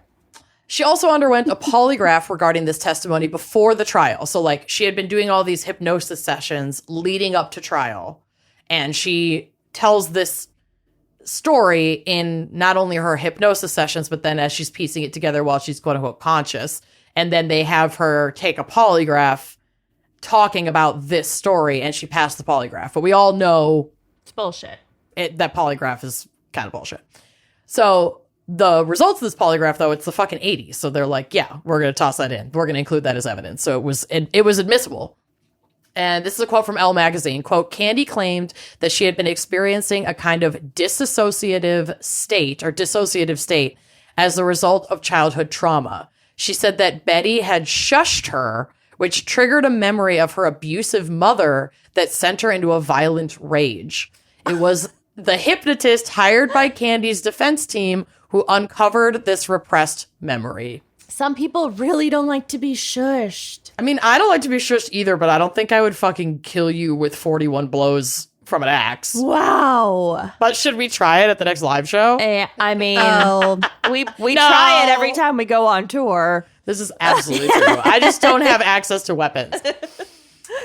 She also underwent a polygraph regarding this testimony before the trial. So, like, she had been doing all these hypnosis sessions leading up to trial. And she tells this story in not only her hypnosis sessions, but then as she's piecing it together while she's quote unquote conscious. And then they have her take a polygraph talking about this story, and she passed the polygraph. But we all know it's bullshit. That polygraph is kind of bullshit. So the results of this polygraph, though, it's the fucking 80s. So they're like, yeah, we're going to toss that in. We're going to include that as evidence. So it was admissible. And this is a quote from Elle magazine. Quote, Candy claimed that she had been experiencing a kind of dissociative state as a result of childhood trauma. She said that Betty had shushed her, which triggered a memory of her abusive mother that sent her into a violent rage. It was the hypnotist hired by Candy's defense team who uncovered this repressed memory. Some people really don't like to be shushed. I mean, I don't like to be shushed either, but I don't think I would fucking kill you with 41 blows from an axe. Wow. But should we try it at the next live show? I mean, we try it every time we go on tour. This is absolutely true. I just don't have access to weapons.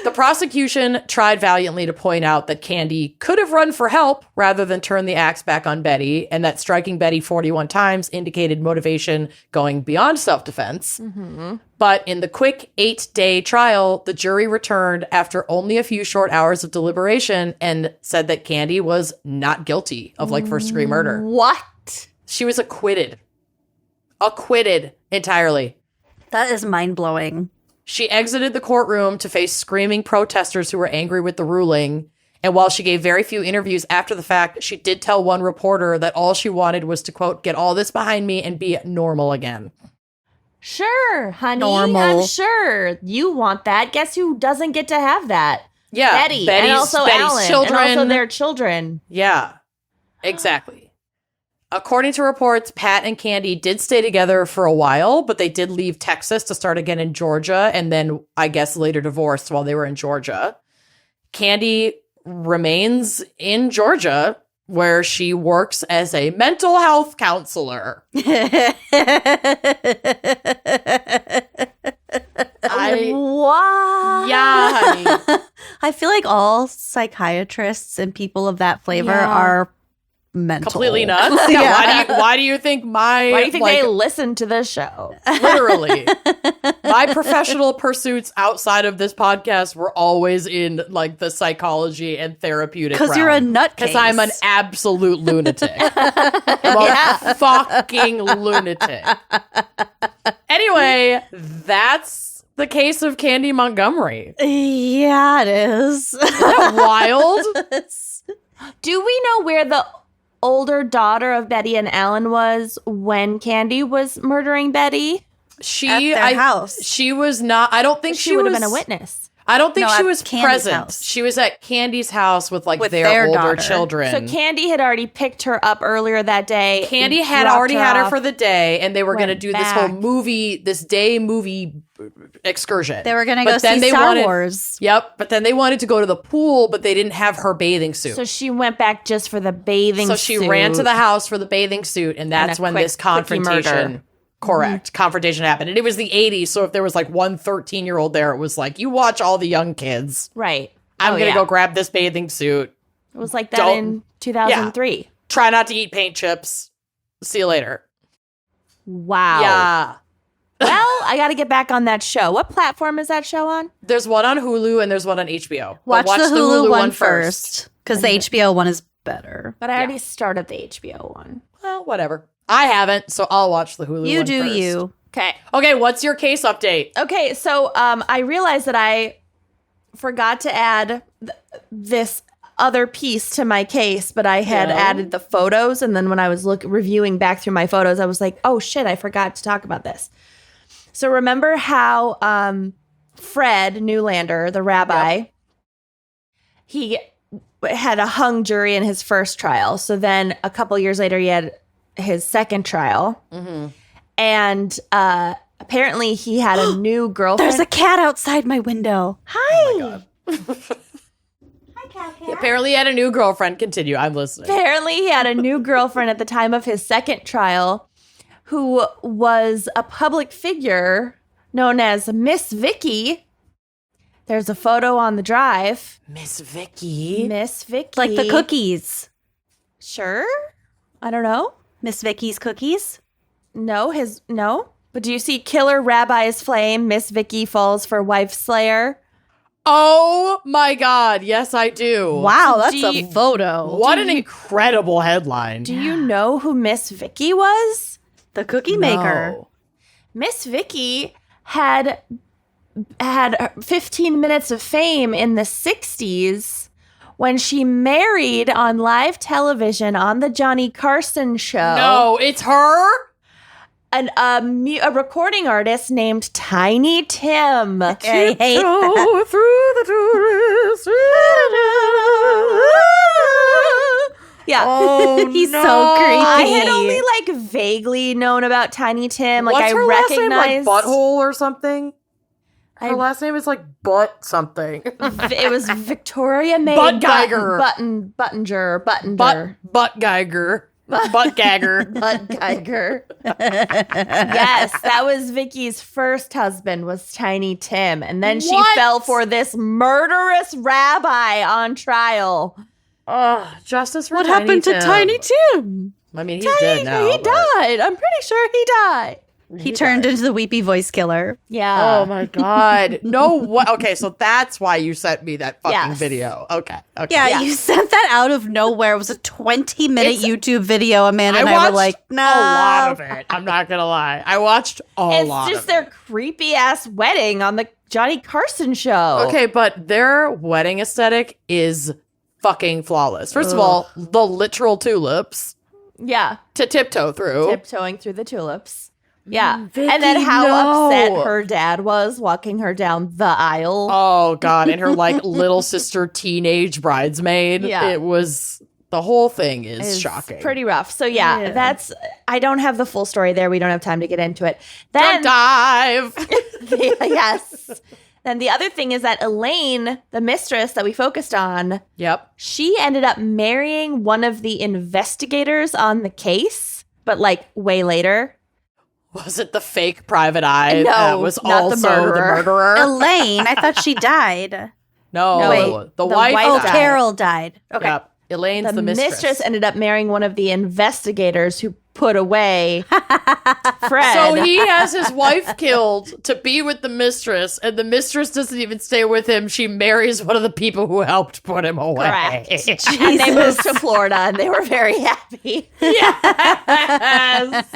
The prosecution tried valiantly to point out that Candy could have run for help rather than turn the axe back on Betty, and that striking Betty 41 times indicated motivation going beyond self-defense. Mm-hmm. But in the quick 8-day trial, the jury returned after only a few short hours of deliberation and said that Candy was not guilty of first-degree murder. What? She was acquitted. Acquitted entirely. That is mind-blowing. She exited the courtroom to face screaming protesters who were angry with the ruling. And while she gave very few interviews after the fact, she did tell one reporter that all she wanted was to, quote, get all this behind me and be normal again. Sure, honey. Normal. I'm sure you want that. Guess who doesn't get to have that? Yeah. Betty. And also Alan. Children. And also their children. Yeah, exactly. According to reports, Pat and Candy did stay together for a while, but they did leave Texas to start again in Georgia, and then I guess later divorced while they were in Georgia. Candy remains in Georgia, where she works as a mental health counselor. What? Yeah, honey. I feel like all psychiatrists and people of that flavor are mental. Completely nuts. Yeah. Why do you think they listen to this show? Literally. My professional pursuits outside of this podcast were always in the psychology and therapeutic realm. Because you're a nutcase. Because I'm an absolute lunatic. I'm a fucking lunatic. Anyway, that's the case of Candy Montgomery. Yeah, it is. Isn't that wild? Do we know where the older daughter of Betty and Alan was when Candy was murdering Betty? At their house. She was not. I don't think she would have been a witness. I don't think she was Candy's present. house. She was at Candy's house with With their their older daughter. children. So Candy had already picked her up earlier that day. Candy had dropped already had her off. for the day, and they were going to Went do back. this day movie excursion. They were going to go see Star Wars. Yep, but then they wanted to go to the pool, but they didn't have her bathing suit. So she went back just for the bathing suit. So she ran to the house for the bathing suit, and that's when this quickie confrontation. murder. Correct. Confrontation happened. And it was the 80s, so if there was one 13-year-old there, it was you watch all the young kids. Right. I'm going to go grab this bathing suit. It was like that in 2003. Try not to eat paint chips. See you later. Wow. Yeah. Well, I got to get back on that show. What platform is that show on? There's one on Hulu and there's one on HBO. Watch the Hulu one first. Because the HBO one is better. But I already started the HBO one. Well, whatever. I haven't, so I'll watch the Hulu one You do first. you. Okay. Okay, what's your case update? Okay, so I realized that I forgot to add this other piece to my case, but I had added the photos, and then when I was reviewing back through my photos, I was like, oh shit, I forgot to talk about this. So remember how Fred Newlander, the rabbi, he had a hung jury in his first trial. So then a couple years later, he had his second trial. And apparently he had a new girlfriend. There's a cat outside my window. Hi. Apparently he had a new girlfriend. Continue. I'm listening. Apparently he had a new girlfriend at the time of his second trial who was a public figure known as Miss Vicky. There's a photo on the drive. Miss Vicky. Miss Vicky. Like the cookies. Sure? I don't know. Miss Vicky's cookies? No. But do you see Killer Rabbi's Flame? Miss Vicky falls for wife slayer. Oh my God. Yes, I do. Wow, that's Do a you- photo. What an incredible headline. Do you know who Miss Vicky was? The cookie maker. No. Miss Vicky had 15 minutes of fame in the 60s when she married on live television on the Johnny Carson show. No, it's her? A recording artist named Tiny Tim. I hate that. Go through the tourist. Yeah. Oh, He's no. so creepy. I had only like vaguely known about Tiny Tim. Like What's I her last name? recognized Like Butthole or something? Her I- last name is like Butt something. It was Victoria May Butt Geiger. Buttinger. Butt Geiger. Butt Gagger. Butt Geiger. Yes, that was Vicky's first husband was Tiny Tim. And then she What? fell for this murderous rabbi on trial. Justice for What Tiny happened to Tim. Tiny Tim? I mean, he's dead now. He but- died. I'm pretty sure he died. He turned into the weepy voice killer. Yeah. Oh my God. No way. Okay, so that's why you sent me that fucking Yes. video. Okay. Yeah, Yeah. you sent that out of nowhere. It was a 20-minute It's- YouTube video. Amanda I and I watched were like, no. a lot of it. I'm not going to lie. I watched a lot It's just of their creepy ass wedding on the Johnny Carson show. it. Okay, but their wedding aesthetic is fucking flawless. First of all, the literal tulips Yeah. to tiptoe through. Tiptoeing through the tulips. Yeah. Vicky, and then how no. upset her dad was walking her down the aisle. Oh God, and her like little sister teenage bridesmaid. Yeah. It was the whole thing is It's shocking. pretty rough. So yeah, I don't have the full story there. We don't have time to get into it. Don't Then dive. yes. Then the other thing is that Elaine, the mistress that we focused on, Yep. she ended up marrying one of the investigators on the case, but like way later. Was it the fake private eye No, that was not the also murderer. the murderer? Elaine, I thought she died. No, No, wait. the The wife. wife Oh, died. Carol died. Okay. Yep. Elaine's the mistress. ended up marrying one of the investigators who put away Fred. So he has his wife killed to be with the mistress, and the mistress doesn't even stay with him. She marries one of the people who helped put him away. Correct. And they moved to Florida and they were very happy. Yes.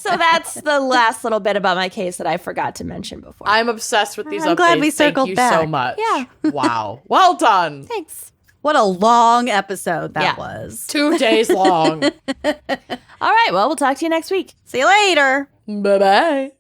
So that's the last little bit about my case that I forgot to mention before. I'm obsessed with these I'm updates. glad we Thank circled you back. so much. Yeah. Wow. Well done. Thanks. What a long episode that Yeah. was. 2 days long. All right. Well, we'll talk to you next week. See you later. Bye-bye.